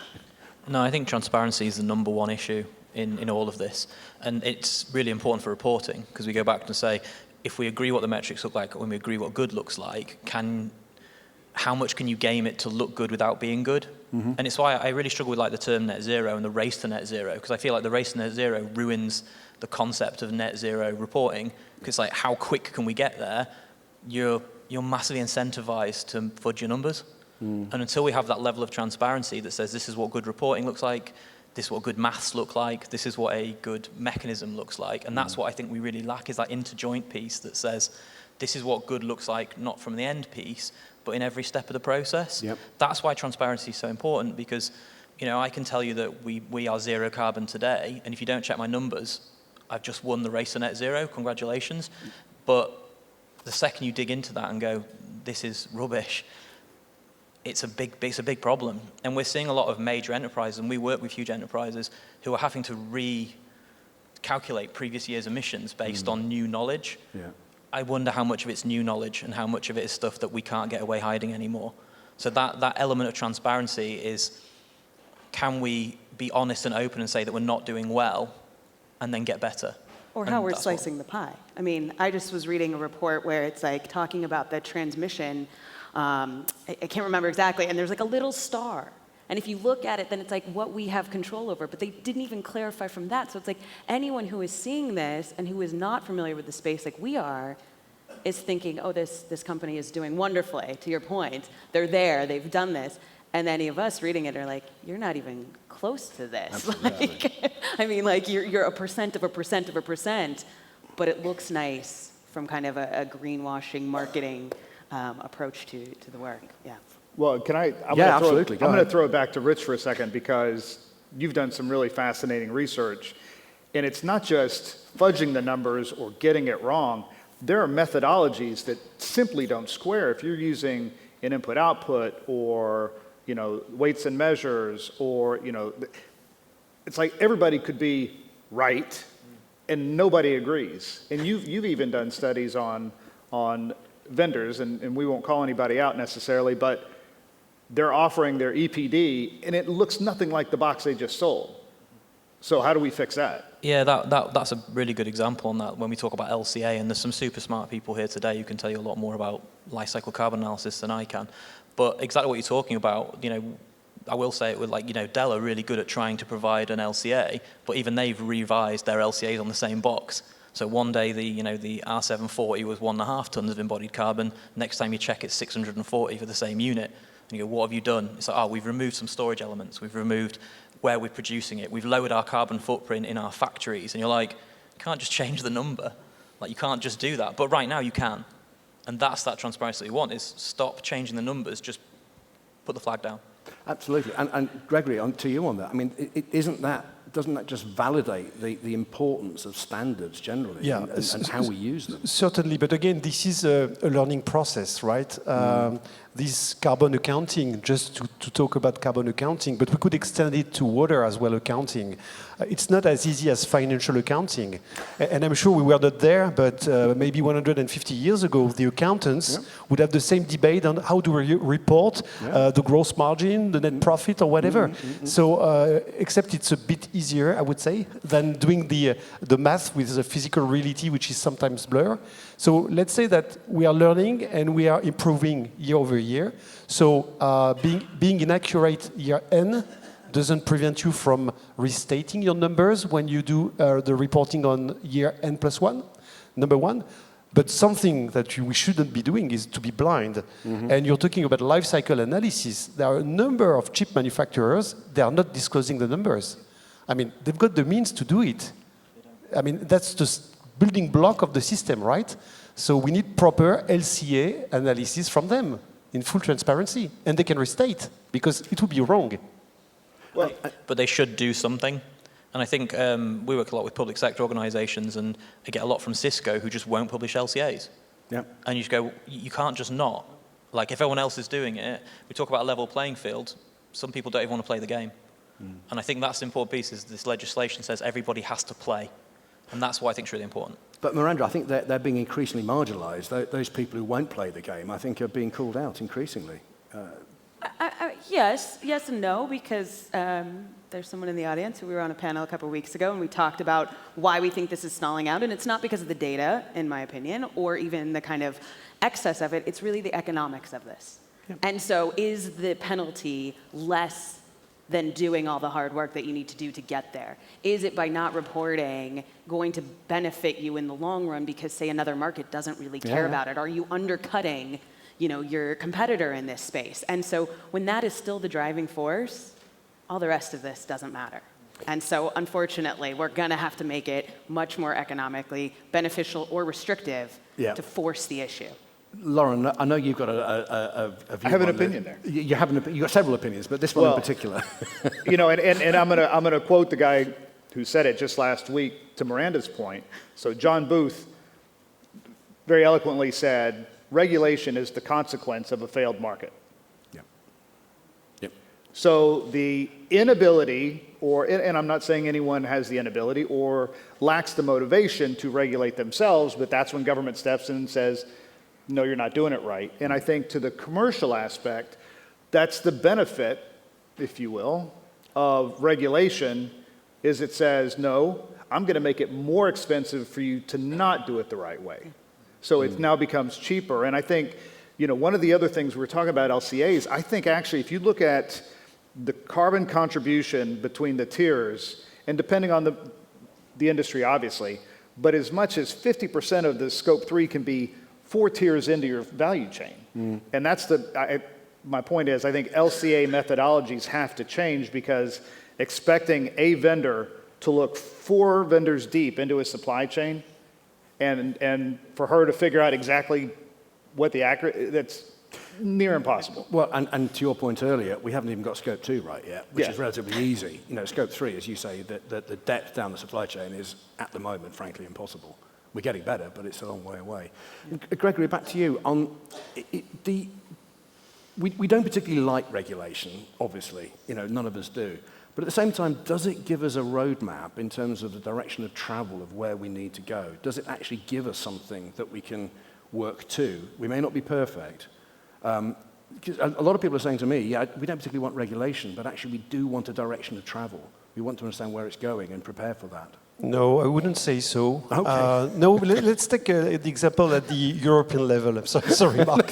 No, I think transparency is the number 1 issue in all of this. And it's really important for reporting, because we go back and say, if we agree what the metrics look like, when we agree what good looks like, how much can you game it to look good without being good? And it's why I really struggle with the term net zero and the race to net zero, because I feel like the race to net zero ruins the concept of net zero reporting, because how quick can we get there? You're massively incentivized to fudge your numbers. And until we have that level of transparency that says this is what good reporting looks like, this is what good maths look like, this is what a good mechanism looks like, and that's what I think we really lack, is that interjoint piece that says this is what good looks like, not from the end piece, but in every step of the process. Yep. That's why transparency is so important, because I can tell you that we are zero carbon today, and if you don't check my numbers, I've just won the race to net zero, congratulations. But the second you dig into that and go, this is rubbish, it's a big problem. And we're seeing a lot of major enterprises, and we work with huge enterprises, who are having to recalculate previous year's emissions based on new knowledge. Yeah. I wonder how much of it's new knowledge and how much of it is stuff that we can't get away hiding anymore. So that element of transparency is, can we be honest and open and say that we're not doing well and then get better? Or how we're slicing the pie. I mean, I just was reading a report where it's talking about the transmission. I can't remember exactly, and there's a little star. And if you look at it, then it's what we have control over. But they didn't even clarify from that. So it's anyone who is seeing this and who is not familiar with the space like we are is thinking, oh, this company is doing wonderfully, to your point. They're there, they've done this. And any of us reading it are like, you're not even close to this. You're a percent of a percent of a percent, but it looks nice from kind of a greenwashing marketing approach to the work. Yeah. Well, absolutely. I'm going to throw it back to Rich for a second, because you've done some really fascinating research. And it's not just fudging the numbers or getting it wrong. There are methodologies that simply don't square. If you're using an input-output or weights and measures, or it's everybody could be right, and nobody agrees. And you've even done studies on vendors, and we won't call anybody out necessarily, but they're offering their EPD, and it looks nothing like the box they just sold. So how do we fix that? Yeah, that's a really good example on that when we talk about LCA, and there's some super smart people here today who can tell you a lot more about life cycle carbon analysis than I can. But exactly what you're talking about, I will say it with Dell are really good at trying to provide an LCA, but even they've revised their LCAs on the same box. So one day the R740 was 1.5 tons of embodied carbon. Next time you check, it's 640 for the same unit. And you go, what have you done? It's like, we've removed some storage elements. We've removed where we're producing it. We've lowered our carbon footprint in our factories. And you're like, you can't just change the number. You can't just do that. But right now you can. And that's that transparency we want, is stop changing the numbers, just put the flag down. Absolutely. And Gregory, to you on that, I mean, doesn't that just validate the importance of standards generally and how we use them? Certainly, but again, this is a learning process, right? This carbon accounting, just to talk about carbon accounting, but we could extend it to water as well accounting. It's not as easy as financial accounting. And I'm sure we were not there, but maybe 150 years ago, the accountants would have the same debate on how do we report the gross margin, the net profit, or whatever. So, except it's a bit easier, I would say, than doing the math with the physical reality, which is sometimes blur. So let's say that we are learning and we are improving year over year. So being inaccurate year N doesn't prevent you from restating your numbers when you do the reporting on year N+1, number one. But something that we shouldn't be doing is to be blind. And you're talking about life cycle analysis. There are a number of chip manufacturers, they are not disclosing the numbers. I mean, they've got the means to do it. I mean, that's the building block of the system, right? So we need proper LCA analysis from them in full transparency. And they can restate, because it would be wrong. Well, but they should do something. And I think we work a lot with public sector organizations, and I get a lot from Cisco who just won't publish LCAs. Yeah. And you just go, you can't just not. Like, if everyone else is doing it, we talk about a level playing field, some people don't even want to play the game. And I think that's the important piece, is this legislation says everybody has to play. And that's what I think is really important. But Miranda, I think they're being increasingly marginalised. Those people who won't play the game, I think, are being called out increasingly. Yes and no, because there's someone in the audience who we were on a panel a couple of weeks ago, and we talked about why we think this is stalling out. And it's not because of the data, in my opinion, or even the kind of excess of it. It's really the economics of this. Yep. And so is the penalty less than doing all the hard work that you need to do to get there? Is it, by not reporting, going to benefit you in the long run because, say, another market doesn't really care about it? Are you undercutting, your competitor in this space? And so when that is still the driving force, all the rest of this doesn't matter. And so, unfortunately, we're going to have to make it much more economically beneficial or restrictive to force the issue. Lauren, I know you've got a view. I have an opinion there. You have you've got several opinions, but this one in particular. And I'm gonna quote the guy who said it just last week to Miranda's point. So John Booth very eloquently said, regulation is the consequence of a failed market. So the inability, and I'm not saying anyone has the inability or lacks the motivation to regulate themselves, but that's when government steps in and says, no, you're not doing it right. And I think to the commercial aspect, that's the benefit, if you will, of regulation, is it says, no, I'm going to make it more expensive for you to not do it the right way. So it now becomes cheaper. And I think, one of the other things we're talking about LCAs, I think actually if you look at the carbon contribution between the tiers, and depending on the industry, obviously, but as much as 50% of the scope 3 can be 4 tiers into your value chain. And that's my point is, I think LCA methodologies have to change, because expecting a vendor to look 4 vendors deep into a supply chain and for her to figure out exactly what that's near impossible. Well, and to your point earlier, we haven't even got scope 2 right yet, which is relatively easy. Scope 3, as you say, the depth down the supply chain is, at the moment, frankly, impossible. We're getting better, but it's a long way away. Gregory, back to you. We don't particularly like regulation, obviously. None of us do. But at the same time, does it give us a roadmap in terms of the direction of travel of where we need to go? Does it actually give us something that we can work to? We may not be perfect. Because a lot of people are saying to me, we don't particularly want regulation, but actually we do want a direction of travel. We want to understand where it's going and prepare for that. No, I wouldn't say so. Okay. No, let's take the example at the European level. I'm sorry, Mark.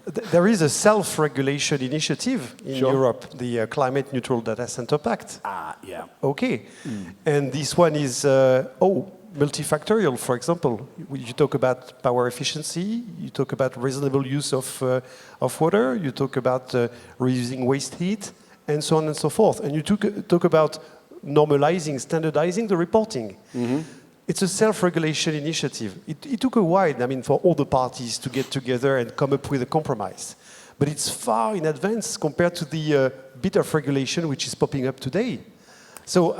There is a self-regulation initiative in Europe, the Climate Neutral Data Center Pact. Yeah. Okay. And this one is, multifactorial, for example. You talk about power efficiency, you talk about reasonable use of water, you talk about reusing waste heat, and so on and so forth. And you talk about normalizing, standardizing the reporting. It's a self-regulation initiative. It took a while, I mean, for all the parties to get together and come up with a compromise. But it's far in advance compared to the bit of regulation which is popping up today. So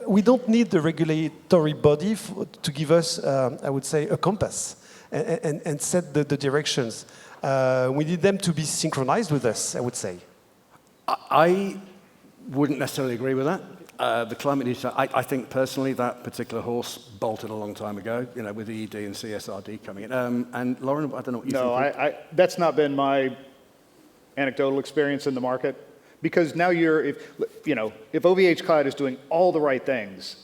we don't need the regulatory body to give us, I would say, a compass and set the directions. We need them to be synchronized with us, I would say. I wouldn't necessarily agree with that. The climate news, I think personally that particular horse bolted a long time ago, you know, with EED and CSRD coming in. And Lauren, I don't know what you think. No, that's not been my anecdotal experience in the market. Because now if OVH Cloud is doing all the right things,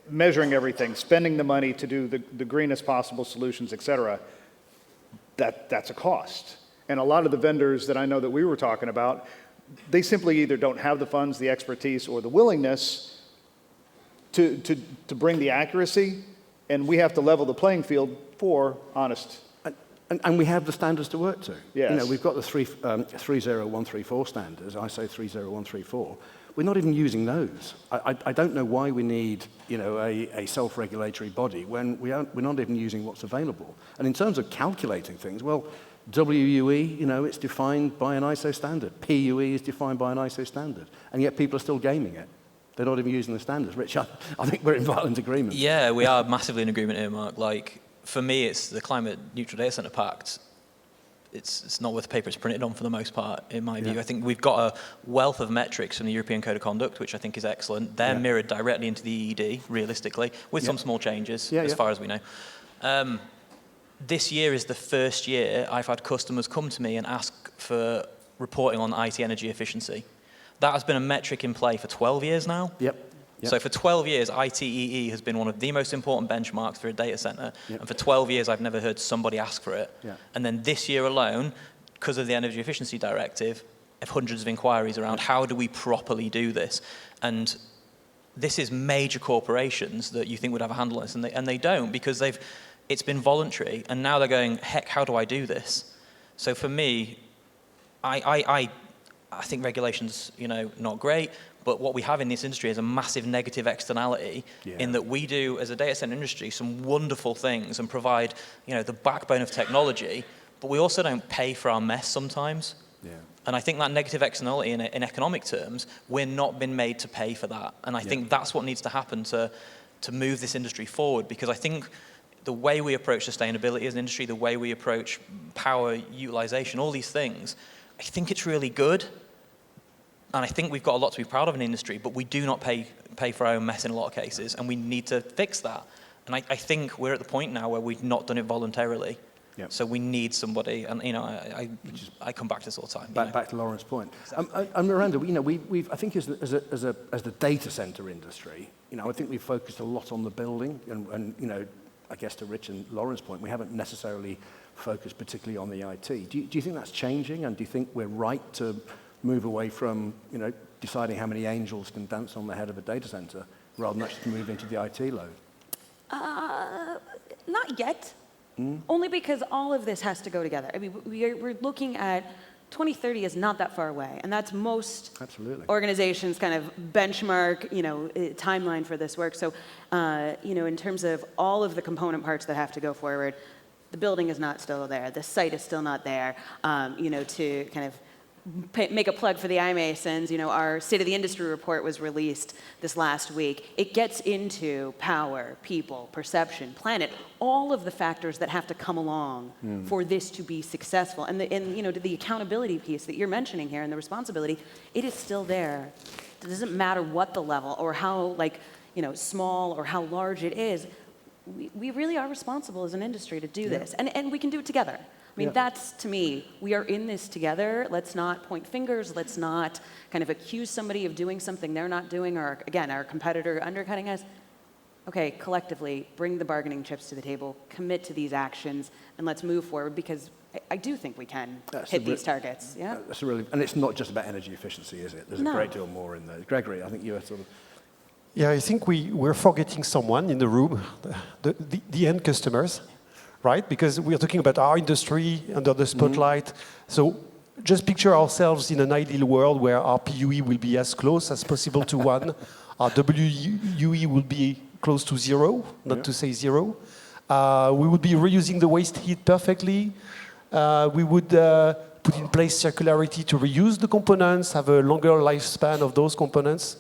measuring everything, spending the money to do the greenest possible solutions, et cetera, that's a cost. And a lot of the vendors that I know that we were talking about, they simply either don't have the funds, the expertise, or the willingness to bring the accuracy, and we have to level the playing field for honest. And we have the standards to work to. Yes. You know, we've got the 30134 standards, ISO 30134. We're not even using those. I don't know why we need, you know, a self-regulatory body when we're not even using what's available. And in terms of calculating things, well, WUE, you know, it's defined by an ISO standard. PUE is defined by an ISO standard. And yet people are still gaming it. They're not even using the standards. Rich, I think we're in violent agreement. Yeah, we are massively in agreement here, Mark. Like, for me, it's the Climate Neutral Data Center Pact. It's not worth the paper it's printed on for the most part, in my view. I think we've got a wealth of metrics from the European Code of Conduct, which I think is excellent. They're mirrored directly into the EED, realistically, with some small changes, as far as we know. This year is the first year I've had customers come to me and ask for reporting on IT energy efficiency. That has been a metric in play for 12 years now. So for 12 years, ITEE has been one of the most important benchmarks for a data center. And for 12 years, I've never heard somebody ask for it. And then this year alone, because of the Energy Efficiency Directive, I have hundreds of inquiries around how do we properly do this. And this is major corporations that you think would have a handle on this, and they don't, because it's been voluntary. And now they're going, heck, how do I do this? So for me, I think regulation's, you know, not great. But what we have in this industry is a massive negative externality in that we do, as a data center industry, some wonderful things and provide, you know, the backbone of technology, but we also don't pay for our mess sometimes. And I think that negative externality in economic terms, we're not been made to pay for that. And I think that's what needs to happen to move this industry forward, because I think the way we approach sustainability as an industry, the way we approach power utilization, all these things, I think it's really good. And I think we've got a lot to be proud of in the industry, but we do not pay for our own mess in a lot of cases, and we need to fix that. And I think we're at the point now where we've not done it voluntarily. So we need somebody, and you know, I come back to this all the time. Back to Lauren's point. And Miranda, you know, we've I think as the data center industry, you know, I think we've focused a lot on the building, and you know, I guess to Rich and Lauren's point, we haven't necessarily focused particularly on the IT. Do you think that's changing, and do you think we're right to move away from, you know, deciding how many angels can dance on the head of a data center rather than actually move into the IT load? Not yet. Only because all of this has to go together. I mean, we're looking at 2030 is not that far away, and that's most organizations' kind of benchmark, you know, timeline for this work. So, you know, in terms of all of the component parts that have to go forward, the building is not still there, the site is still not there. You know, to kind of make a plug for the iMasons, you know, our State of the Industry report was released this last week. It gets into power, people, perception, planet, all of the factors that have to come along for this to be successful. And you know, the accountability piece that you're mentioning here and the responsibility, it is still there. It doesn't matter what the level or how, like, you know, small or how large it is. We really are responsible as an industry to do this, and we can do it together. I mean, that's, to me, we are in this together. Let's not point fingers. Let's not kind of accuse somebody of doing something they're not doing, or, again, our competitor undercutting us. okay, collectively, bring the bargaining chips to the table, commit to these actions, and let's move forward, because I do think we can hit these targets. Yeah. That's really, and it's not just about energy efficiency, is it? There's a great deal more in there. Gregory, I think you were sort of. Yeah, I think we're forgetting someone in the room, the end customers, right? Because we are talking about our industry under the spotlight. So just picture ourselves in an ideal world where our PUE will be as close as possible to 1. Our WUE will be close to 0, not to say 0. We would be reusing the waste heat perfectly. We would put in place circularity to reuse the components, have a longer lifespan of those components.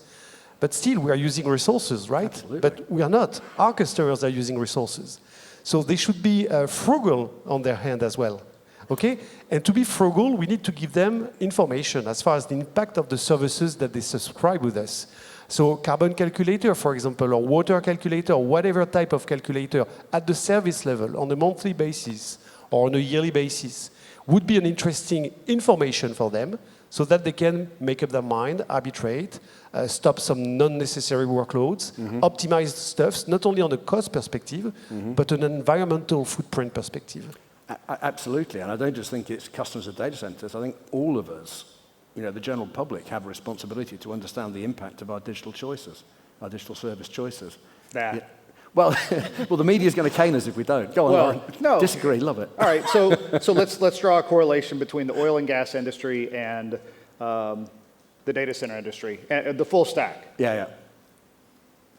But still, we are using resources, right? Absolutely. But we are not. Our customers are using resources. So they should be frugal on their hand as well. Okay? And to be frugal, we need to give them information as far as the impact of the services that they subscribe with us. So carbon calculator, for example, or water calculator, or whatever type of calculator at the service level on a monthly basis or on a yearly basis would be an interesting information for them so that they can make up their mind, arbitrate, stop some non-necessary workloads, optimize stuff, not only on a cost perspective, but an environmental footprint perspective. Absolutely, and I don't just think it's customers of data centers. I think all of us, the general public, have a responsibility to understand the impact of our digital choices, our digital service choices. That. Yeah. Well, the media is going to cane us if we don't. Go on, Lauren. No. Disagree, love it. All right, so let's draw a correlation between the oil and gas industry and the data center industry, and the full stack. Yeah.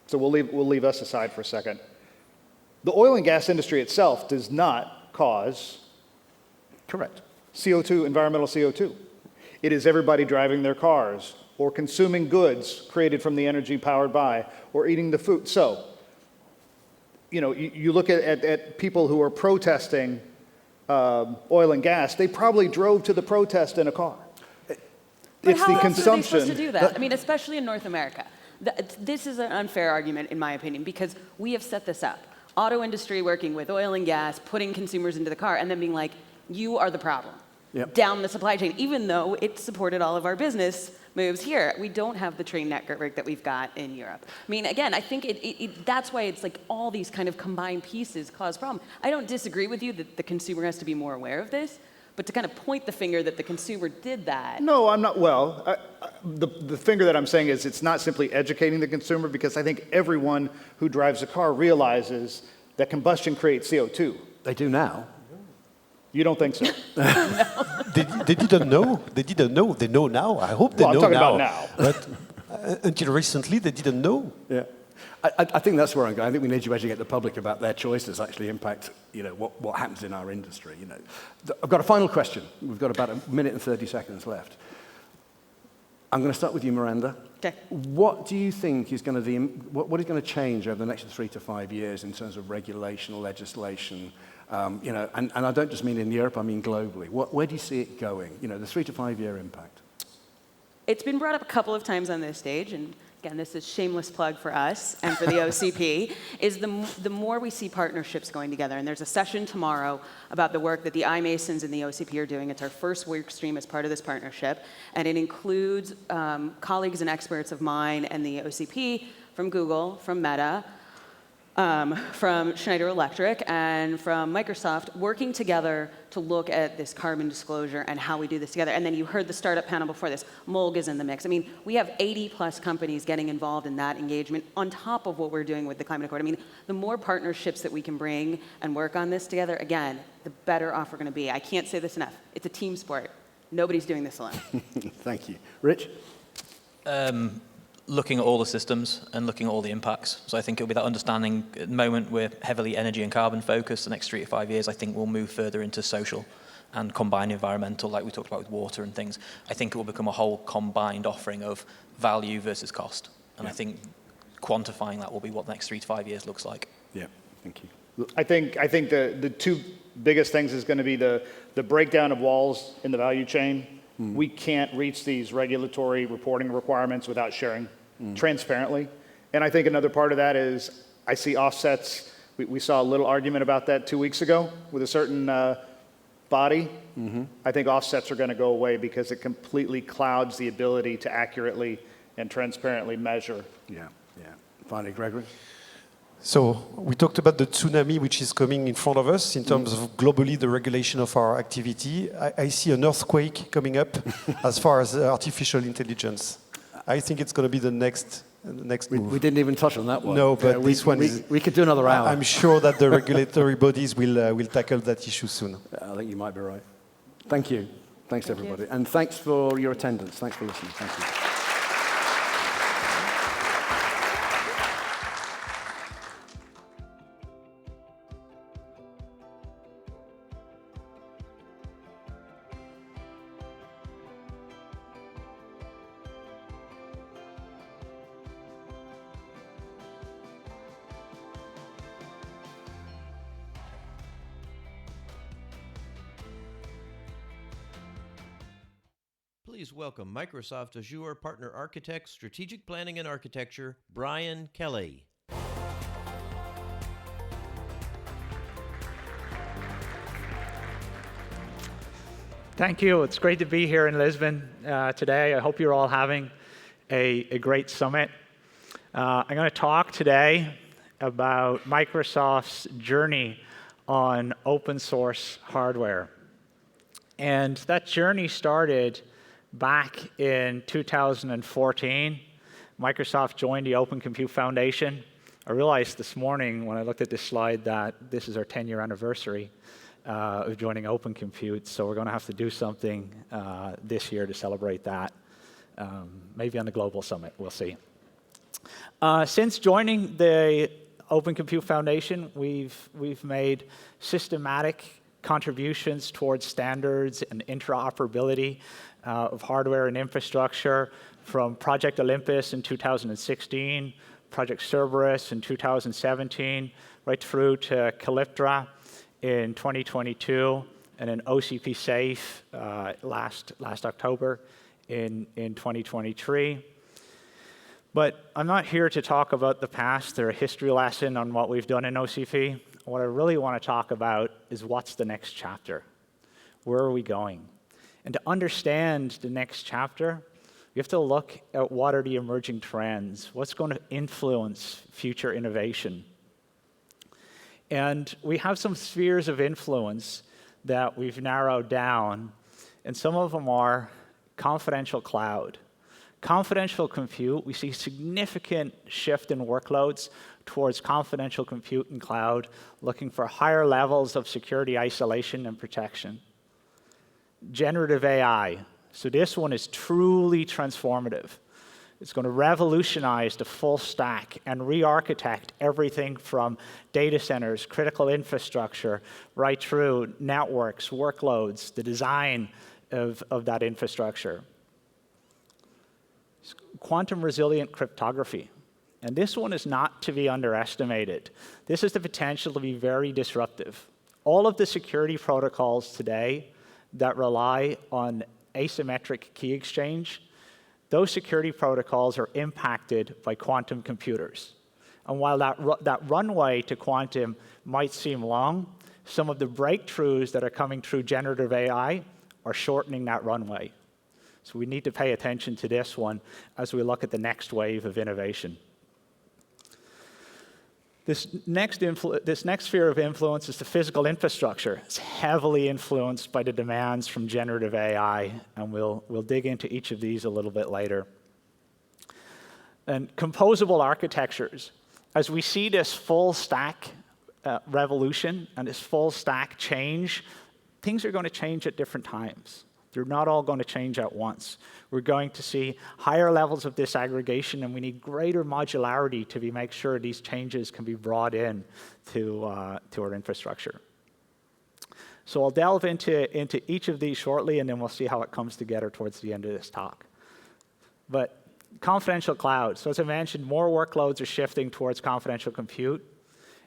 So we'll leave us aside for a second. The oil and gas industry itself does not cause correct CO2, environmental CO2. It is everybody driving their cars or consuming goods created from the energy powered by or eating the food. So, you look at people who are protesting oil and gas, they probably drove to the protest in a car. But how else are they supposed to do that? I mean, especially in North America. This is an unfair argument, in my opinion, because we have set this up. Auto industry working with oil and gas, putting consumers into the car, and then being like, you are the problem. Down the supply chain, even though it supported all of our business moves here. We don't have the train network that we've got in Europe. I mean, again, I think that's why it's like all these kind of combined pieces cause problem. I don't disagree with you that the consumer has to be more aware of this, but to kind of point the finger that the consumer did that. No, I'm not. Well, the finger that I'm saying is it's not simply educating the consumer, because I think everyone who drives a car realizes that combustion creates CO2. They do now. You don't think so? They didn't know. They didn't know. They know now. I hope they know now. I'm talking about now. But until recently, they didn't know. Yeah. I think that's where I'm going. I think we need to educate the public about their choices actually impact, what happens in our industry. I've got a final question. We've got about 1 minute and 30 seconds left. I'm going to start with you, Miranda. Okay. What do you think is going to what is going to change over the next 3 to 5 years in terms of regulation, legislation? And I don't just mean in Europe. I mean globally. Where do you see it going? The 3 to 5 year impact. It's been brought up a couple of times on this stage, and again, this is shameless plug for us and for the OCP, is the more we see partnerships going together. And there's a session tomorrow about the work that the iMasons and the OCP are doing. It's our first work stream as part of this partnership, and it includes colleagues and experts of mine and the OCP from Google, from Meta, from Schneider Electric, and from Microsoft, working together to look at this carbon disclosure and how we do this together. And then you heard the startup panel before this. Moog is in the mix. I mean, we have 80+ companies getting involved in that engagement on top of what we're doing with the Climate Accord. I mean, the more partnerships that we can bring and work on this together, again, the better off we're going to be. I can't say this enough. It's a team sport. Nobody's doing this alone. Thank you. Rich? Looking at all the systems and looking at all the impacts. So I think it'll be that understanding. At the moment, we're heavily energy and carbon focused. The next 3 to 5 years, I think we'll move further into social and combine environmental, like we talked about with water and things. I think it will become a whole combined offering of value versus cost. And I think quantifying that will be what the next 3 to 5 years looks like. Yeah, thank you. I think the two biggest things is going to be the breakdown of walls in the value chain. We can't reach these regulatory reporting requirements without sharing transparently. And I think another part of that is I see offsets. We saw a little argument about that 2 weeks ago with a certain body. I think offsets are going to go away because it completely clouds the ability to accurately and transparently measure. Yeah. Finally, Gregory? So we talked about the tsunami which is coming in front of us in terms of globally the regulation of our activity. I see an earthquake coming up as far as artificial intelligence. I think it's going to be the next move. We didn't even touch on that one. No, but this one is... We could do another hour. I'm sure that the regulatory bodies will tackle that issue soon. I think you might be right. Thank you. Thanks, everybody. And thanks for your attendance. Thanks for listening. Thank you. Please welcome Microsoft Azure Partner Architect, Strategic Planning and Architecture, Brian Kelly. Thank you. It's great to be here in Lisbon today. I hope you're all having a great summit. I'm going to talk today about Microsoft's journey on open source hardware. And that journey started back in 2014. Microsoft joined the Open Compute Foundation. I realized this morning when I looked at this slide that this is our 10-year anniversary of joining Open Compute, so we're going to have to do something this year to celebrate that. Maybe on the Global Summit, we'll see. Since joining the Open Compute Foundation, we've made systematic contributions towards standards and interoperability of hardware and infrastructure, from Project Olympus in 2016, Project Cerberus in 2017, right through to Calyptra in 2022, and then OCP Safe last October in 2023. But I'm not here to talk about the past or a history lesson on what we've done in OCP. What I really want to talk about is what's the next chapter? Where are we going? And to understand the next chapter, we have to look at what are the emerging trends, what's going to influence future innovation. And we have some spheres of influence that we've narrowed down, and some of them are confidential cloud. Confidential compute, we see significant shift in workloads towards confidential compute and cloud, looking for higher levels of security, isolation, and protection. Generative AI. So this one is truly transformative. It's going to revolutionize the full stack and re-architect everything from data centers, critical infrastructure, right through networks, workloads, the design of that infrastructure. Quantum resilient cryptography. And this one is not to be underestimated. This has the potential to be very disruptive. All of the security protocols today that rely on asymmetric key exchange, those security protocols are impacted by quantum computers. And while that runway to quantum might seem long, some of the breakthroughs that are coming through generative AI are shortening that runway. So we need to pay attention to this one as we look at the next wave of innovation. This next sphere of influence is the physical infrastructure. It's heavily influenced by the demands from generative AI, and we'll dig into each of these a little bit later. And composable architectures. As we see this full stack revolution and this full stack change, things are going to change at different times. They're not all going to change at once. We're going to see higher levels of disaggregation, and we need greater modularity to make sure these changes can be brought in to our infrastructure. So I'll delve into each of these shortly, and then we'll see how it comes together towards the end of this talk. But confidential cloud. So as I mentioned, more workloads are shifting towards confidential compute,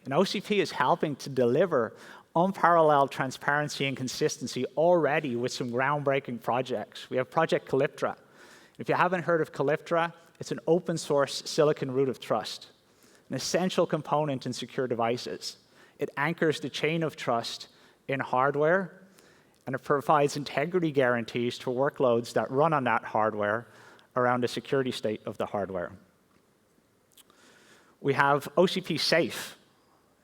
and OCP is helping to deliver unparalleled transparency and consistency already with some groundbreaking projects. We have Project Calyptra. If you haven't heard of Calyptra, it's an open source silicon root of trust, an essential component in secure devices. It anchors the chain of trust in hardware, and it provides integrity guarantees to workloads that run on that hardware around the security state of the hardware. We have OCP Safe.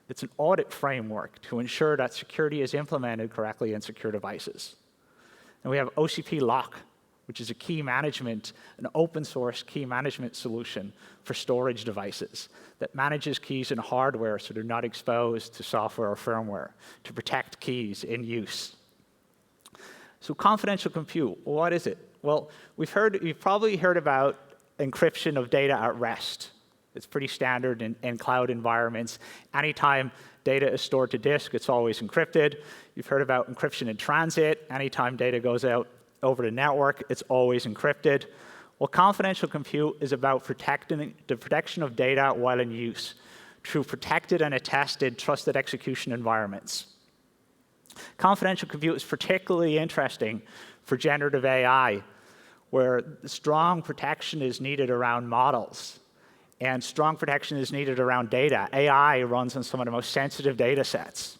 It's an audit framework to ensure that security is implemented correctly in secure devices. And we have OCP Lock, which is a key management, an open source key management solution for storage devices that manages keys and hardware so they're not exposed to software or firmware to protect keys in use. So confidential compute, what is it? Well, you've probably heard about encryption of data at rest. It's pretty standard in cloud environments. Anytime data is stored to disk, it's always encrypted. You've heard about encryption in transit. Anytime data goes out over the network, it's always encrypted. Well, confidential compute is about the protection of data while in use through protected and attested trusted execution environments. Confidential compute is particularly interesting for generative AI, where strong protection is needed around models. And strong protection is needed around data. AI runs on some of the most sensitive data sets.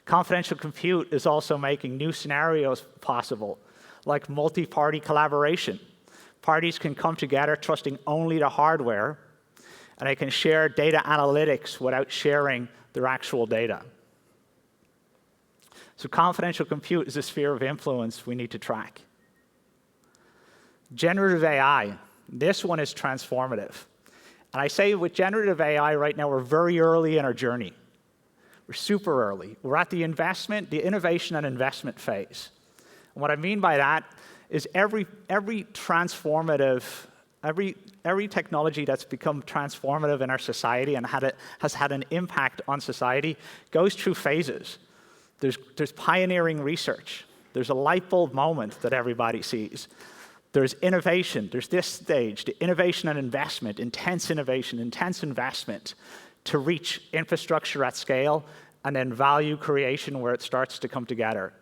Confidential compute is also making new scenarios possible, like multi-party collaboration. Parties can come together trusting only the hardware, and they can share data analytics without sharing their actual data. So confidential compute is a sphere of influence we need to track. Generative AI, this one is transformative. And I say with generative AI right now, we're very early in our journey. We're super early. We're at the innovation and investment phase. And what I mean by that is every transformative, every technology that's become transformative in our society and has had an impact on society goes through phases. There's pioneering research. There's a light bulb moment that everybody sees. There's innovation. There's this stage, the innovation and investment, intense innovation, intense investment to reach infrastructure at scale, and then value creation where it starts to come together.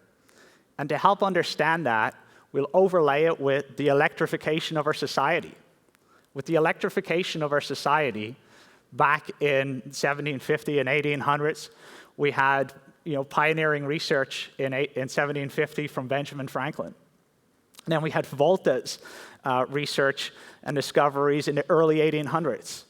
And to help understand that, we'll overlay it with the electrification of our society. With the electrification of our society, back in 1750 and 1800s, we had pioneering research in 1750 from Benjamin Franklin. And then we had Volta's research and discoveries in the early 1800s.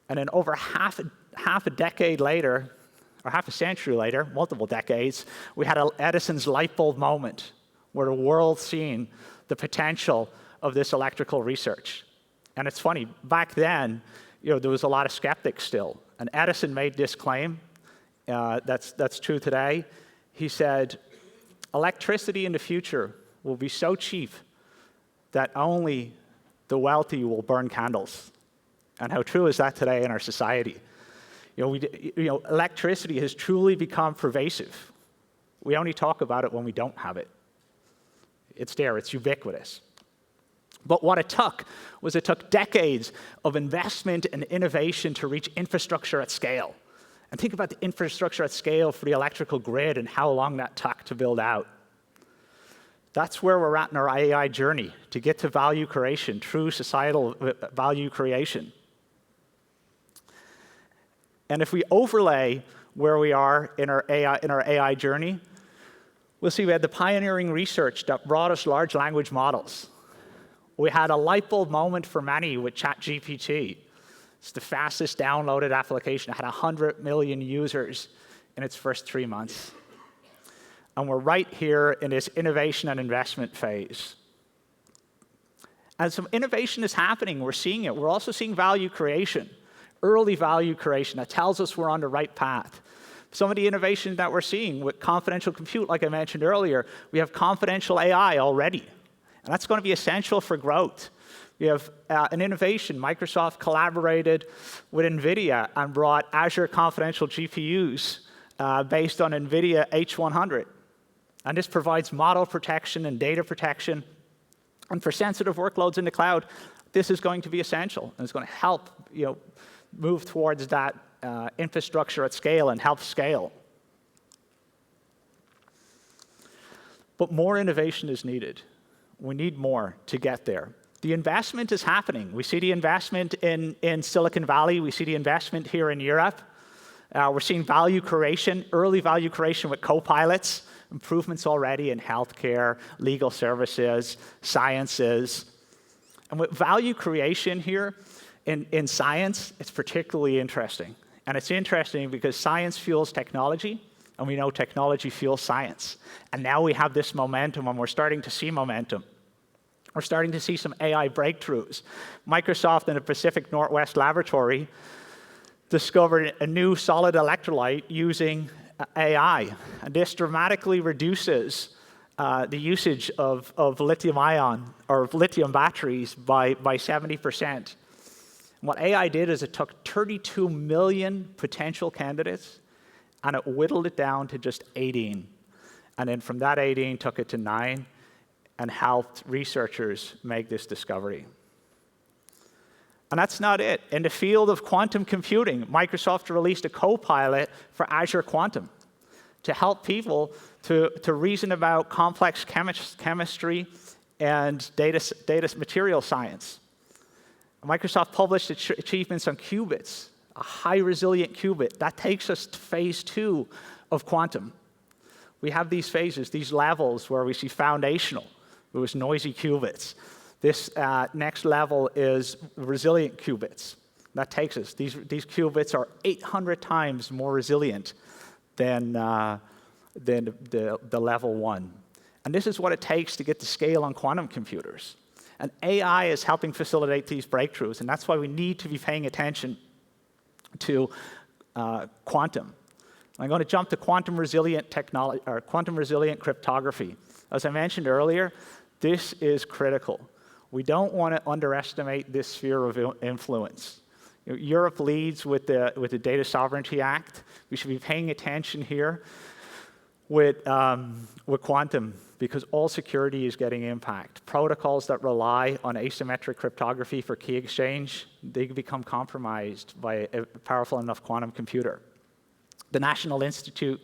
And then over half a decade later, or half a century later, multiple decades, we had Edison's light bulb moment, where the world seen the potential of this electrical research. And it's funny, back then, there was a lot of skeptics still. And Edison made this claim, that's true today. He said, electricity in the future will be so cheap that only the wealthy will burn candles. And how true is that today in our society? Electricity has truly become pervasive. We only talk about it when we don't have it. It's there, it's ubiquitous. But what it took decades of investment and innovation to reach infrastructure at scale. And think about the infrastructure at scale for the electrical grid and how long that took to build out. That's where we're at in our AI journey, to get to value creation, true societal value creation. And if we overlay where we are in our AI journey, we'll see we had the pioneering research that brought us large language models. We had a light bulb moment for many with ChatGPT. It's the fastest downloaded application. It had 100 million users in its first 3 months. And we're right here in this innovation and investment phase. And some innovation is happening. We're seeing it. We're also seeing value creation, early value creation that tells us we're on the right path. Some of the innovation that we're seeing with confidential compute, like I mentioned earlier, we have confidential AI already. And that's going to be essential for growth. We have an innovation. Microsoft collaborated with NVIDIA and brought Azure confidential GPUs based on NVIDIA H100. And this provides model protection and data protection. And for sensitive workloads in the cloud, this is going to be essential. And it's going to help move towards that infrastructure at scale and help scale. But more innovation is needed. We need more to get there. The investment is happening. We see the investment in Silicon Valley. We see the investment here in Europe. We're seeing value creation, early value creation with co-pilots, improvements already in healthcare, legal services, sciences. And with value creation here, In science, it's particularly interesting. And it's interesting because science fuels technology, and we know technology fuels science. And now we have this momentum, and we're starting to see momentum. We're starting to see some AI breakthroughs. Microsoft in the Pacific Northwest Laboratory discovered a new solid electrolyte using AI. And this dramatically reduces the usage of lithium-ion or lithium batteries by 70%. What AI did is it took 32 million potential candidates and it whittled it down to just 18. And then from that 18, took it to 9 and helped researchers make this discovery. And that's not it. In the field of quantum computing, Microsoft released a co-pilot for Azure Quantum to help people to reason about complex chemistry and data material science. Microsoft published achievements on qubits, a high resilient qubit. That takes us to phase 2 of quantum. We have these phases, these levels where we see foundational. It was noisy qubits. This next level is resilient qubits. That takes us. These qubits are 800 times more resilient than the level 1. And this is what it takes to get to scale on quantum computers. And AI is helping facilitate these breakthroughs, and that's why we need to be paying attention to quantum. I'm going to jump to quantum resilient technology or quantum resilient cryptography. As I mentioned earlier, this is critical. We don't want to underestimate this sphere of influence. Europe leads with the Data Sovereignty Act. We should be paying attention here with quantum, because all security is getting impact. Protocols that rely on asymmetric cryptography for key exchange, they become compromised by a powerful enough quantum computer. The National Institute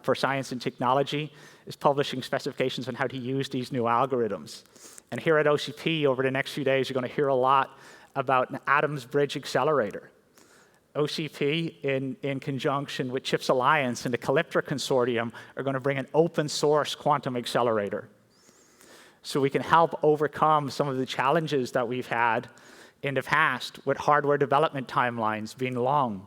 for Science and Technology is publishing specifications on how to use these new algorithms. And here at OCP, over the next few days, you're going to hear a lot about an Atoms Bridge Accelerator. OCP, in conjunction with CHIPS Alliance and the Calyptra Consortium, are going to bring an open source quantum accelerator. So we can help overcome some of the challenges that we've had in the past with hardware development timelines being long.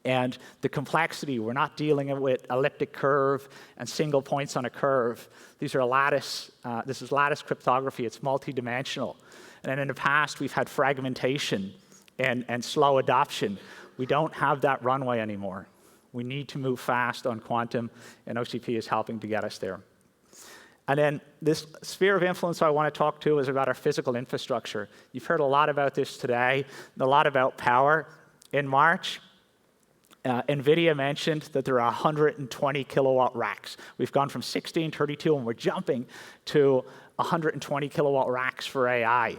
And the complexity, we're not dealing with elliptic curve and single points on a curve. These are lattice, this is lattice cryptography, it's multidimensional. And then in the past, we've had fragmentation and slow adoption. We don't have that runway anymore. We need to move fast on quantum, and OCP is helping to get us there. And then this sphere of influence I want to talk to is about our physical infrastructure. You've heard a lot about this today, and a lot about power. In March, NVIDIA mentioned that there are 120 kilowatt racks. We've gone from 1632, and we're jumping to 120 kilowatt racks for AI.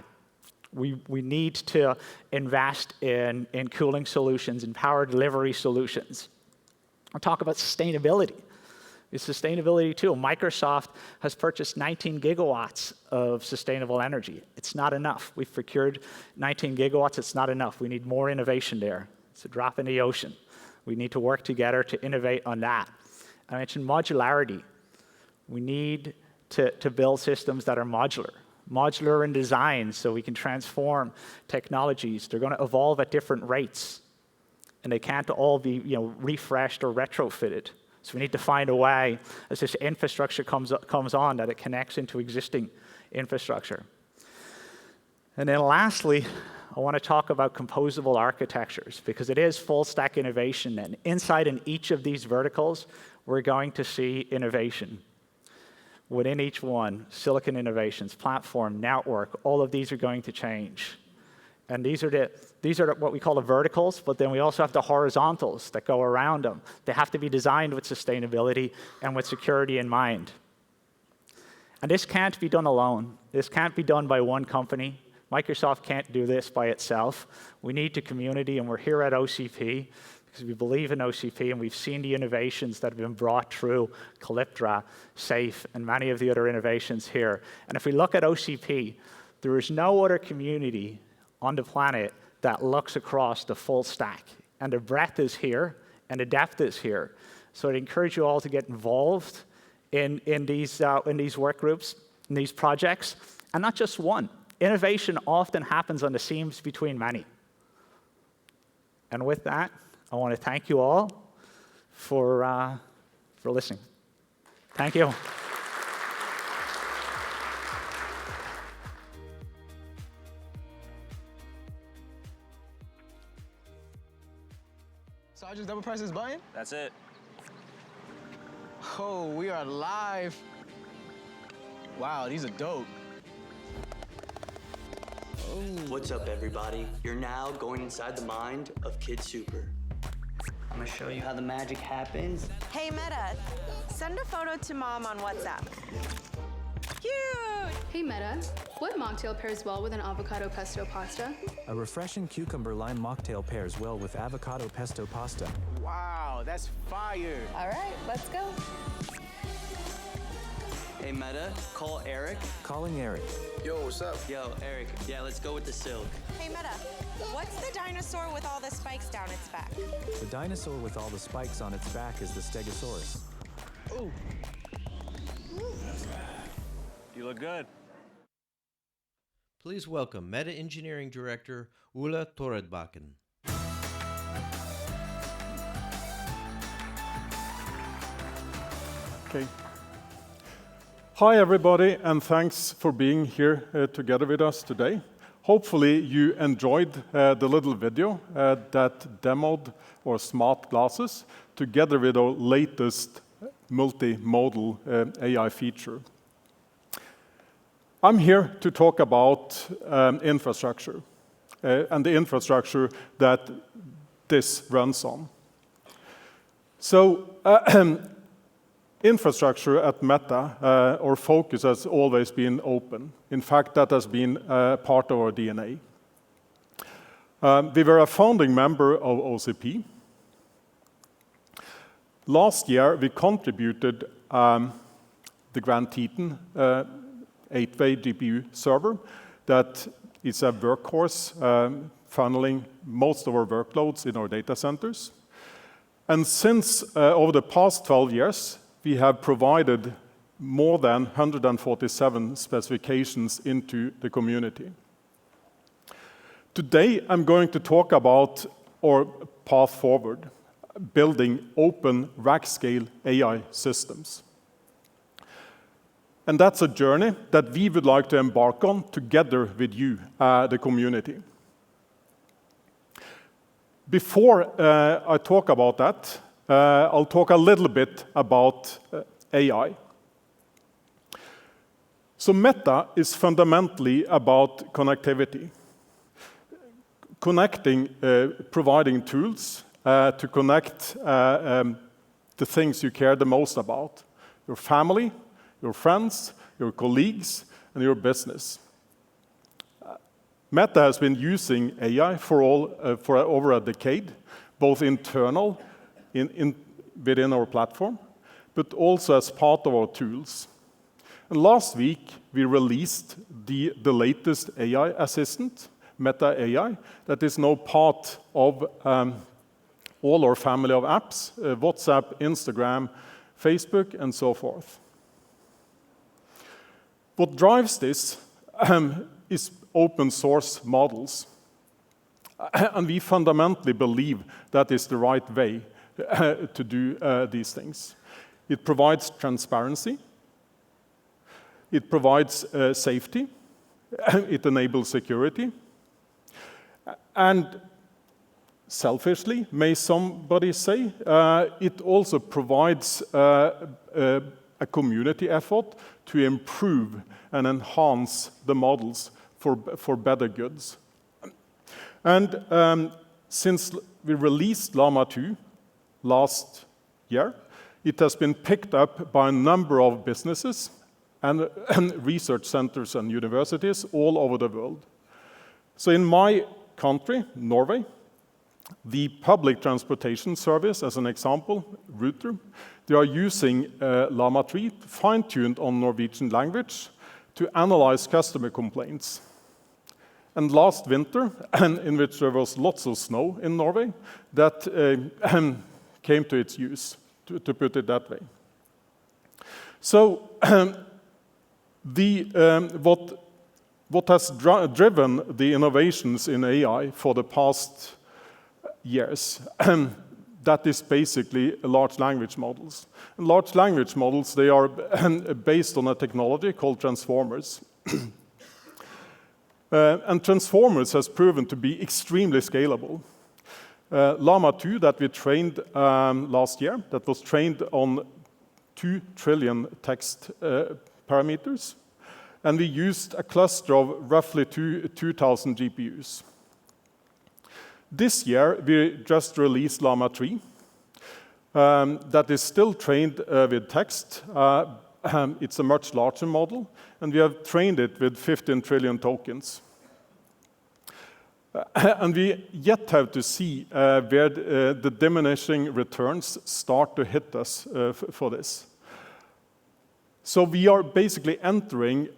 We need to invest in cooling solutions and power delivery solutions. I'll talk about sustainability. It's sustainability too. Microsoft has purchased 19 gigawatts of sustainable energy. It's not enough. We've procured 19 gigawatts. It's not enough. We need more innovation there. It's a drop in the ocean. We need to work together to innovate on that. I mentioned modularity. We need to build systems that are modular. Modular in design so we can transform technologies. They're going to evolve at different rates, and they can't all be refreshed or retrofitted. So we need to find a way, as this infrastructure comes on, that it connects into existing infrastructure. And then lastly, I want to talk about composable architectures, because it is full stack innovation, and inside in each of these verticals, we're going to see innovation. Within each one, silicon innovations, platform, network, all of these are going to change. And these are what we call the verticals, but then we also have the horizontals that go around them. They have to be designed with sustainability and with security in mind. And this can't be done alone. This can't be done by one company. Microsoft can't do this by itself. We need the community, and we're here at OCP because we believe in OCP, and we've seen the innovations that have been brought through Calyptra, SAFE, and many of the other innovations here. And if we look at OCP, there is no other community on the planet that looks across the full stack. And the breadth is here, and the depth is here. So I'd encourage you all to get involved in these work groups, in these projects, and not just one. Innovation often happens on the seams between many. And with that, I want to thank you all for listening. Thank you. So I just double press this button? That's it. Oh, we are live. Wow, these are dope. What's up, everybody? You're now going inside the mind of Kid Super. I'm gonna show you how the magic happens. Hey, Meta, send a photo to Mom on WhatsApp. Cute! Hey, Meta, what mocktail pairs well with an avocado pesto pasta? A refreshing cucumber lime mocktail pairs well with avocado pesto pasta. Wow, that's fire. All right, let's go. Hey, Meta, call Eric. Calling Eric. Yo, what's up? Yo, Eric, yeah, let's go with the silk. Hey, Meta, what's the dinosaur with all the spikes down its back? The dinosaur with all the spikes on its back is the Stegosaurus. Ooh. You look good. Please welcome Meta Engineering Director Ulla Torredbakken. Okay. Hi, everybody, and thanks for being here together with us today. Hopefully, you enjoyed the little video that demoed our smart glasses together with our latest multimodal AI feature. I'm here to talk about infrastructure and the infrastructure that this runs on. So, infrastructure at Meta, our focus has always been open. In fact, that has been part of our DNA. We were a founding member of OCP. Last year, we contributed the Grand Teton 8-way GPU server that is a workhorse funneling most of our workloads in our data centers. And since over the past 12 years, we have provided more than 147 specifications into the community. Today, I'm going to talk about our path forward, building open rack-scale AI systems. And that's a journey that we would like to embark on together with you, the community. Before I talk about that, I'll talk a little bit about AI. So Meta is fundamentally about connectivity. Connecting, providing tools to connect the things you care the most about. Your family, your friends, your colleagues, and your business. Meta has been using AI for over a decade, both internal within our platform, but also as part of our tools. And last week, we released the latest AI assistant, Meta AI, that is now part of all our family of apps, WhatsApp, Instagram, Facebook, and so forth. What drives this is open source models. And we fundamentally believe that is the right way to do these things. It provides transparency. It provides safety. It enables security. And selfishly, may somebody say, it also provides a community effort to improve and enhance the models for better goods. And since we released Llama 2 last year, it has been picked up by a number of businesses and research centers and universities all over the world. So in my country, Norway, the public transportation service, as an example, Ruter, they are using Llama 3 fine-tuned on Norwegian language to analyze customer complaints. And last winter, in which there was lots of snow in Norway, that came to its use, to put it that way. So what what has driven the innovations in AI for the past years, that is basically large language models. And large language models, they are based on a technology called transformers. And transformers has proven to be extremely scalable. Llama 2 that we trained last year, that was trained on 2 trillion text parameters, and we used a cluster of roughly 2,000 GPUs. This year, we just released Llama 3, that is still trained with text. It's a much larger model, and we have trained it with 15 trillion tokens. And we yet have to see where the diminishing returns start to hit us for this. So we are basically entering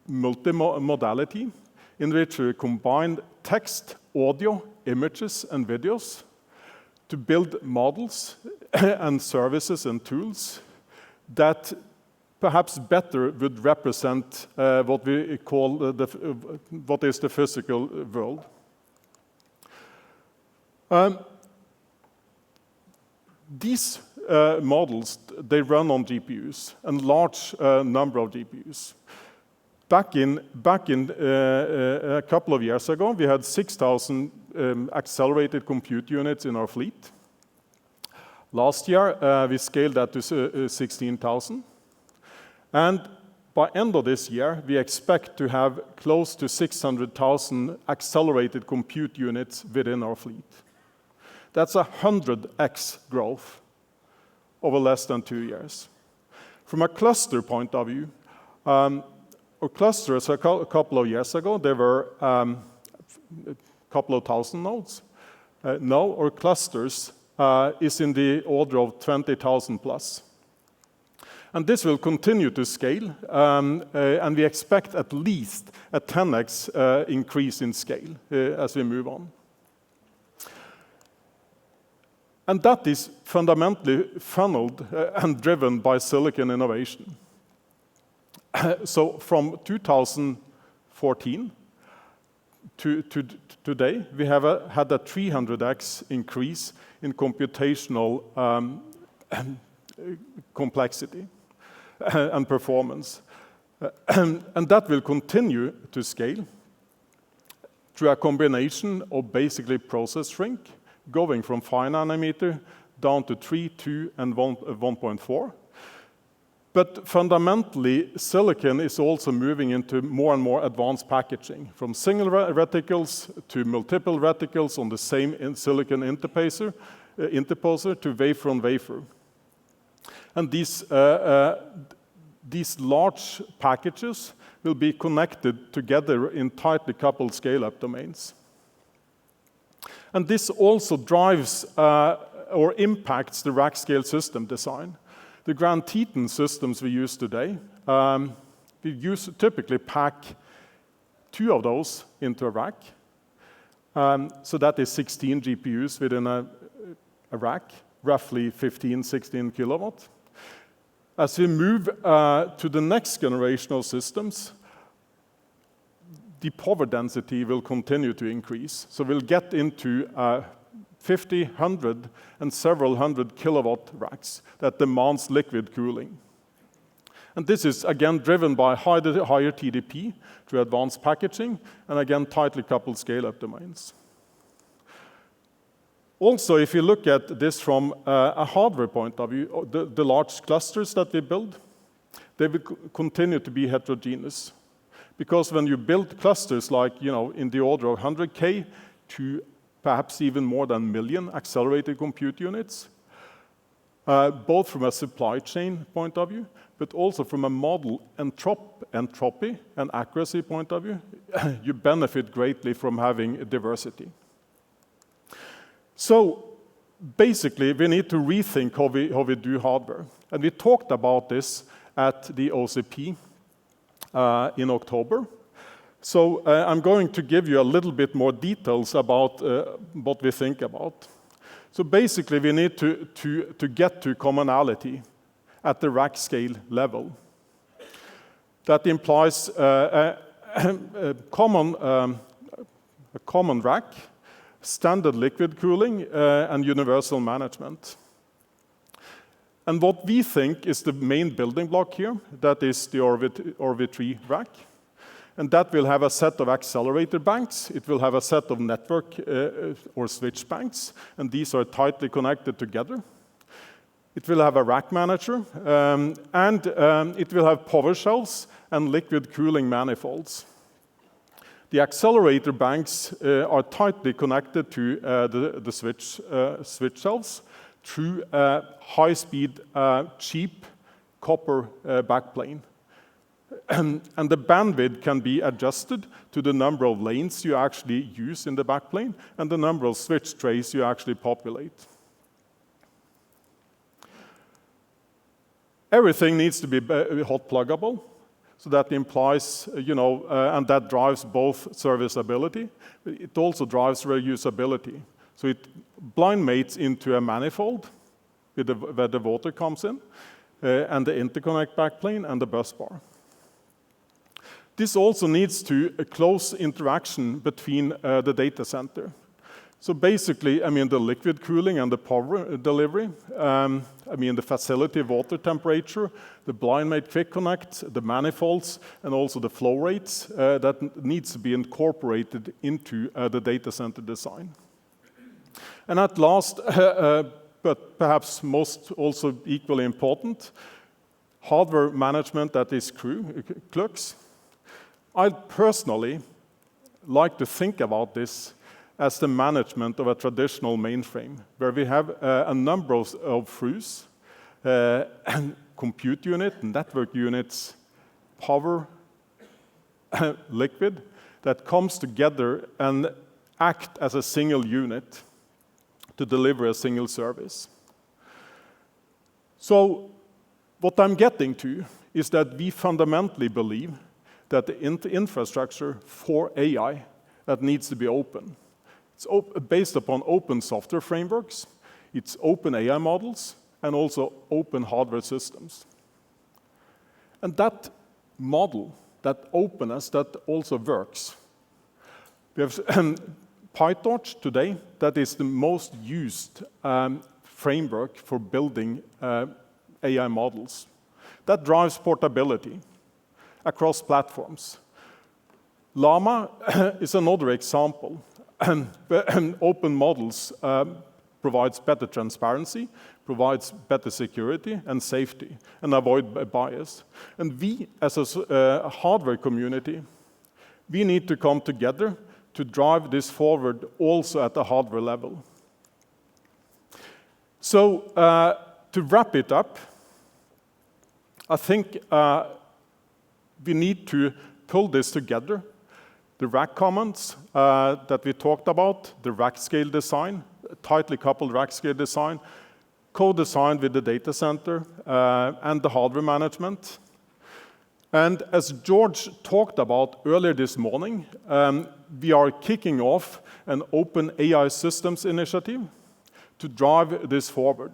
multimodality, in which we combine text, audio, images, and videos to build models and services and tools that perhaps better would represent what we call what is the physical world. These models, they run on GPUs, and large number of GPUs. Back in a couple of years ago, we had 6,000 accelerated compute units in our fleet. Last year, we scaled that to 16,000. And by end of this year, we expect to have close to 600,000 accelerated compute units within our fleet. That's 100x growth over less than 2 years. From a cluster point of view, our clusters a couple of years ago, there were a couple of thousand nodes. Now our clusters is in the order of 20,000 plus. And this will continue to scale, and we expect at least a 10x increase in scale as we move on. And that is fundamentally funneled and driven by silicon innovation. So from 2014 to today, we have had a 300x increase in computational complexity and performance. And that will continue to scale through a combination of basically process shrink, going from 5 nanometer down to 3, 2, and 1.4. But fundamentally, silicon is also moving into more and more advanced packaging, from single reticles to multiple reticles on the same silicon interposer to wafer on wafer. And these large packages will be connected together in tightly coupled scale-up domains. And this also drives or impacts the rack scale system design. The Grand Teton systems we use today, we typically pack 2 of those into a rack. So that is 16 GPUs within a rack, roughly 15, 16 kilowatt. As we move to the next generation of systems, the power density will continue to increase. So we'll get into 50, 100, and several hundred kilowatt racks that demands liquid cooling. And this is, again, driven by higher TDP through advanced packaging, and again, tightly coupled scale-up domains. Also, if you look at this from a hardware point of view, the large clusters that we build, they will continue to be heterogeneous. Because when you build clusters like, in the order of 100K to perhaps even more than 1 million accelerated compute units, both from a supply chain point of view, but also from a model entropy and accuracy point of view, you benefit greatly from having diversity. So basically, we need to rethink how we do hardware. And we talked about this at the OCP in October. So I'm going to give you a little bit more details about what we think about. So basically, we need to get to commonality at the rack scale level. That implies a common rack, standard liquid cooling, and universal management. And what we think is the main building block here, that is the ORV3 rack. And that will have a set of accelerator banks. It will have a set of network or switch banks, and these are tightly connected together. It will have a rack manager, and it will have power shelves and liquid cooling manifolds. The accelerator banks are tightly connected to the switch shelves through a high-speed, cheap copper backplane. And the bandwidth can be adjusted to the number of lanes you actually use in the backplane and the number of switch trays you actually populate. Everything needs to be hot pluggable, so that implies, and that drives both serviceability. It also drives reusability. So it blind mates into a manifold where the water comes in, and the interconnect backplane and the bus bar. This also needs a close interaction between the data center. So basically, the liquid cooling and the power delivery, the facility water temperature, the blind mate quick connect, the manifolds, and also the flow rates that needs to be incorporated into the data center design. And at last, but perhaps most also equally important, hardware management that is CLUX. I personally like to think about this as the management of a traditional mainframe, where we have a number of throughs, compute unit, network units, power, liquid, that comes together and act as a single unit to deliver a single service. So what I'm getting to is that we fundamentally believe that the infrastructure for AI that needs to be open. It's based upon open software frameworks, it's open AI models, and also open hardware systems. And that model, that openness, that also works. We have PyTorch today, that is the most used framework for building AI models. That drives portability across platforms. Llama is another example. Open models provides better transparency, provides better security and safety, and avoid bias. And we, as a hardware community, we need to come together to drive this forward also at the hardware level. So to wrap it up, I think we need to pull this together. The rack comments that we talked about, the rack scale design, tightly coupled rack scale design, co-designed with the data center and the hardware management. And as George talked about earlier this morning, we are kicking off an open AI systems initiative to drive this forward.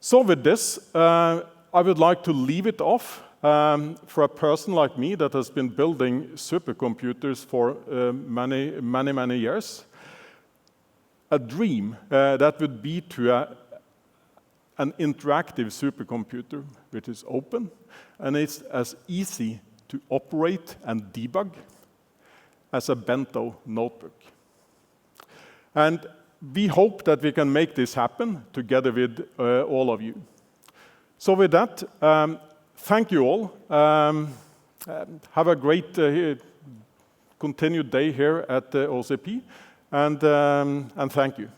So with this, I would like to leave it off for a person like me that has been building supercomputers for many years. A dream that would be to an interactive supercomputer which is open and it's as easy to operate and debug as a bento notebook. And we hope that we can make this happen together with all of you. So with that, thank you all. Have a great continued day here at the OCP, and thank you.